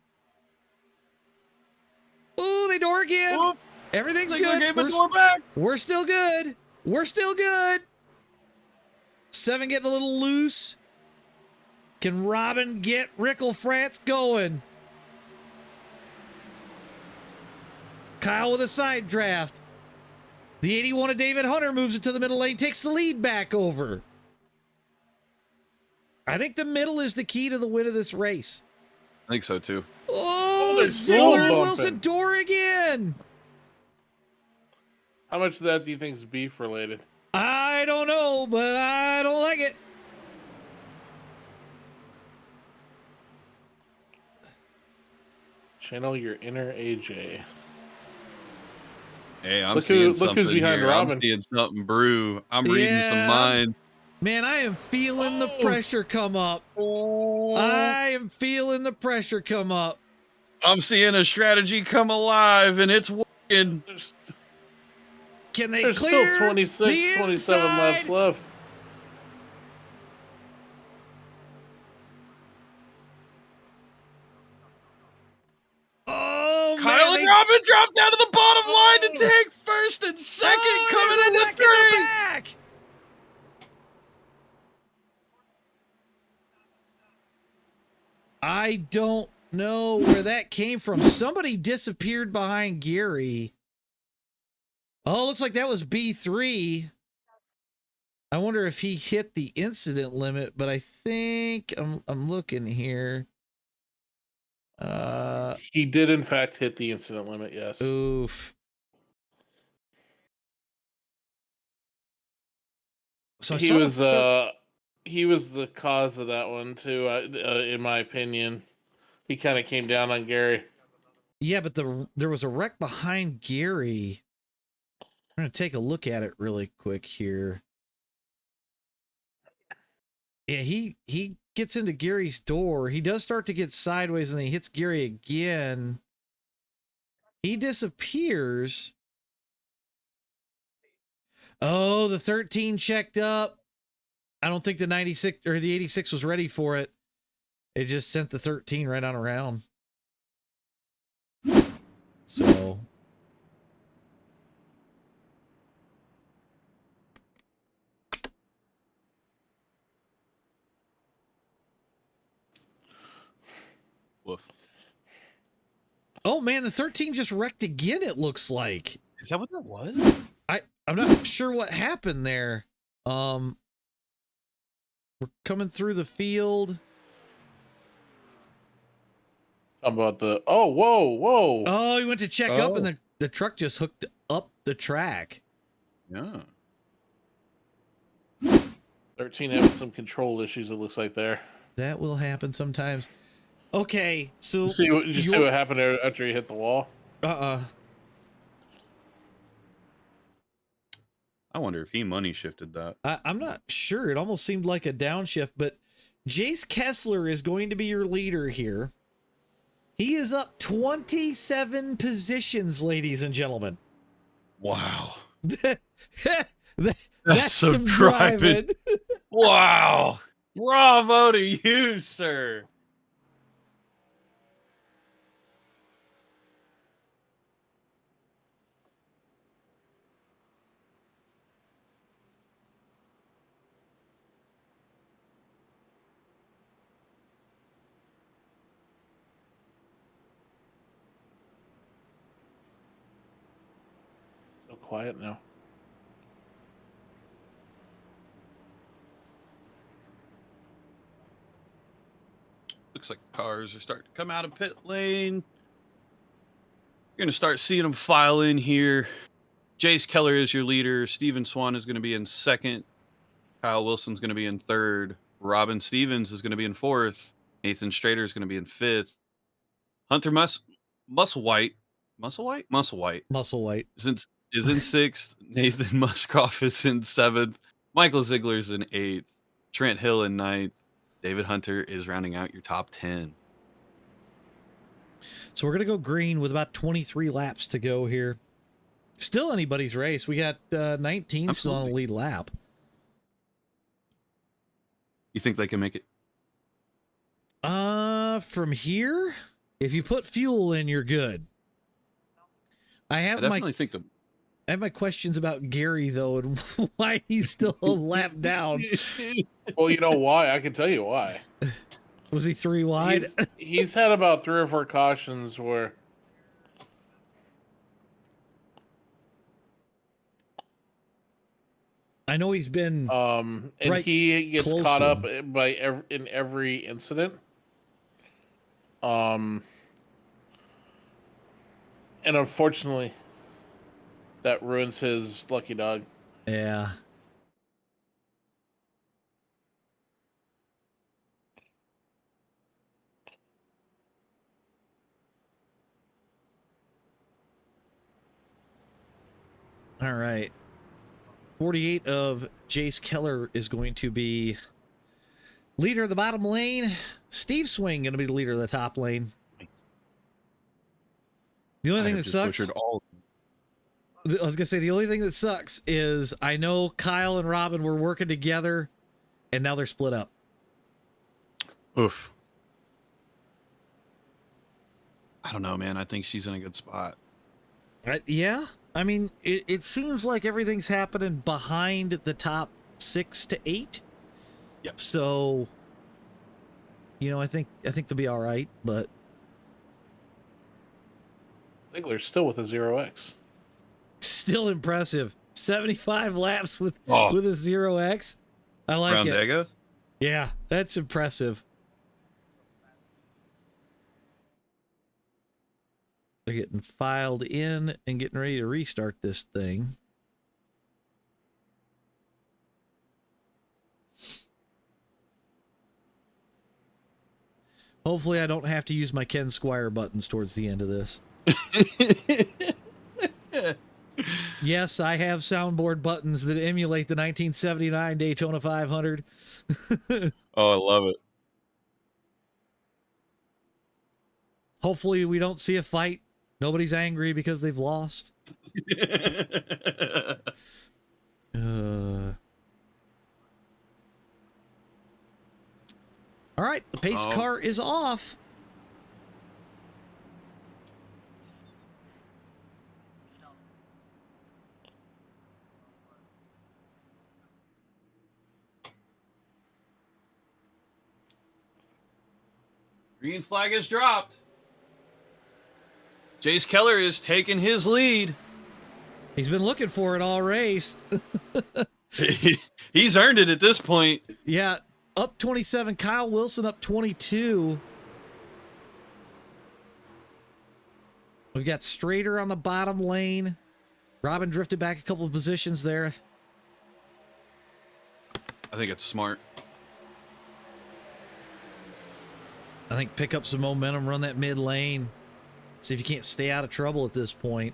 Ooh, they door again. Whoop. Everything's good. We're still good. We're still good. 7 getting a little loose. Can Robin get Rickle France going? Kyle with a side draft. The 81 of David Hunter moves it to the middle lane, takes the lead back over. I think the middle is the key to the win of this race. I think so too. Oh, they're Ziggler and bumping. Wilson door again. How much of that do you think is beef related? I don't know, but I don't like it. Channel your inner AJ. Hey, I'm Look seeing who's something behind here. Robin. I'm seeing something brew. I'm reading some mind. Man, I am feeling the pressure come up. Oh. I am feeling the pressure come up. I'm seeing a strategy come alive, and it's working. Can they There's clear still 26, the 27 laps inside? left. Oh, Kyle man, and Robin dropped down to the bottom line to take first and second, coming there's a into wreck in the three. back. I don't know where that came from. Somebody disappeared behind Gary. Oh, looks like that was B3. I wonder if he hit the incident limit, but I think I'm looking here. He did in fact hit the incident limit, yes. Oof. So He was the cause of that one too, in my opinion. He kind of came down on Gary. yeah, but there was a wreck behind Gary. I'm gonna take a look at it really quick here. Yeah, he gets into Gary's door. He does start to get sideways, and then he hits Gary again. He disappears. Oh, the 13 checked up. I don't think the 96 or the 86 was ready for it. It just sent the 13 right on around. So Woof. oh man, the 13 just wrecked again, it looks like. Is that what that was? I'm not sure what happened there. We're coming through the field. How about whoa. Oh, he went to check up, and the truck just hooked up the track. Yeah. 13 having some control issues, it looks like there. That will happen sometimes. Okay, so Did you see what happened after he hit the wall? I wonder if he money shifted that. I'm not sure. It almost seemed like a downshift, but Jace Kessler is going to be your leader here. He is up 27 positions, ladies and gentlemen. Wow. That's some some driving. Wow. Bravo to you, sir. So quiet now. Looks like cars are starting to come out of pit lane. You're going to start seeing them file in here. Jace Keller is your leader. Steven Swan is going to be in second. Kyle Wilson's going to be in third. Robin Stevens is going to be in fourth. Nathan Strader is going to be in fifth. Hunter Musselwhite is in sixth. Nathan Muscroft is in seventh. Michael Ziegler is in eighth. Trent Hill in ninth. David Hunter is rounding out your top 10. So we're going to go green with about 23 laps to go here. Still anybody's race. We got 19 still on the lead lap. You think they can make it? From here, if you put fuel in, you're good. I have my questions about Gary though, and why he's still a lap down. Well, you know why? I can tell you why. Was he 3 wide? He's had about 3 or 4 cautions where I know he's been And Right he gets close caught to up in every incident. And unfortunately, that ruins his lucky dog. yeah. All right. 48 of Jace Keller is going to be leader of the bottom lane. Steve Swing going to be the leader of the top lane. The only thing that sucks, I was going to say, the only thing that sucks is I know Kyle and Robin were working together and now they're split up. Oof. I don't know, man. I think she's in a good spot. Yeah. I mean, it seems like everything's happening behind the top 6 to 8. Yep. So, I think they'll be all right, but Ziggler's still with a 0x. still impressive. 75 laps with a 0x. I like it. Talladega? Yeah, that's impressive. They're getting filed in and getting ready to restart this thing. Hopefully I don't have to use my Ken Squire buttons towards the end of this. Yes, I have soundboard buttons that emulate the 1979 Daytona 500. Oh, I love it. Hopefully we don't see a fight. Nobody's angry because they've lost. All right, the pace car is off. Green flag is dropped. Jace Keller is taking his lead. He's been looking for it all race. He's earned it at this point. Yeah, up 27. Kyle Wilson up 22. We've got Strader on the bottom lane. Robin drifted back a couple of positions there. I think it's smart. I think pick up some momentum, run that mid lane. See if you can't stay out of trouble at this point.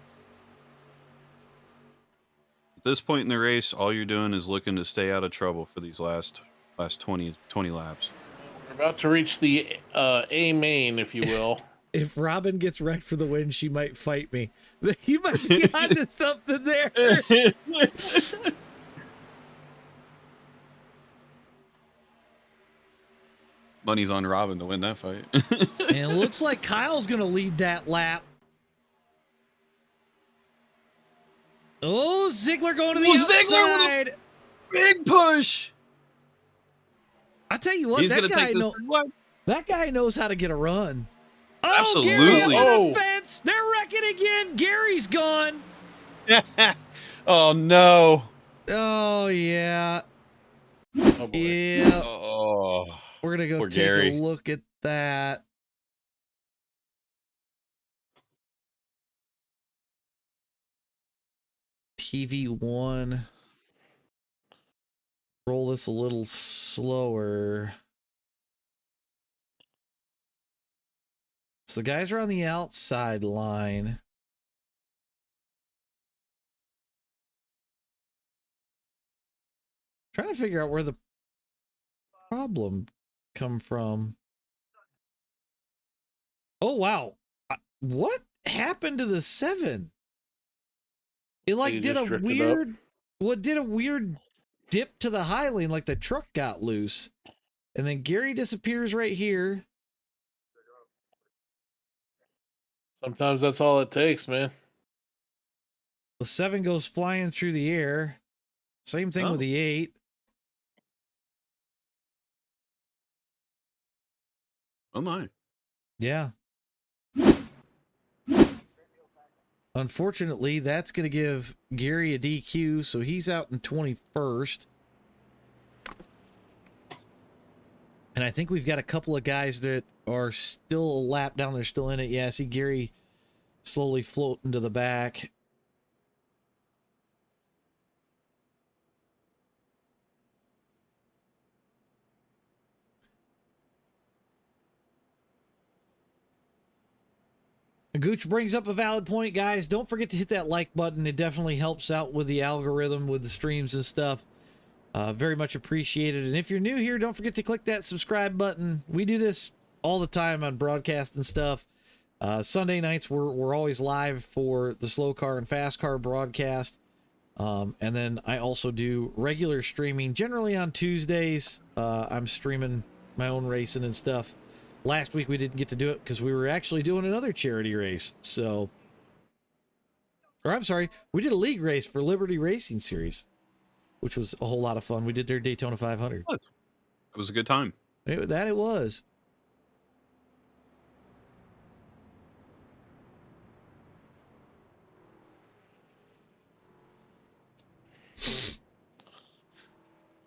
At this point in the race, all you're doing is looking to stay out of trouble for these last 20 laps. We're about to reach the A main, if you will. If Robin gets wrecked for the win, she might fight me. You might be onto something there. Money's on Robin to win that fight. And it looks like Kyle's going to lead that lap. Oh, Ziggler going to the outside. With a big push. I tell you what, that guy knows how to get a run. Oh, Absolutely. Gary up the fence. They're wrecking again. Gary's gone. Oh, no. Oh, yeah. Oh, boy. Yeah. Oh. We're going to go Poor take Gary. a look at that. TV1. Roll this a little slower. So the guys are on the outside line. Trying to figure out where the problem come from. Oh, wow. What happened to the 7? It like did a weird, did a weird dip to the high lane, like the truck got loose. And then Gary disappears right here. Sometimes that's all it takes, man. The 7 goes flying through the air. Same thing with the 8. Oh, my. Yeah. Unfortunately, that's going to give Gary a DQ, so he's out in 21st. And I think we've got a couple of guys that are still a lap down. They're still in it. Yeah, I see Gary slowly floating to the back. Gooch brings up a valid point, guys. Don't forget to hit that like button. It definitely helps out with the algorithm, with the streams and stuff. Very much appreciated. And if you're new here, don't forget to click that subscribe button. We do this all the time on broadcast and stuff. Sunday nights, we're always live for the slow car and fast car broadcast. And then I also do regular streaming, generally on Tuesdays. I'm streaming my own racing and stuff. Last week we didn't get to do it because we were actually doing another charity race. So, or I'm sorry, we did a league race for Liberty Racing Series, which was a whole lot of fun. We did their Daytona 500. It was a good time. It was.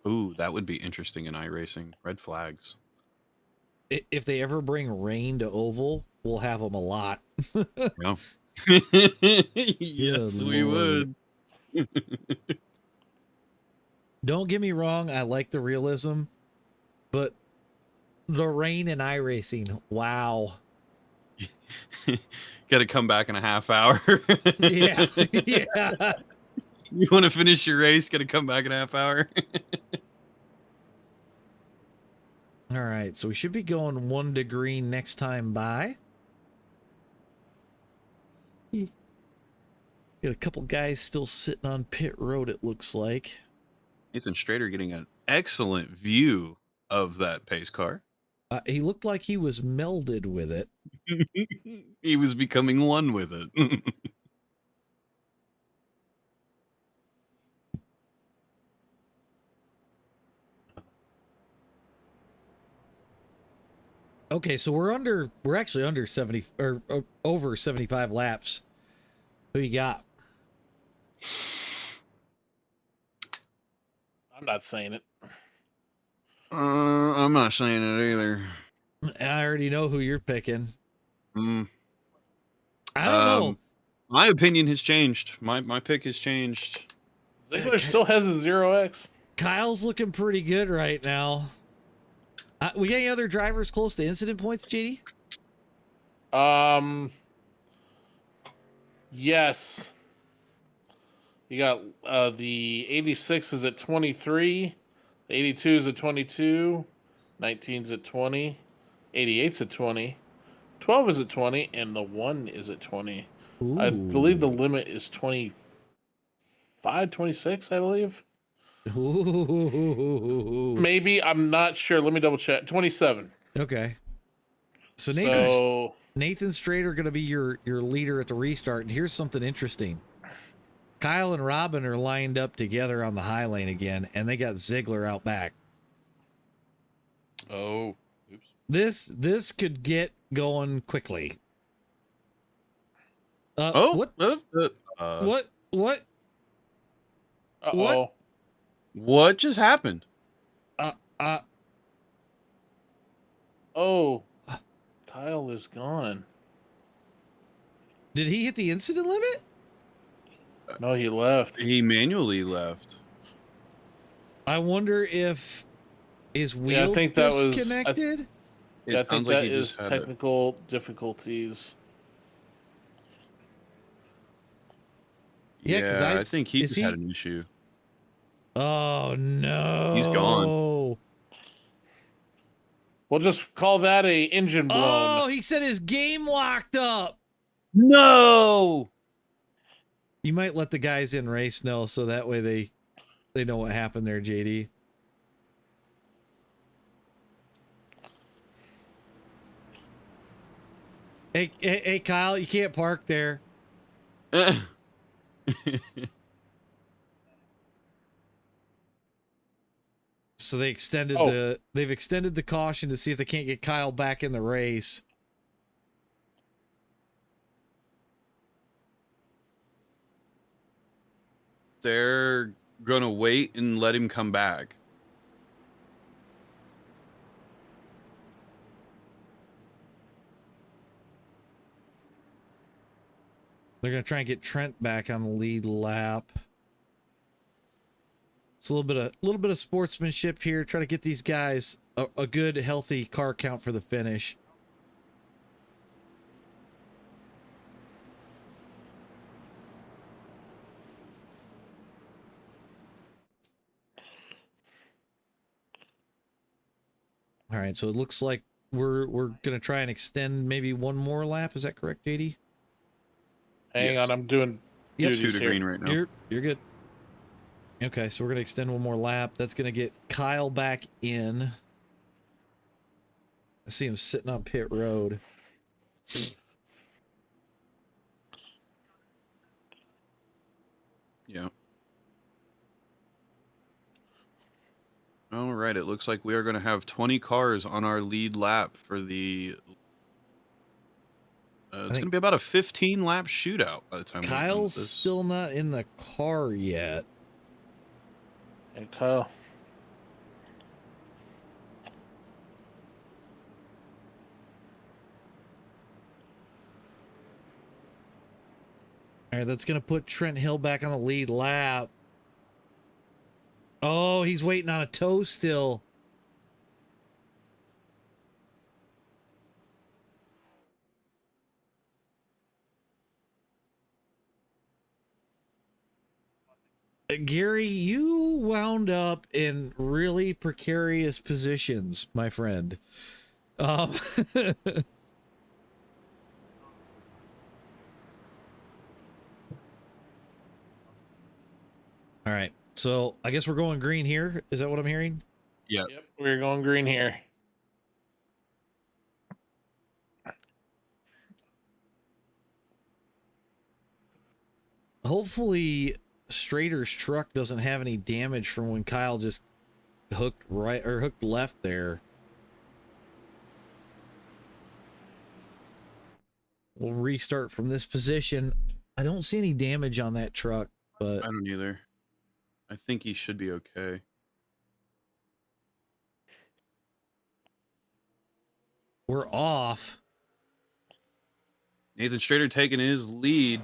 Ooh, that would be interesting in iRacing. Red flags. If they ever bring rain to Oval, we'll have them a lot. Yeah. Yes, we would. Don't get me wrong, I like the realism, but the rain in iRacing, wow. Got to come back in a half hour. Yeah, yeah. You want to finish your race? Got to come back in a half hour. All right, so we should be going 1 degree next time by. Got a couple guys still sitting on pit road, it looks like. Nathan Strader getting an excellent view of that pace car. He looked like he was melded with it. He was becoming one with it. Okay, so we're actually under 70 or over 75 laps. Who you got? I'm not saying it. I'm not saying it either. I already know who you're picking. Mm. I don't know. My opinion has changed. My pick has changed. Ziggler still has a 0x. Kyle's looking pretty good right now. We got any other drivers close to incident points, JD? Yes. You got the 86 is at 23, the 82 is at 22, 19 is at 20, 88's at 20, 12 is at 20, and the 1 is at 20. Ooh. I believe the limit is 25, 26, I believe. Ooh. Maybe, I'm not sure. Let me double check. 27. Okay. So Nathan Strader going to be your leader at the restart. And here's something interesting. Kyle and Robin are lined up together on the high lane again, and they got Ziggler out back. Oh, oops. This could get going quickly. What? What? Uh-oh. What just happened? Oh. Kyle is gone. Did he hit the incident limit? No, he left. He manually left. I wonder if his wheel I think that was- disconnected. Yeah, I think that is technical difficulties. Yeah, 'cause I think he is just he- had an issue. Oh no. He's gone. We'll just call that a engine blown. Oh, he said his game locked up. No. You might let the guys in race know so that way they know what happened there, JD. Hey, Kyle, you can't park there. So they've extended the caution to see if they can't get Kyle back in the race. they're gonna wait and let him come back. They're going to try and get Trent back on the lead lap. It's a little bit of sportsmanship here. Try to get these guys a good, healthy car count for the finish. All right, so it looks like we're going to try and extend maybe one more lap. Is that correct, JD? Hang on, I'm doing Yep. 2 to green right now. You're good. Okay, so we're going to extend one more lap. That's going to get Kyle back in. I see him sitting on pit road. Yeah. All right, it looks like we are going to have 20 cars on our lead lap for the... it's going to be about a 15-lap shootout by the time we're done with Kyle's this. still not in the car yet. Hey, Kyle. All right, that's going to put Trent Hill back on the lead lap. Oh, he's waiting on a tow still. Gary, you wound up in really precarious positions, my friend. All right, so I guess we're going green here. Is that what I'm hearing? Yeah. Yep, we're going green here. Hopefully Strader's truck doesn't have any damage from when Kyle just hooked right or hooked left there. We'll restart from this position. I don't see any damage on that truck, but I don't either. I think he should be okay. we're off. Nathan Strader taking his lead.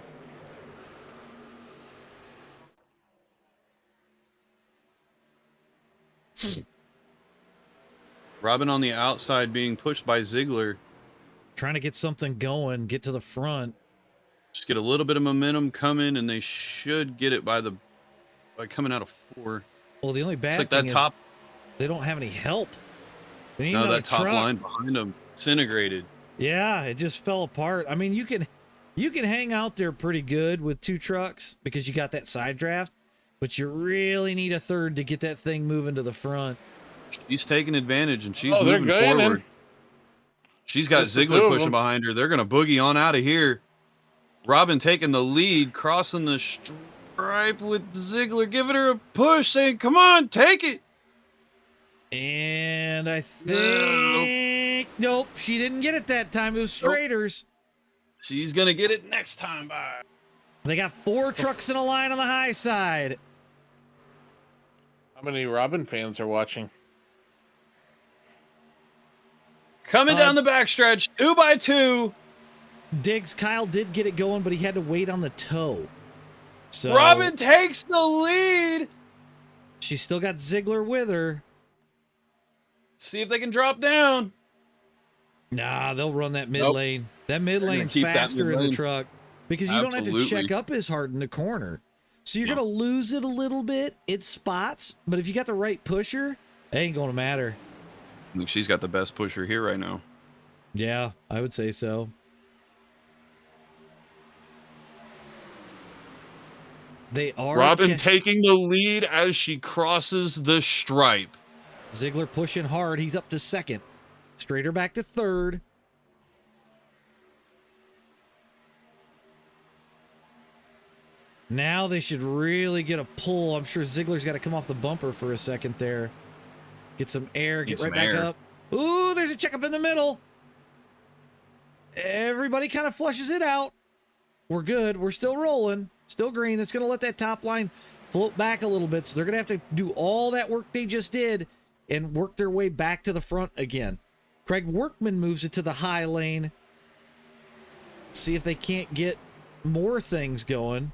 Robin on the outside being pushed by Ziegler. Trying to get something going, get to the front. Just get a little bit of momentum coming, and they should get it by coming out of 4. Well, the only bad It's like thing that is top. they don't have any help. They need No, another that top truck. line behind them disintegrated. Yeah, it just fell apart. I mean, you can hang out there pretty good with 2 trucks because you got that side draft, but you really need a third to get that thing moving to the front. She's taking advantage, and she's they're moving going in. forward. She's got Just the 2 Ziegler of pushing them. behind her. They're going to boogie on out of here. Robin taking the lead, crossing the stripe with Ziegler, giving her a push, saying, come on, take it. And I think nope, she didn't get it that time. It was Straders. She's going to get it next time by. They got 4 trucks in a line on the high side. How many Robin fans are watching? Coming down the backstretch, 2 by 2. Diggs, Kyle did get it going, but he had to wait on the toe. So Robin takes the lead. She's still got Ziegler with her. See if they can drop down. Nah, they'll run that mid Nope. lane. That mid They're gonna lane's keep that faster in the mid-lane. truck because you don't have to Absolutely. check up as hard in the corner. So you're going to lose it a little bit. It spots, but if you got the right pusher, it ain't going to matter. I think she's got the best pusher here right now. Yeah, I would say so. They are Robin taking the lead as she crosses the stripe. Ziegler pushing hard. He's up to second. Strader back to third. Now they should really get a pull. I'm sure Ziegler's got to come off the bumper for a second there. Get some air. Get Need right some back air. up. Ooh, there's a checkup in the middle. Everybody kind of flushes it out. We're good. We're still rolling. Still green. It's going to let that top line float back a little bit. So they're going to have to do all that work they just did and work their way back to the front again. Craig Workman moves it to the high lane. See if they can't get more things going.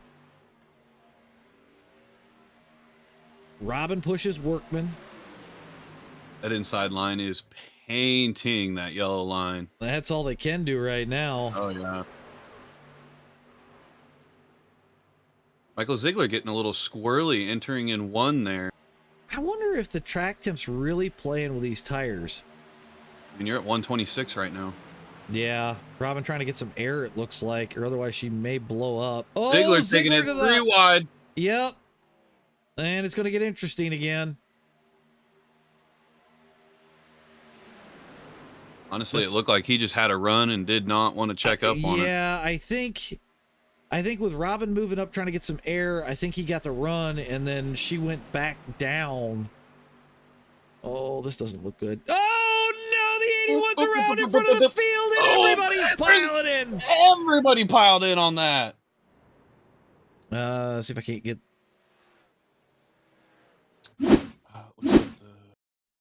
Robin pushes Workman. That inside line is painting that yellow line. That's all they can do right now. Oh, yeah. Michael Ziegler getting a little squirrely, entering in 1 there. I wonder if the track temp's really playing with these tires. I mean, you're at 126 right now. Yeah, Robin trying to get some air, it looks like, or otherwise she may blow up. Oh, Ziegler's taking it to 3 wide. Yep. And it's going to get interesting again. Honestly, it looked like he just had a run and did not want to check up on it. Yeah, I think with Robin moving up trying to get some air, I think he got the run and then she went back down. Oh, this doesn't look good. Oh no, the 81's around in front of the field and everybody's piling in. Everybody piled in on that. See if I can't get.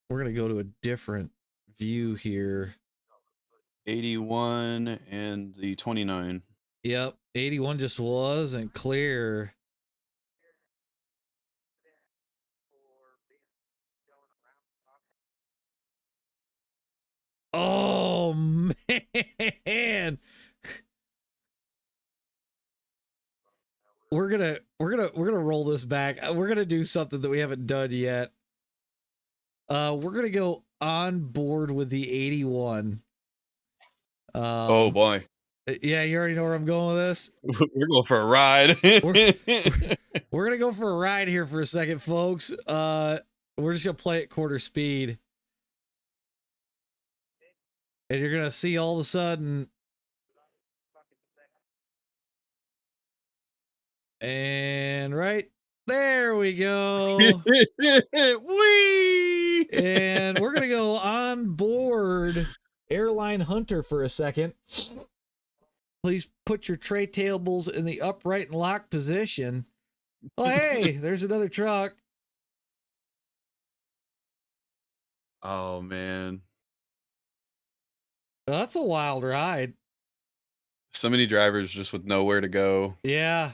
We're gonna go to a different view here. 81 and the 29. Yep, 81 just wasn't clear. Oh man. We're gonna roll this back. We're gonna do something that we haven't done yet. We're gonna go on board with the 81. Oh boy. Yeah, you already know where I'm going with this. We're going for a ride. We're gonna go for a ride here for a second, folks. We're just gonna play at quarter speed. And you're gonna see all of a sudden. And right there we go. Whee! And we're gonna go on board Airline Hunter for a second. Please put your tray tables in the upright and locked position. Oh, hey, there's another truck. Oh man. That's a wild ride. So many drivers just with nowhere to go. Yeah.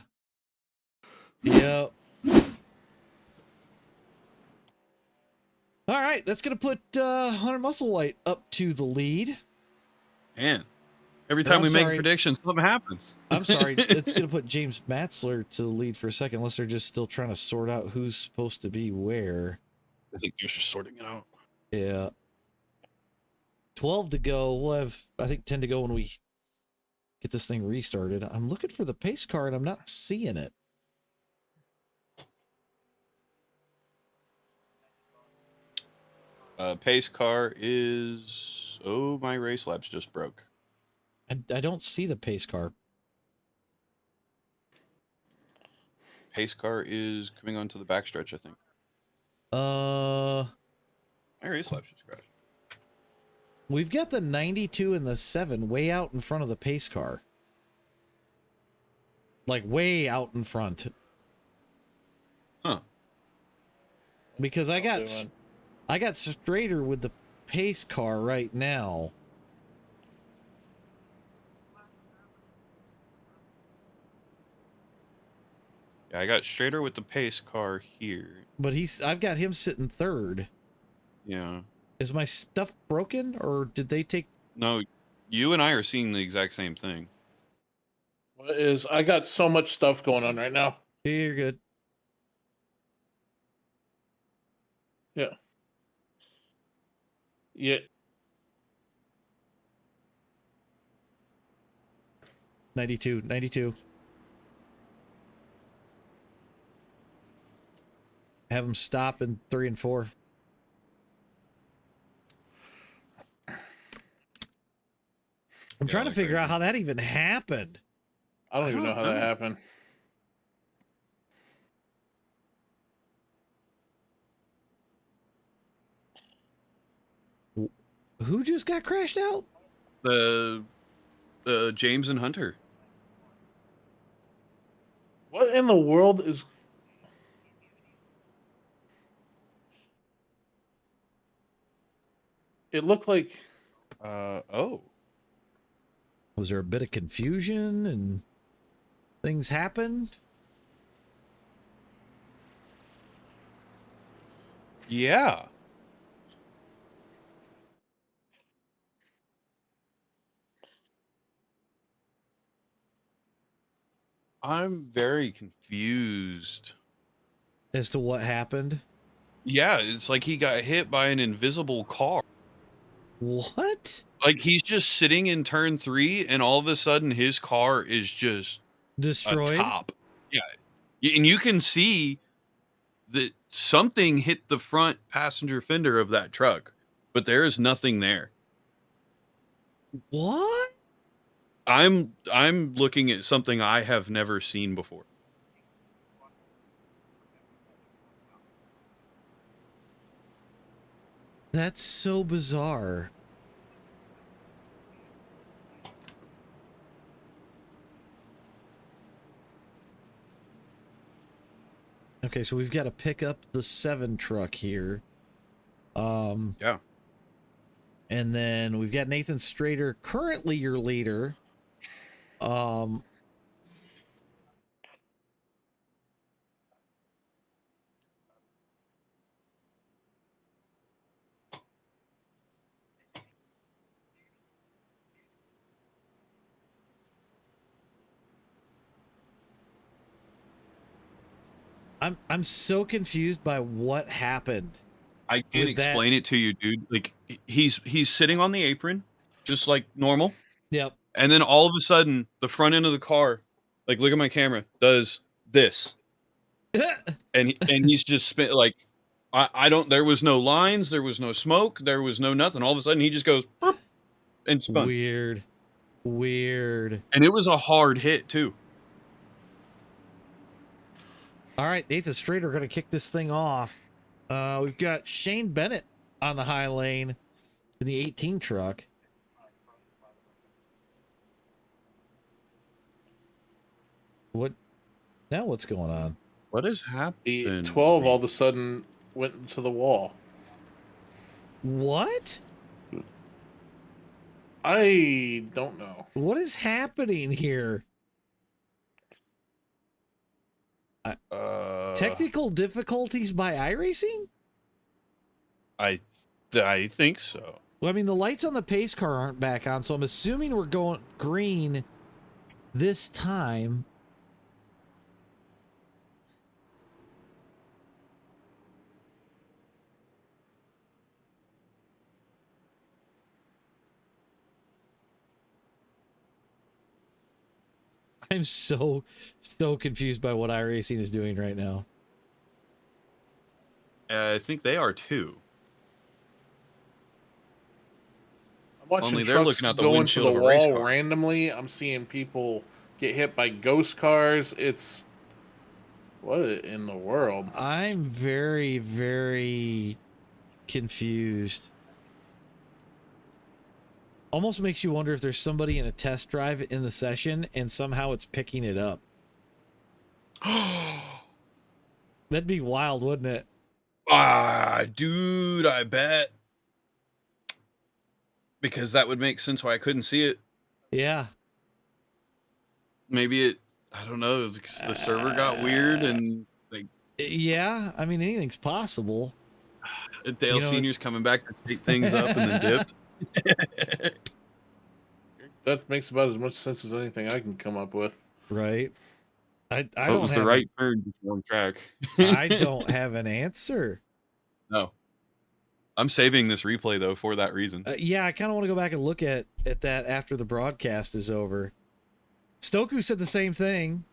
Yep. All right, that's going to put Hunter Musselwhite up to the lead. Man, every time we make predictions, something happens. I'm sorry. It's going to put James Matzler to the lead for a second, unless they're just still trying to sort out who's supposed to be where. I think they're just sorting it out. Yeah. 12 to go. We'll have, I think, 10 to go when we get this thing restarted. I'm looking for the pace car, and I'm not seeing it. Pace car is... Oh, my race labs just broke. I don't see the pace car. Pace car is coming onto the backstretch, I think. My race labs just crashed. We've got the 92 and the 7 way out in front of the pace car. Like way out in front. Huh. Because I got straighter with the pace car right now. Yeah, I got straighter with the pace car here. But I've got him sitting third. Yeah. Is my stuff broken, or did they take... No, you and I are seeing the exact same thing. I got so much stuff going on right now. Yeah, you're good. Yeah. Yeah. 92. Have them stop in 3 and 4. I'm trying to figure out how that even happened. I don't even know how that happened. Who just got crashed out? The James and Hunter. What in the world is... It looked like Oh. Was there a bit of confusion and things happened? Yeah. I'm very confused. As to what happened? Yeah, it's like he got hit by an invisible car. What? Like he's just sitting in turn 3 and all of a sudden his car is just Destroyed? atop. Yeah. And you can see that something hit the front passenger fender of that truck, but there is nothing there. What? I'm looking at something I have never seen before. That's so bizarre. Okay, so we've got to pick up the 7 truck here. Yeah. And then we've got Nathan Strader, currently your leader. I'm so confused by what happened. I can't explain it to you, dude. Like he's sitting on the apron just like normal. Yep. And then all of a sudden the front end of the car, like look at my camera, does this. and he's just spent like I don't, there was no lines, there was no smoke, there was no nothing. All of a sudden he just goes and spun. Weird. And it was a hard hit too. All right, Nathan Strader going to kick this thing off. We've got Shane Bennett on the high lane in the 18 truck. What? Now what's going on? What has happened? the 12 all of a sudden went into the wall. What? I don't know. What is happening here? Technical difficulties by iRacing? I think so. Well, I mean, the lights on the pace car aren't back on, so I'm assuming we're going green this time. I'm so confused by what iRacing is doing right now. I think they are too. I'm watching Only they're trucks looking out the go into windshield the of a race wall car. randomly. I'm seeing people get hit by ghost cars. It's what in the world? I'm very, very confused. Almost makes you wonder if there's somebody in a test drive in the session and somehow it's picking it up. That'd be wild, wouldn't it? Dude, I bet. Because that would make sense why I couldn't see it. Yeah. Maybe it, I don't know, the server got weird and like. Yeah, I mean, anything's possible. Dale Sr.'s coming back to take things up and then dipped. That makes about as much sense as anything I can come up with. Right. I It don't was have the right turn before on track. I don't have an answer. No. I'm saving this replay though for that reason. Yeah, I kind of want to go back and look at that after the broadcast is over. Stoku said the same thing.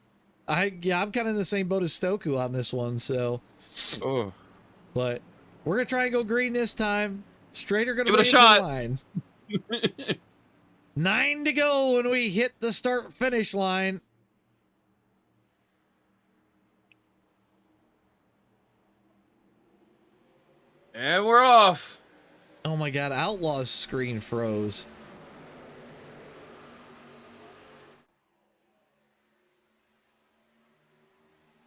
I'm kind of in the same boat as Stoku on this one, so. Oh. But we're gonna try and go green this time. Straight are gonna give it a shot. Line. 9 to go when we hit the start finish line. And we're off. Oh my god, Outlaw's screen froze.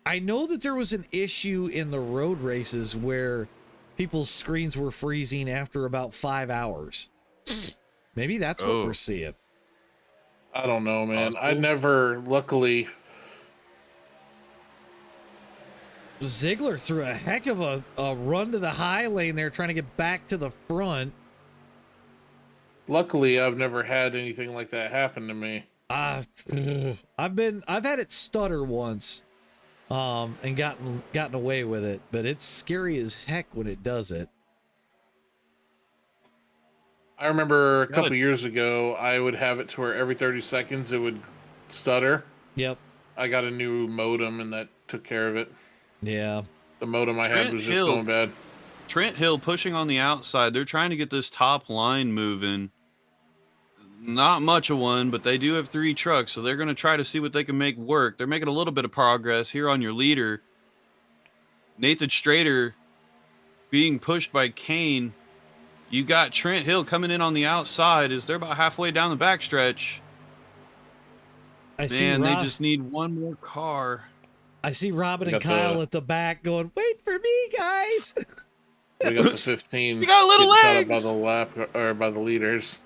I know that there was an issue in the road races where people's screens were freezing after about 5 hours. Maybe that's what we're seeing. I don't know, man. I Possible. never, luckily, Ziegler threw a heck of a run to the high lane there, trying to get back to the front. I've never had anything like that happen to me. I've had it stutter once, and gotten away with it, but it's scary as heck when it does it. I remember a couple years ago, I would have it to where every 30 seconds it would stutter. Yep. I got a new modem and that took care of it. Yeah. The modem I had was just going bad. Trent Hill pushing on the outside. They're trying to get this top line moving. Not much of one, but they do have 3 trucks, so they're going to try to see what they can make work. They're making a little bit of progress here on your leader. Nathan Strader being pushed by Kane. You got Trent Hill coming in on the outside as they're about halfway down the backstretch. Man, they just need one more car. I see Robin and Kyle at the back going, "Wait for me, guys." We got the 15. You got little legs by the lap or by the leaders.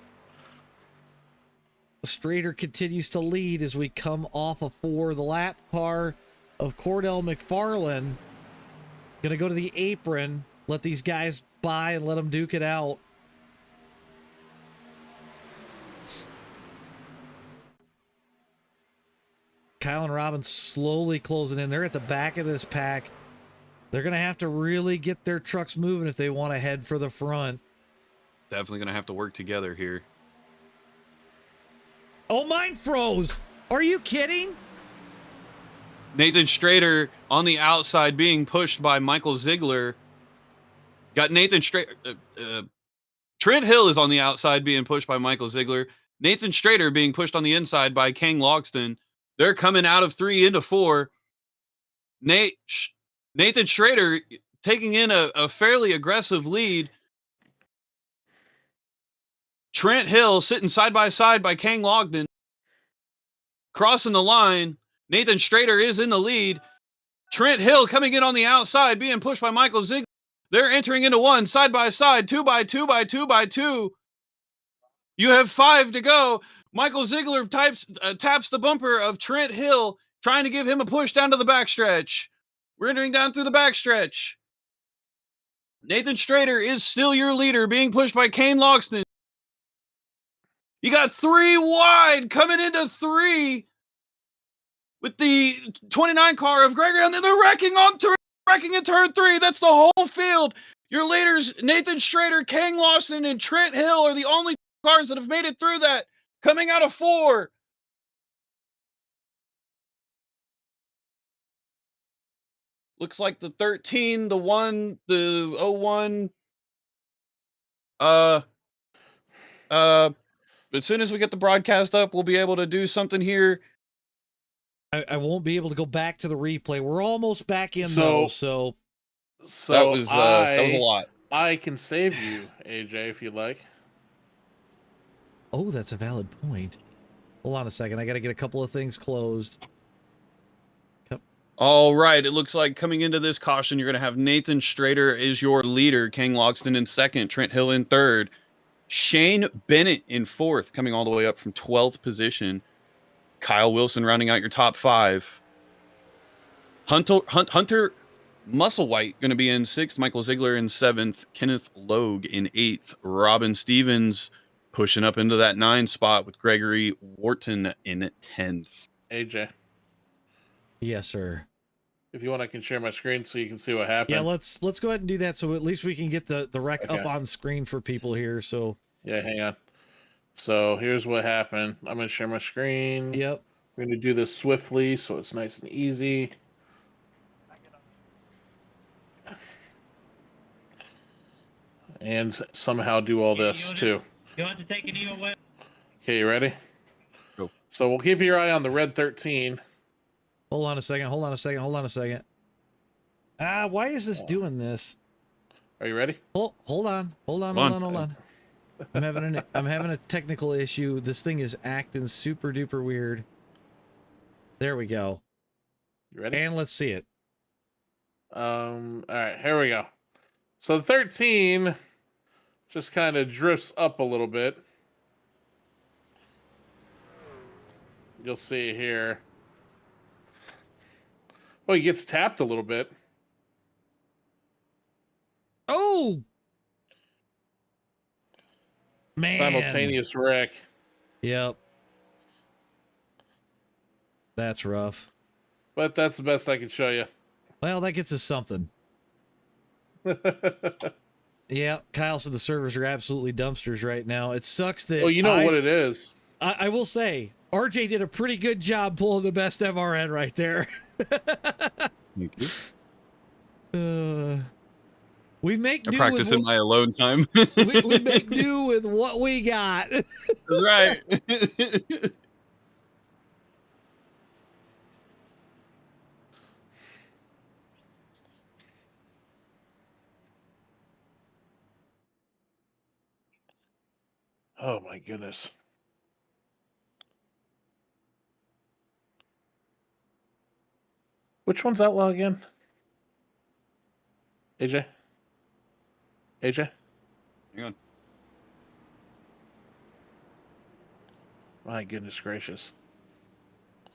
Strader continues to lead as we come off of 4. The lap car of Cordell McFarlane gonna go to the apron, let these guys by and let them duke it out. Kyle and Robin slowly closing in. They're at the back of this pack. They're gonna have to really get their trucks moving if they want to head for the front. Definitely gonna have to work together here. Oh, mine froze. Are you kidding? Nathan Strader on the outside being pushed by Michael Ziegler. Got Nathan Strader. Trent Hill is on the outside being pushed by Michael Ziegler. Nathan Strader being pushed on the inside by Kang Logston. They're coming out of 3 into 4. Nathan Strader taking in a fairly aggressive lead. Trent Hill sitting side by side by Kang Logden. Crossing the line. Nathan Strader is in the lead. Trent Hill coming in on the outside, being pushed by Michael Ziegler. They're entering into 1, side by side, 2 by 2 by 2 by 2. You have 5 to go. Michael Ziegler taps the bumper of Trent Hill, trying to give him a push down to the backstretch. We're entering down through the backstretch. Nathan Strader is still your leader, being pushed by Kane Logston. You got 3 wide coming into 3 with the 29 car of Gregory, and then they're wrecking in turn 3. That's the whole field. Your leaders, Nathan Strader, Kang Lawson, and Trent Hill are the only cars that have made it through that. Coming out of 4. Looks like the 13, the 1, the 01. As soon as we get the broadcast up, we'll be able to do something here. I won't be able to go back to the replay. We're almost back in though, so that was a lot. I can save you, AJ, if you'd like. Oh, that's a valid point. Hold on a second. I got to get a couple of things closed. All right. It looks like coming into this caution, you're going to have Nathan Strader is your leader. Kang Logston in 2nd. Trent Hill in 3rd. Shane Bennett in 4th, coming all the way up from 12th position. Kyle Wilson rounding out your top 5. Hunter Musselwhite going to be in 6th. Michael Ziegler in 7th. Kenneth Logue in 8th. Robin Stevens pushing up into that 9 spot with Gregory Wharton in 10th. AJ. Yes, sir. If you want, I can share my screen so you can see what happened. Yeah, let's go ahead and do that so at least we can get the wreck up on screen for people here. So yeah, hang on. So here's what happened. I'm going to share my screen. Yep. We're going to do this swiftly so it's nice and easy. And somehow do all this too. You want to take an even way? Okay, you ready? Go. So we'll keep your eye on the red 13. Hold on a second. Why is this doing this? Are you ready? Hold on. I'm having a technical issue. This thing is acting super duper weird. There we go. You ready? And let's see it. All right, here we go. So the 13 just kind of drifts up a little bit. You'll see here. Well, he gets tapped a little bit. Oh! Man. Simultaneous wreck. Yep. That's rough. But that's the best I can show you. Well, that gets us something. Yeah, Kyle said the servers are absolutely dumpsters right now. It sucks that. Well, you know what it is. I will say, RJ did a pretty good job pulling the best MRN right there. Thank you. We make I do practice with in my alone time. we make do with what we got. Right. Oh my goodness. Which one's Outlaw again? AJ? AJ? Hang on. My goodness gracious. I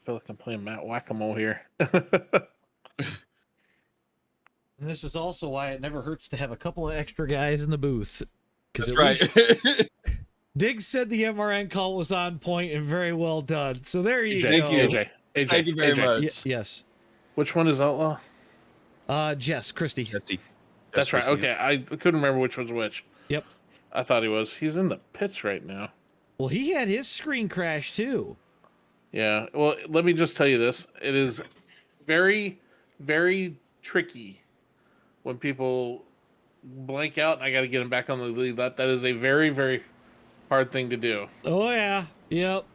feel like I'm playing Matt Whack-A-Mole here. And this is also why it never hurts to have a couple of extra guys in the booth. That's at right. least Diggs said the MRN call was on point and very well done. So there you go. Thank you, AJ. AJ. Thank you very AJ. much. Yes. Which one is Outlaw? Jess, Christy. Jesse. That's right. Okay, I couldn't remember which was which. Yep. I thought he was. He's in the pits right now. Well, he had his screen crash too. Yeah. Well, let me just tell you this. It is very, very tricky when people blank out and I got to get them back on the lead lap. That is a very, very hard thing to do Oh yeah. Yep.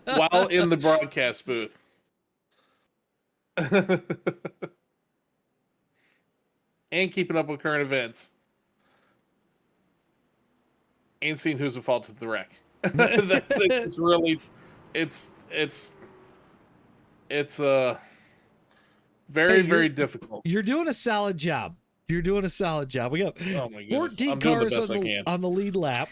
while in the broadcast booth. And keeping up with current events. And seeing who's at fault of the wreck. That's it. It's really, it's very, very difficult. You're doing a solid job. You're doing a solid job. We got Oh my goodness. 14 I'm doing the cars best I can. on the lead lap.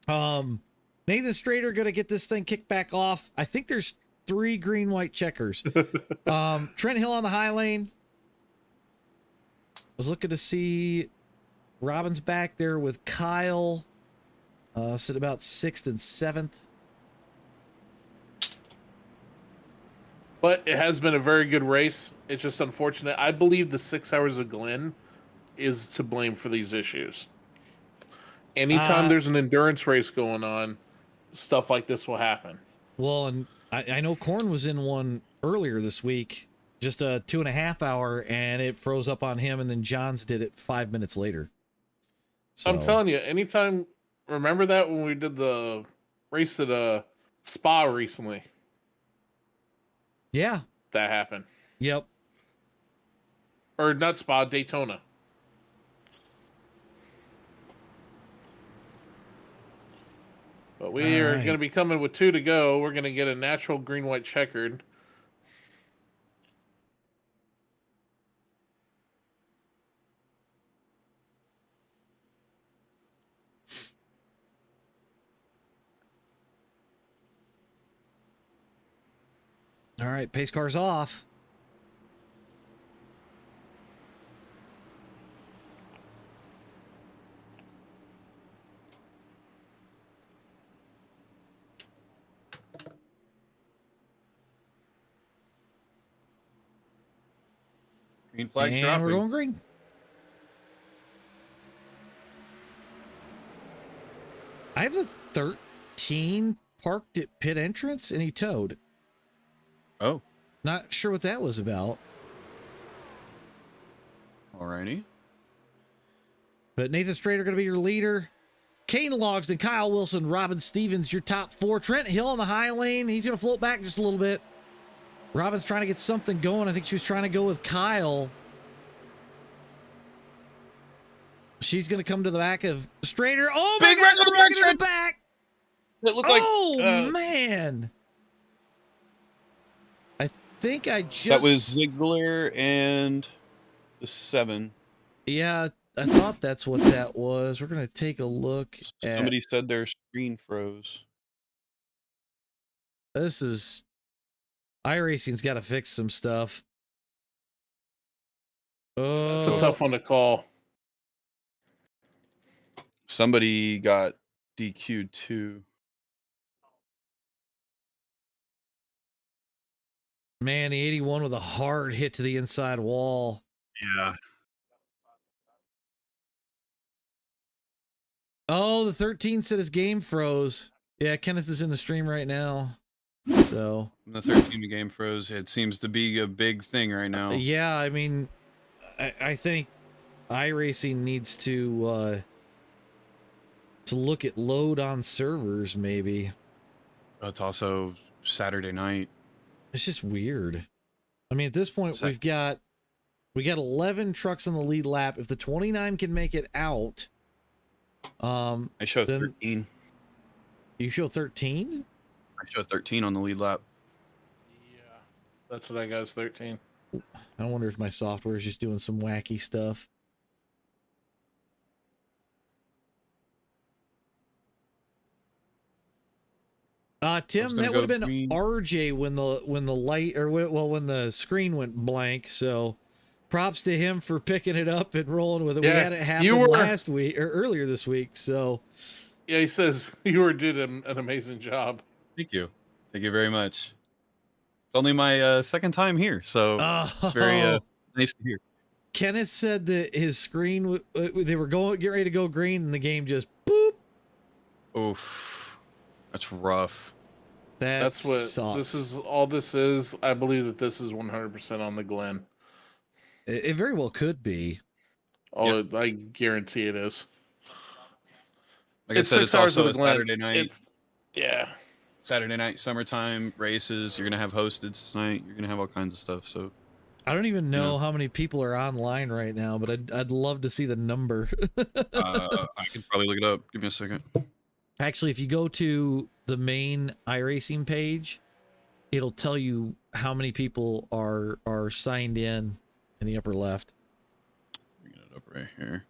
Nathan Strader going to get this thing kicked back off. I think there's 3 green, white checkers. Trent Hill on the high lane. Was looking to see Robin's back there with Kyle. Sit about 6th and 7th. But it has been a very good race. It's just unfortunate. I believe the 6 hours of Glen is to blame for these issues. Anytime there's an endurance race going on, stuff like this will happen. Well, and I know Korn was in one earlier this week, just a 2.5 hour, and it froze up on him, and then Johns did it 5 minutes later. So, I'm telling you, anytime, remember that when we did the race at Spa recently? yeah, That happened. yep. Or not Spa, Daytona. But we All are right. going to be coming with 2 to go. We're going to get a natural green-white checkered. All right, pace car's off. Green flag's And dropping. we're going green. I have the 13 parked at pit entrance, and he towed. Oh, Not sure what that was about. alrighty. But Nathan Strader going to be your leader. Kane Logsdon, Kyle Wilson, Robin Stevens, your top 4. Trent Hill on the high lane. He's going to float back just a little bit. Robin's trying to get something going. I think she was trying to go with Kyle. She's going to come to the back of Strader. Oh, my Big God, wreck on the back, in the Trent. back. It looked like Oh, man. think I just... That was Ziegler and the 7. Yeah, I thought that's what that was. We're going to take a look at... Somebody said their screen froze. This is... iRacing's got to fix some stuff. It's a tough one to call. Somebody got DQ'd too. Man, the 81 with a hard hit to the inside wall. Yeah. Oh, the 13 said his game froze. Yeah, Kenneth is in the stream right now. So The 13 game froze. It seems to be a big thing right now. yeah, I mean, I think iRacing needs to look at load on servers, maybe. It's also Saturday night. It's just weird. I mean, at this point, we got 11 trucks on the lead lap. If the 29 can make it out, I show 13. You show 13? I show 13 on the lead lap. Yeah, that's what I got is 13. I wonder if my software is just doing some wacky stuff. Tim, that would have been green. RJ when the light when the screen went blank. So, props to him for picking it up and rolling with it. Yeah, we had it happen last week or earlier this week. So, yeah, he says you did an amazing job. Thank you very much. It's only my second time here, so it's very nice to hear. Kenneth said that his screen they were getting ready to go green, and the game just boop. Oof, that's rough. That's what sucks. this is. All this is. I believe that this is 100% on the Glen. It very well could be. Oh, Yep. I guarantee it is. Like It's I said, 6 it's hours also of the a Glen. Saturday night. Yeah. Saturday night, summertime races. You're gonna have hosted tonight. You're gonna have all kinds of stuff. So I don't even know how many people are online right now, but I'd love to see the number. I can probably look it up. Give me a second. Actually, if you go to the main iRacing page, it'll tell you how many people are signed in the upper left. Bringing it up right here.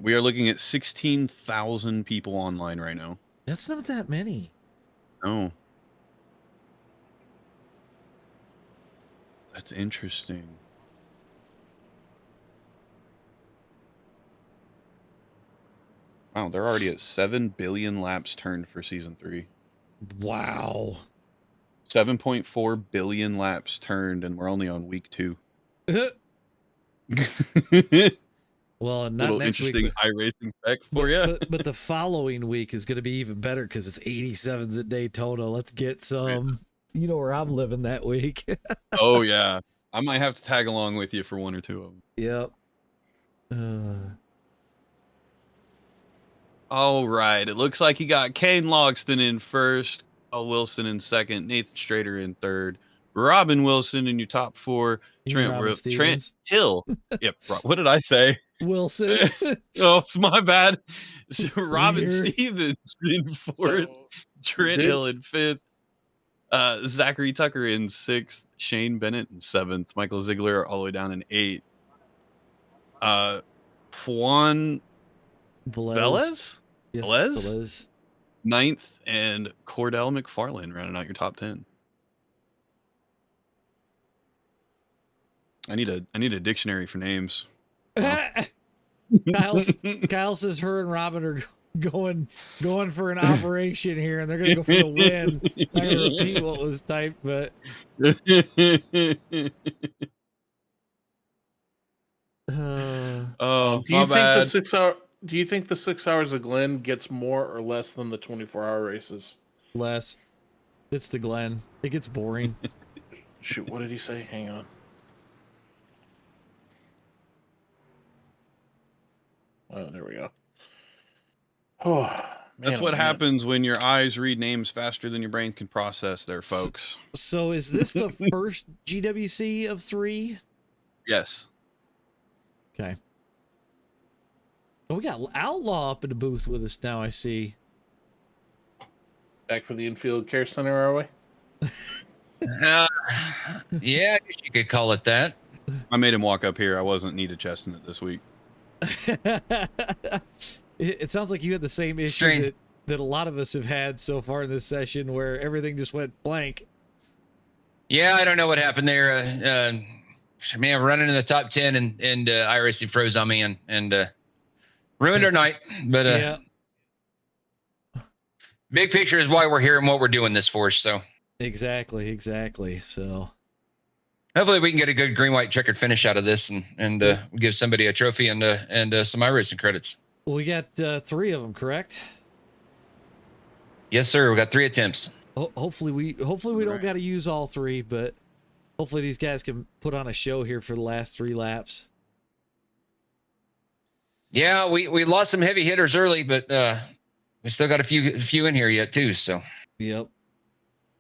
We are looking at 16,000 people online right now. That's not that many. Oh. That's interesting. Wow, they're already at 7 billion laps turned for season 3. Wow. 7.4 billion laps turned, and we're only on week 2. Well, not Little next interesting week. iRacing fact for you. But the following week is going to be even better because it's 87s at Daytona. Let's get some. You know where I'm living that week. Oh, yeah. I might have to tag along with you for one or two of them. Yep. All right. It looks like you got Kane Logston in first, Kyle Wilson in second, Nathan Strader in third, Robin Wilson in your top 4, Trent Hill. Yep. What did I say? Wilson. Oh, my bad. Robin Stevens in fourth, Trent Hill in fifth, Zachary Tucker in sixth, Shane Bennett in seventh, Michael Ziegler all the way down in eighth. Juan Velez? Yes, Velez? Ninth, and Cordell McFarlane rounding out your top 10. I need a dictionary for names. Kyle says her and Robin are going for an operation here, and they're gonna go for the win. I'm gonna repeat what was typed, but Do you think the 6 hours of Glen gets more or less than the 24-hour races? less. It's the Glen. It gets boring. Shoot, what did he say? Hang on. Oh, there we go. Oh, man, That's what happens when your eyes read names faster than your brain can process there, folks. So is this the first GWC of 3? Yes. Okay. Oh, we got Outlaw up in the booth with us now, I see. Back for the infield care center, are we? Yeah, I guess you could call it that. I made him walk up here. I wasn't needed chesting it this week. It sounds like you had the same issue Strange. that a lot of us have had so far in this session, where everything just went blank. Yeah, I don't know what happened there. Man, running in the top 10 and iRacing froze on me and ruined our night. But Yeah, big picture is why we're here and what we're doing this for. So exactly. So hopefully we can get a good green white checkered finish out of this and give somebody a trophy and some iRacing credits. we got 3 of them, correct? Yes, sir. We got 3 attempts. Hopefully we don't got to use all 3, but hopefully these guys can put on a show here for the last 3 laps. Yeah, we lost some heavy hitters early, but we still got a few in here yet too. So Yep.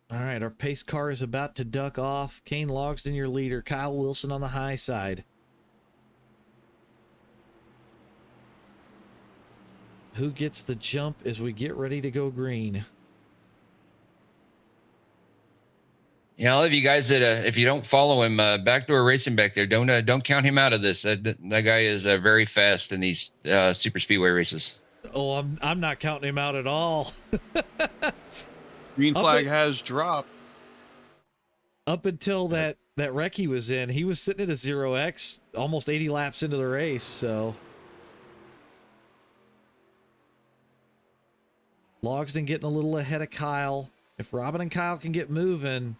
All right, our pace car is about to duck off. Kane Logsdon, your leader. Kyle Wilson on the high side. Who gets the jump as we get ready to go green? yeah, all of you guys that if you don't follow him, Backdoor Racing back there, don't count him out of this. That guy is very fast in these super speedway races. Oh, I'm not counting him out at all. Green flag has dropped. Up until that wreck he was in, he was sitting at a 0x almost 80 laps into the race, so Logsdon getting a little ahead of Kyle. If Robin and Kyle can get moving,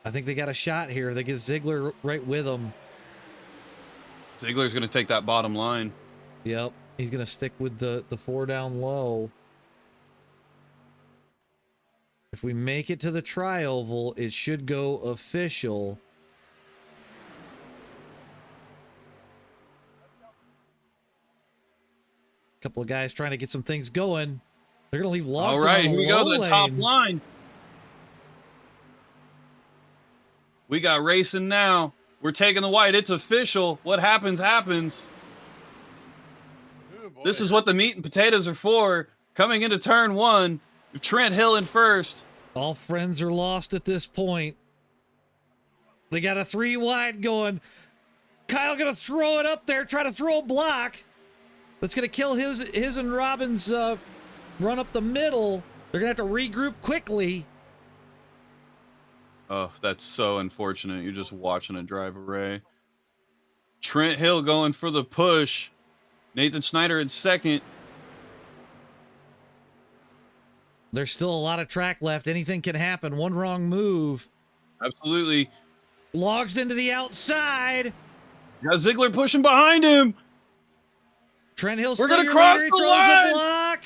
I think they got a shot here. They get Ziegler right with them. Ziegler's going to take that bottom line. Yep, he's going to stick with the 4 down low. If we make it to the tri-oval, it should go official. Couple of guys trying to get some things going. They're going to leave Logsdon All right, on here we low go to the lane. top line. We got racing now. We're taking the white. It's official. What happens, happens. Ooh, boy. This is what the meat and potatoes are for. Coming into turn 1, Trent Hill in first. All friends are lost at this point. They got a 3 wide going. Kyle gonna throw it up there, try to throw a block. That's gonna kill his and Robin's run up the middle. They're gonna have to regroup quickly. Oh, that's so unfortunate. You're just watching it drive away. Trent Hill going for the push. Nathan Snyder in second. There's still a lot of track left. Anything can happen. One wrong move. Absolutely. Logsdon to the outside. Got Ziegler pushing behind him. Trent Hill We're still gonna your cross leader. He the throws line. a block.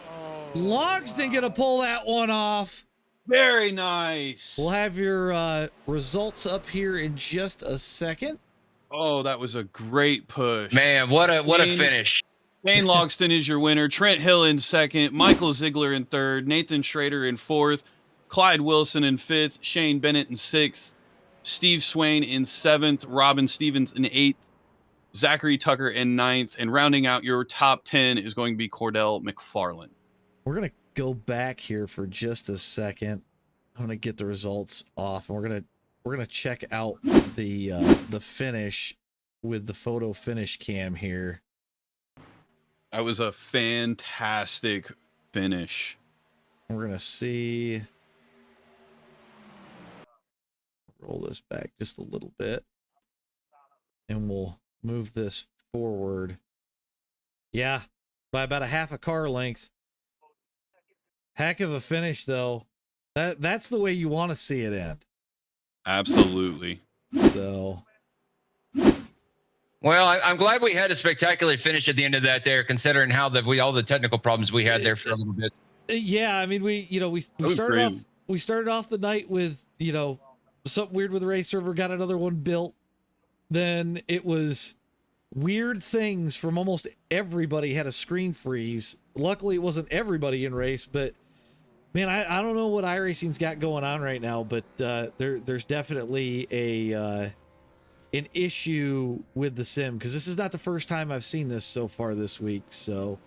Oh, Logsdon gonna pull that one off. Very nice. We'll have your results up here in just a second. Oh, that was a great push. Man, what a finish. Dane Logsdon is your winner. Trent Hill in second. Michael Ziegler in third. Nathan Schrader in fourth. Clyde Wilson in fifth. Shane Bennett in sixth. Steve Swain in seventh. Robin Stevens in eighth. Zachary Tucker in ninth. And rounding out your top 10 is going to be Cordell McFarland. We're going to go back here for just a second. I'm going to get the results off, and we're going to check out the finish with the photo finish cam here. That was a fantastic finish. We're going to see. Roll this back just a little bit, and we'll move this forward. Yeah, by about a half a car length. Heck of a finish, though. That's the way you want to see it end. Absolutely. So, Well, I'm glad we had a spectacular finish at the end of that there, considering how all the technical problems we had there for a little bit. yeah, I mean, we started off the night with, something weird with the race server, got another one built. Then it was weird things from almost everybody had a screen freeze. Luckily, it wasn't everybody in race, but man, I don't know what iRacing's got going on right now, but there's definitely an issue with the sim, because this is not the first time I've seen this so far this week. So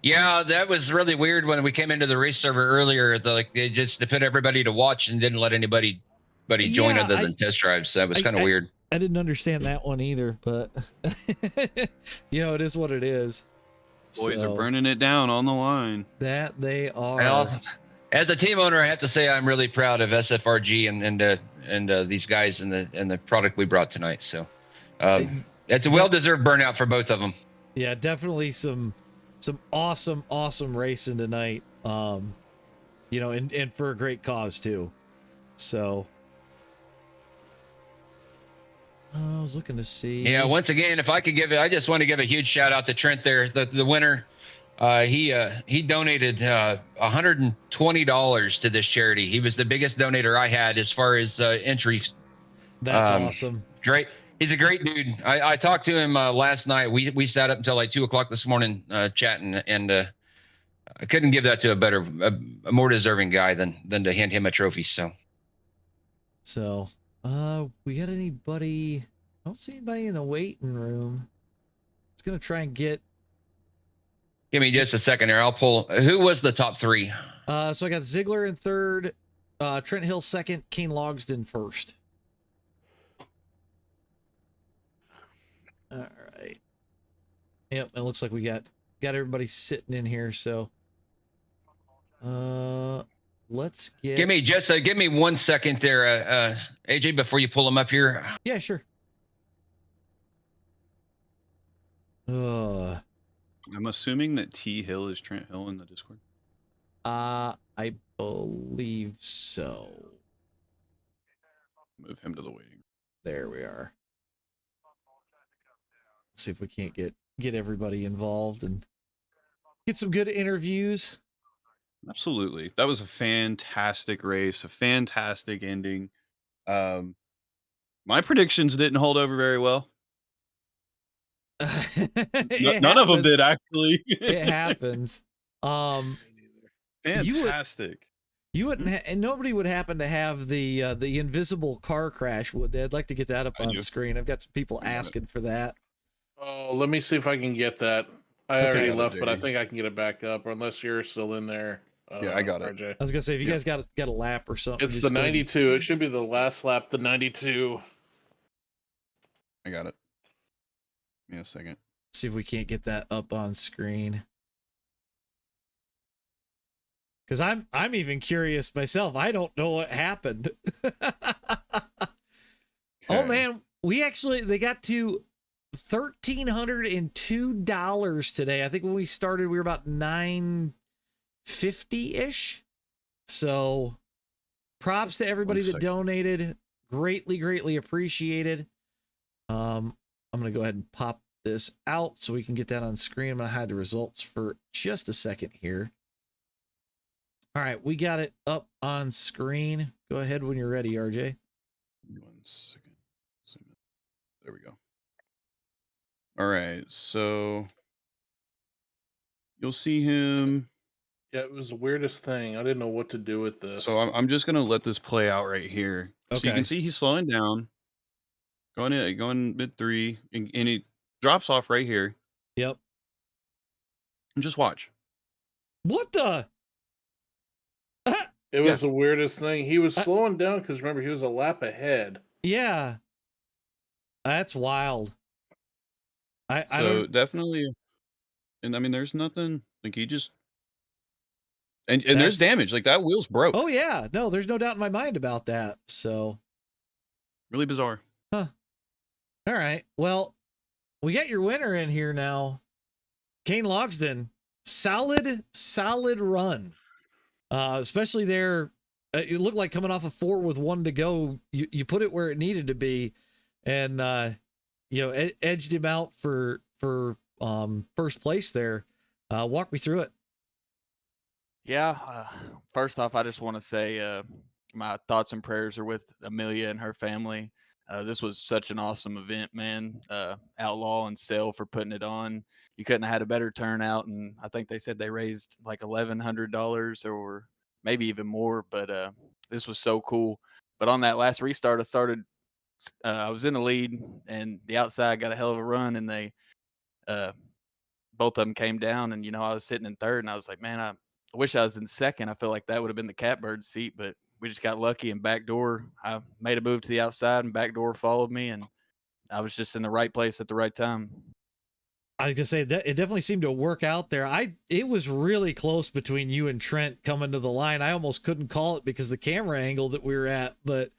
Yeah, that was really weird when we came into the race server earlier. They just put everybody to watch and didn't let anybody join Yeah, other than test drives. So that was kind of weird. I didn't understand that one either, but it is what it is. Boys are burning it down on the line. That they are. Well, as a team owner, I have to say I'm really proud of SFRG and these guys and the product we brought tonight. So it's a well-deserved burnout for both of them. Yeah, definitely some awesome racing tonight. And for a great cause too. So I was looking to see. Yeah, once again, if I could I just want to give a huge shout out to Trent there, the winner. He donated $120 to this charity. He was the biggest donator I had as far as entries. That's awesome. Great. He's a great dude. I talked to him last night. We sat up until like 2:00 this morning chatting, and I couldn't give that to a more deserving guy than to hand him a trophy. So we got anybody? I don't see anybody in the waiting room. I was gonna try and get. Give me just a second here. I'll pull. Who was the top three? So I got Ziegler in third, Trent Hill second, Kane Logsdon first. All right. Yep, it looks like we got everybody sitting in here. So, let's get. Give me 1 second there, AJ, before you pull them up here. Yeah, sure. I'm assuming that T Hill is Trent Hill in the Discord. I believe so. Move him to the waiting. There we are. See if we can't get everybody involved and get some good interviews. Absolutely. That was a fantastic race, a fantastic ending. My predictions didn't hold over very well. None of them did, actually. It happens. Fantastic. You wouldn't, and nobody would happen to have the invisible car crash, would they? I'd like to get that up on screen. I've got some people asking for that. Oh, let me see if I can get that. I already left, but I think I can get it back up, or unless you're still in there. Yeah, I got it. RJ. I was gonna say, if you guys got a lap or something. It's the 92. It should be the last lap, the 92. I got it. Give me a second. See if we can't get that up on screen. Because I'm even curious myself. I don't know what happened. Oh man, they got to $1,302 today. I think when we started, we were about $950-ish. So props to everybody that donated. Greatly appreciated. I'm gonna go ahead and pop this out so we can get that on screen. I'm gonna hide the results for just a second here. All right, we got it up on screen. Go ahead when you're ready, RJ. 1 second. There we go. All right, so you'll see him. Yeah, it was the weirdest thing. I didn't know what to do with this. So I'm just gonna let this play out right here. So you can see he's slowing down, going mid 3, and he drops off right here. Yep. And just watch. What the? It was the weirdest thing. He was slowing down because remember he was a lap ahead. Yeah, that's wild. I don't definitely, and I mean, there's nothing like he just, and there's damage. Like that wheel's broke. Oh yeah, no, there's no doubt in my mind about that. So really bizarre. Huh. All right. Well, we got your winner in here now, Kane Logsdon. Solid run. Especially there, it looked like coming off a 4 with 1 to go. You put it where it needed to be, and edged him out for first place there. Walk me through it. Yeah. First off, I just want to say my thoughts and prayers are with Amelia and her family. This was such an awesome event, man. Outlaw and Sale for putting it on. You couldn't have had a better turnout, and I think they said they raised like $1,100 or maybe even more. But this was so cool. But on that last restart, I was in the lead, and the outside got a hell of a run, and they both of them came down, and I was sitting in third, and I was like, man, I wish I was in second. I feel like that would have been the catbird seat, but we just got lucky and backdoor. I made a move to the outside, and backdoor followed me, and I was just in the right place at the right time. I was gonna say that it definitely seemed to work out there. It was really close between you and Trent coming to the line. I almost couldn't call it because the camera angle that we were at, but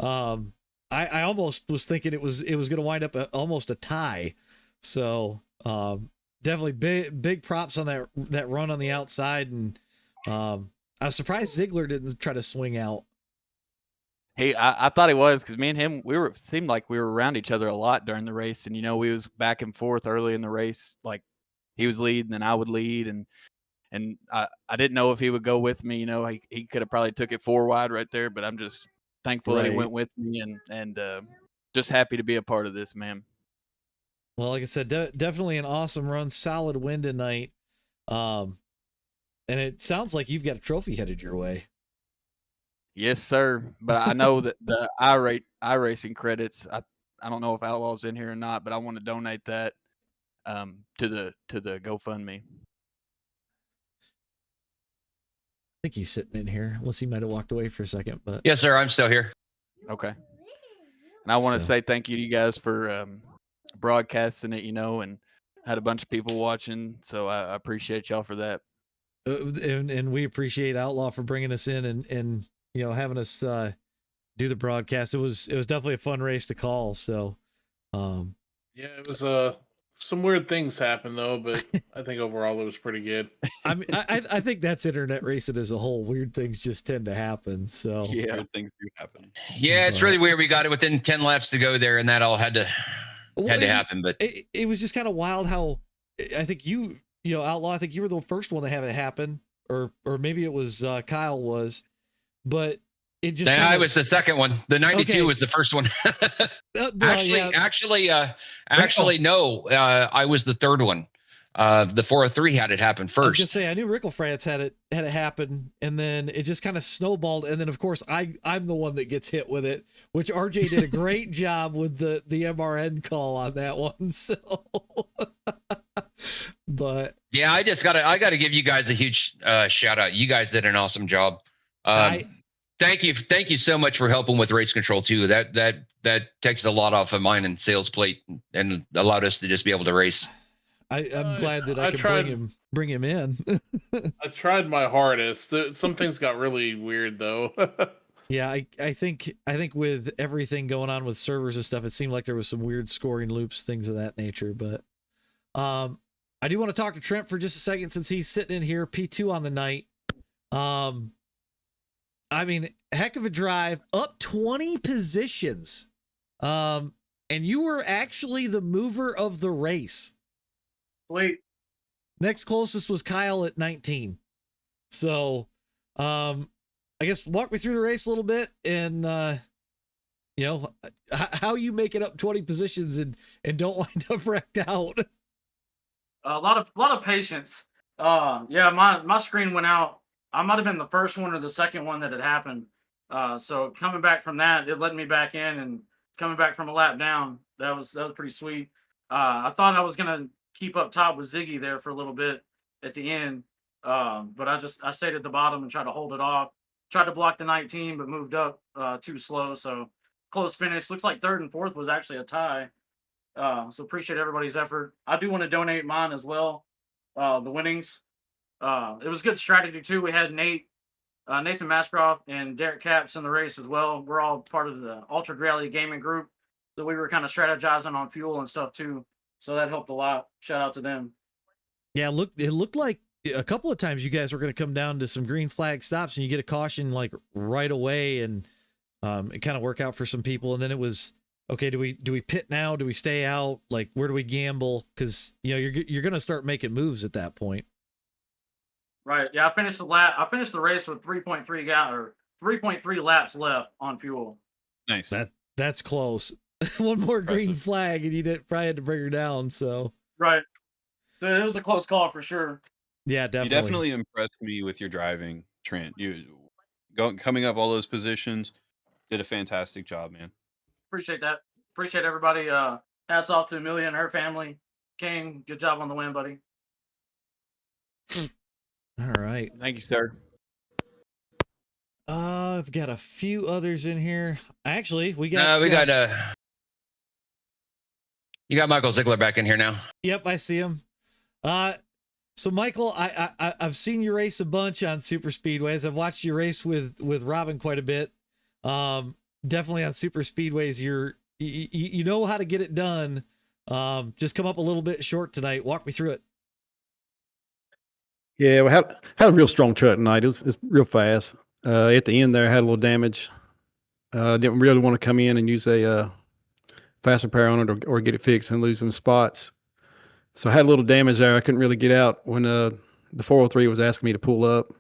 I almost was thinking it was gonna wind up almost a tie. So definitely big props on that run on the outside, and I was surprised Ziegler didn't try to swing out. I thought he was, because me and him, seemed like we were around each other a lot during the race, and we was back and forth early in the race. Like he was leading, then I would lead, and I didn't know if he would go with me. He could have probably took it 4 wide right there, but I'm just thankful that he went with me, and just happy to be a part of this, man. Well, like I said, definitely an awesome run, solid win tonight, and it sounds like you've got a trophy headed your way. Yes, sir. But I know that the iRacing credits, I don't know if Outlaw's in here or not, but I want to donate that to the GoFundMe. I think he's sitting in here, unless he might have walked away for a second. But Yes, sir. I'm still here. Okay. And I want to say thank you to you guys for broadcasting it, and had a bunch of people watching. So I appreciate y'all for that. And we appreciate Outlaw for bringing us in and having us do the broadcast. It was definitely a fun race to call. So Yeah, it was some weird things happened though, but I think overall it was pretty good. I mean, I think that's internet racing as a whole. Weird things just tend to happen. So Yeah, Weird things do happen. Yeah, it's really weird. We got it within 10 laps to go there, and that all had to happen. But it was just kind of wild how I think you Outlaw, I think you were the first one to have it happen, or maybe it was Kyle was, but it just I was the second one. The 92 was the first one. Actually, no. I was the third one. The 403 had it happen first. I was gonna say I knew Rickle France had it happen, and then it just kind of snowballed, and then of course I'm the one that gets hit with it, which RJ did a great job with the MRN call on that one. So, but yeah, I gotta give you guys a huge shout out. You guys did an awesome job. Thank you so much for helping with race control too. That takes a lot off of mine and sales plate and allowed us to just be able to race. I'm glad that I could bring him in. I tried my hardest. Some things got really weird though. Yeah, I think with everything going on with servers and stuff, it seemed like there was some weird scoring loops, things of that nature. But I do want to talk to Trent for just a second since he's sitting in here, P2 on the night. I mean, heck of a drive, up 20 positions. And you were actually the mover of the race. Sweet. Next closest was Kyle at 19. So, I guess walk me through the race a little bit and, how you make it up 20 positions and don't wind up wrecked out. A lot of patience. Yeah, my screen went out. I might have been the first one or the second one that had happened. So coming back from that, it let me back in, and coming back from a lap down, that was pretty sweet. I thought I was gonna keep up top with Ziggy there for a little bit at the end, but I stayed at the bottom and tried to hold it off. Tried to block the 19, but moved up too slow. So close finish. Looks like third and fourth was actually a tie. So appreciate everybody's effort. I do want to donate mine as well. The winnings. It was good strategy too. We had Nathan Mascroft and Derek Capps in the race as well. We're all part of the Altered Reality Gaming group, so we were kind of strategizing on fuel and stuff too. So that helped a lot. Shout out to them. Yeah, it looked like a couple of times you guys were going to come down to some green flag stops and you get a caution like right away, and it kind of work out for some people. And then it was, okay, do we pit now? Do we stay out? Like, where do we gamble? Because you're going to start making moves at that point. Right. Yeah, I finished the race with 3.3 laps left on fuel. Nice. That's close. One more green flag and you probably had to bring her down. So right. So it was a close call for sure. Yeah, definitely. You definitely impressed me with your driving, Trent. You coming up all those positions, did a fantastic job, man. Appreciate that. Appreciate everybody. Hats off to Amelia and her family. Kane, good job on the win, buddy. All right. Thank you, sir. I've got a few others in here. Actually, we got you got Michael Ziegler back in here now. Yep, I see him. So Michael, I've seen you race a bunch on super speedways. I've watched you race with Robin quite a bit. Definitely on super speedways, you know how to get it done. Just come up a little bit short tonight. Walk me through it. Yeah, we had a real strong truck tonight. It was real fast. At the end there, I had a little damage. Didn't really want to come in and use a faster power on it or get it fixed and lose some spots. So I had a little damage there. I couldn't really get out when the 403 was asking me to pull up,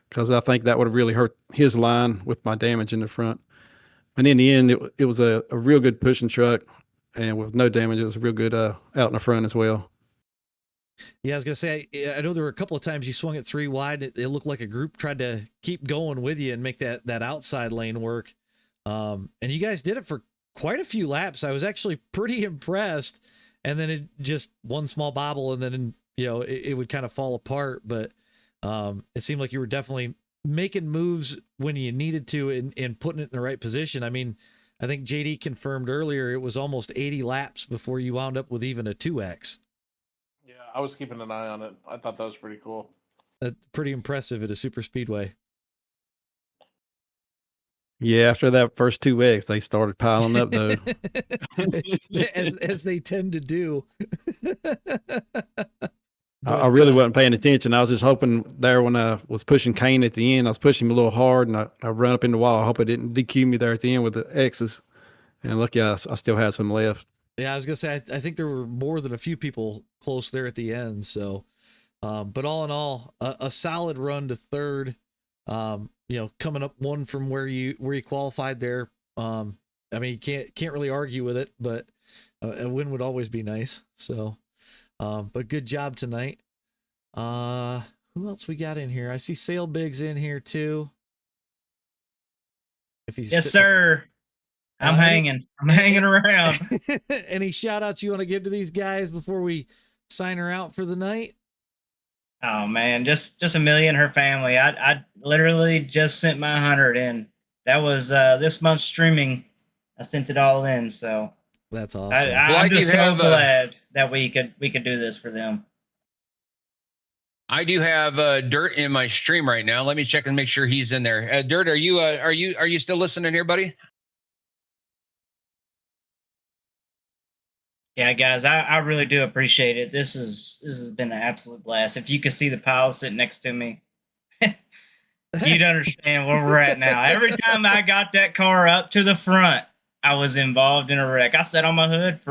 because I think that would have really hurt his line with my damage in the front. And in the end, it was a real good pushing truck, and with no damage, it was real good out in the front as well. Yeah, I was gonna say, I know there were a couple of times you swung it 3 wide. It looked like a group tried to keep going with you and make that outside lane work. And you guys did it for quite a few laps. I was actually pretty impressed. And then it just one small bobble, and then it would kind of fall apart. But it seemed like you were definitely making moves when you needed to and putting it in the right position. I mean, I think JD confirmed earlier it was almost 80 laps before you wound up with even a 2X. Yeah, I was keeping an eye on it. I thought that was pretty cool. That's pretty impressive at a super speedway. Yeah, after that first 2X, they started piling up though. as they tend to do. I really wasn't paying attention. I was just hoping there when I was pushing Kane at the end, I was pushing him a little hard, and I run up in the wall. I hope it didn't DQ me there at the end with the X's. And lucky I still had some left. Yeah, I was gonna say I think there were more than a few people close there at the end. So, but all in all, a solid run to third. Coming up one from where you qualified there. I mean, you can't really argue with it, but a win would always be nice. So, but good job tonight. Who else we got in here? I see Sail Biggs in here too. If he's yes, sir. I'm hanging around. Any shout outs you want to give to these guys before we sign her out for the night? Oh man, just Amelia and her family. I literally just sent my 100 in. That was this month's streaming. I sent it all in, so that's awesome. I'm just so glad that we could do this for them. I do have Dirt in my stream right now. Let me check and make sure he's in there. Dirt, are you still listening here, buddy? Yeah, guys, I really do appreciate it. This has been an absolute blast. If you could see the pile sitting next to me, you'd understand where we're at now. Every time I got that car up to the front, I was involved in a wreck. I sat on my hood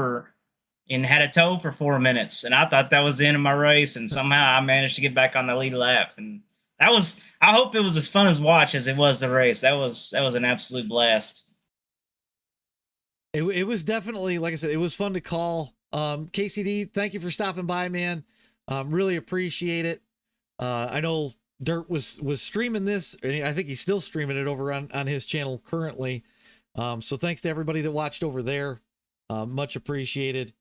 and had a tow for 4 minutes, and I thought that was the end of my race, and somehow I managed to get back on the lead lap. And I hope it was as fun as watch as it was the race. That was an absolute blast. It was definitely, like I said, it was fun to call. KCD, thank you for stopping by, man. Really appreciate it. I know Dirt was streaming this, and I think he's still streaming it over on his channel currently. So thanks to everybody that watched over there. Much appreciated.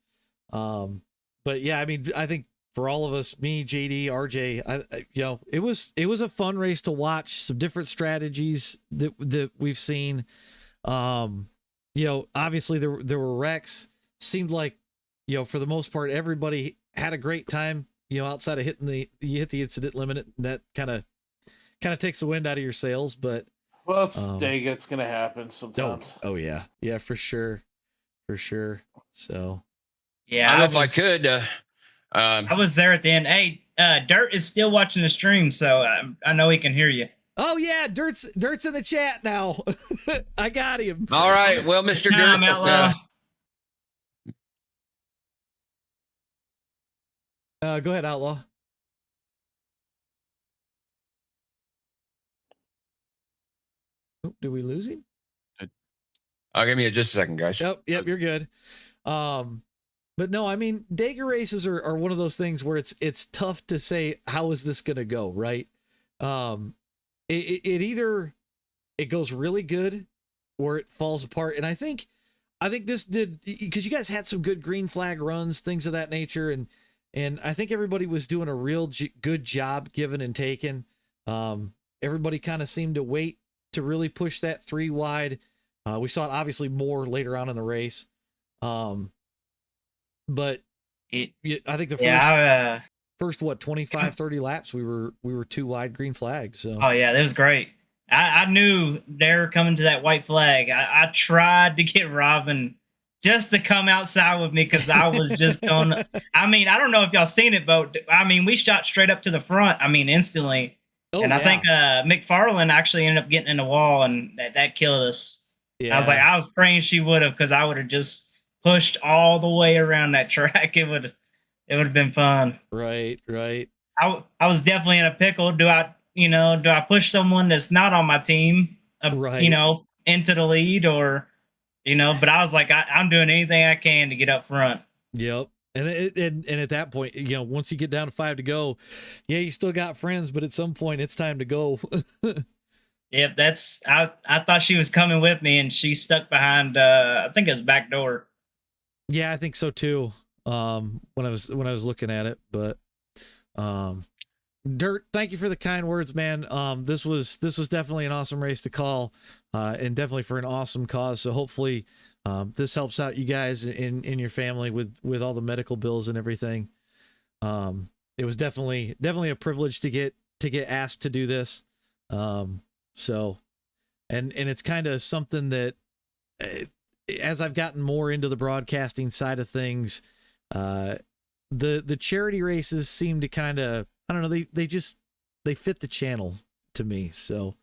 But yeah, I mean, I think for all of us, me, JD, RJ, it was a fun race to watch. Some different strategies that we've seen. Obviously there were wrecks. Seemed like, for the most part, everybody had a great time, outside of you hit the incident limit, and that kind of takes the wind out of your sails. But well, it's going to happen sometimes. Oh yeah. Yeah, for sure. So yeah, I don't know if I could. I was there at the end. Hey, Dirt is still watching the stream, so I know he can hear you. Oh yeah, Dirt's in the chat now. I got him. All right, well, Mr. Dirt, Outlaw. Go ahead, Outlaw. Oh, did we lose him? Give me just a second, guys. Yep, you're good. But no, I mean, Dega races are one of those things where it's tough to say how is this gonna go, right? It either it goes really good or it falls apart. And I think this did, because you guys had some good green flag runs, things of that nature, and and I think everybody was doing a real good job giving and taking. Everybody kind of seemed to wait to really push that 3 wide. We saw it obviously more later on in the race. But I think the first what, 25, 30 laps, we were 2 wide green flag. So oh yeah, that was great. I knew they were coming to that white flag. I tried to get Robin just to come outside with me because I was just going. I mean, I don't know if y'all seen it, but I mean, we shot straight up to the front. I mean, instantly. Oh, and I think McFarland actually ended up getting in the wall, and that killed us. Yeah. I was like, I was praying she would have, because I would have just pushed all the way around that track. It would have been fun. Right. I was definitely in a pickle. Do I push someone that's not on my team, into the lead, or, but I was like, I'm doing anything I can to get up front. Yep. And at that point, once you get down to 5 to go, yeah, you still got friends, but at some point it's time to go. Yep. I thought she was coming with me, and she stuck behind, I think it was back door. Yeah, I think so too. When I was looking at it, but, Dirt, thank you for the kind words, man. This was definitely an awesome race to call, and definitely for an awesome cause. So hopefully, this helps out you guys in your family with all the medical bills and everything. It was definitely a privilege to get asked to do this. So, and it's kind of something that, as I've gotten more into the broadcasting side of things, the charity races seem to kind of, I don't know, they fit the channel to me. So,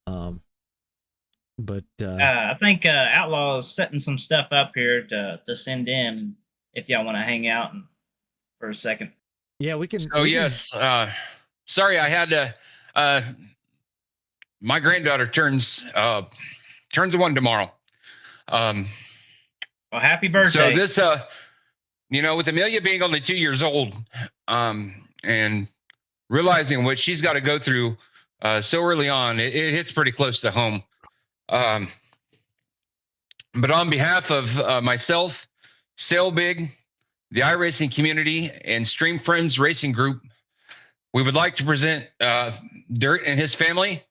but I think Outlaw is setting some stuff up here to send in if y'all want to hang out for a second. Yeah, we can. Oh, yes. Sorry, I had to. My granddaughter turns 1 tomorrow. Well, happy birthday. So this, with Amelia being only 2 years old, and realizing what she's got to go through so early on, it hits pretty close to home. But on behalf of myself, Sail Big, the iRacing community, and Stream Friends Racing Group, we would like to present Dirt and his family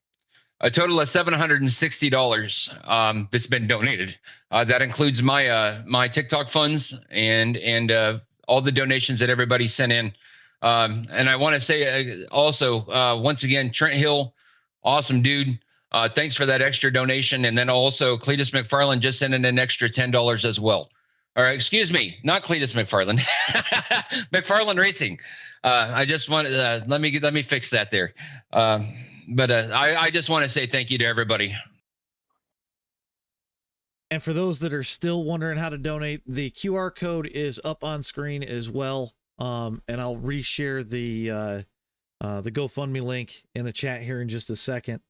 a total of $760 that's been donated. That includes my TikTok funds and all the donations that everybody sent in. And I want to say also, once again, Trent Hill, awesome dude. Thanks for that extra donation. And then also Cletus McFarland just sent in an extra $10 as well. All right, excuse me, not Cletus McFarland, McFarland Racing. I just want let me fix that there. But I just want to say thank you to everybody. And for those that are still wondering how to donate, the QR code is up on screen as well. And I'll reshare the GoFundMe link in the chat here in just a second.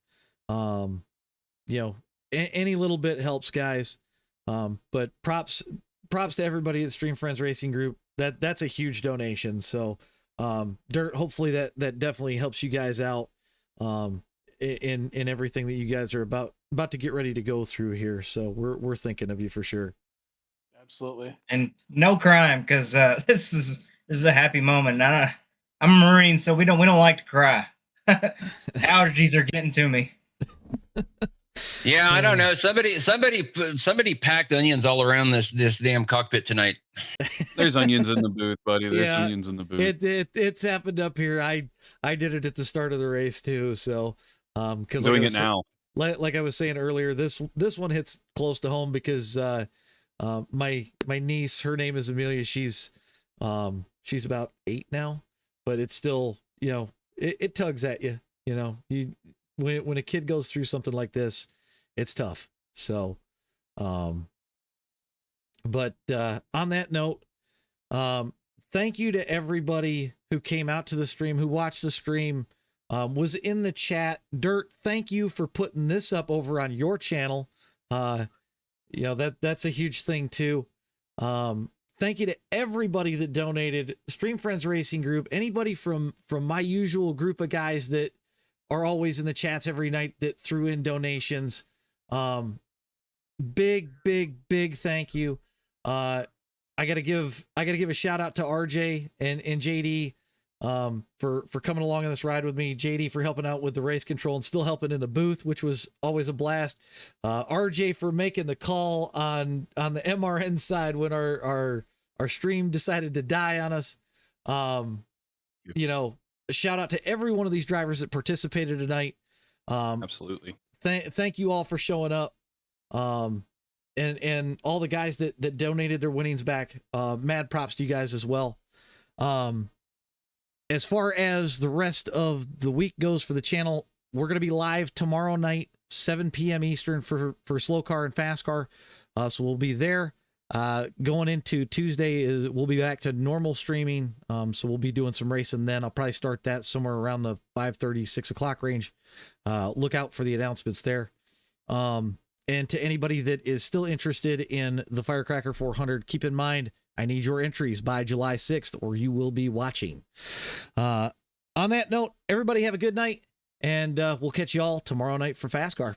Any little bit helps, guys. But props to everybody at Stream Friends Racing Group. That's a huge donation. So, Dirt, hopefully that definitely helps you guys out, in everything that you guys are about to get ready to go through here. So we're thinking of you for sure. Absolutely. And no crime, because this is a happy moment. I'm a Marine, so we don't like to cry. Allergies are getting to me. Yeah, I don't know. Somebody packed onions all around this damn cockpit tonight. There's onions in the booth, buddy. There's onions in the booth. It's happened up here. I did it at the start of the race too. So, because doing it now. Like I was saying earlier, this one hits close to home because my niece, her name is Amelia. She's about 8 now, but it's still, it tugs at you. When a kid goes through something like this, it's tough. So, but on that note, thank you to everybody who came out to the stream, who watched the stream, was in the chat. Dirt, thank you for putting this up over on your channel. That's a huge thing too. Thank you to everybody that donated. Stream Friends Racing Group, anybody from my usual group of guys that are always in the chats every night that threw in donations. Big thank you. I I gotta give a shout out to RJ and JD for coming along on this ride with me. JD for helping out with the race control and still helping in the booth, which was always a blast. RJ for making the call on the MRN side when our stream decided to die on us. You know, a shout out to every one of these drivers that participated tonight. Absolutely. Thank you all for showing up. And all the guys that donated their winnings back. Mad props to you guys as well. As far as the rest of the week goes for the channel, we're going to be live tomorrow night, 7 p.m. Eastern for Slow Car and Fast Car. So we'll be there. Going into Tuesday, we'll be back to normal streaming. So we'll be doing some racing then. I'll probably start that somewhere around the 5:30, 6 o'clock range. Look out for the announcements there. And to anybody that is still interested in the Firecracker 400, keep in mind, I need your entries by July 6th or you will be watching. On that note, everybody have a good night, and we'll catch you all tomorrow night for Fast Car.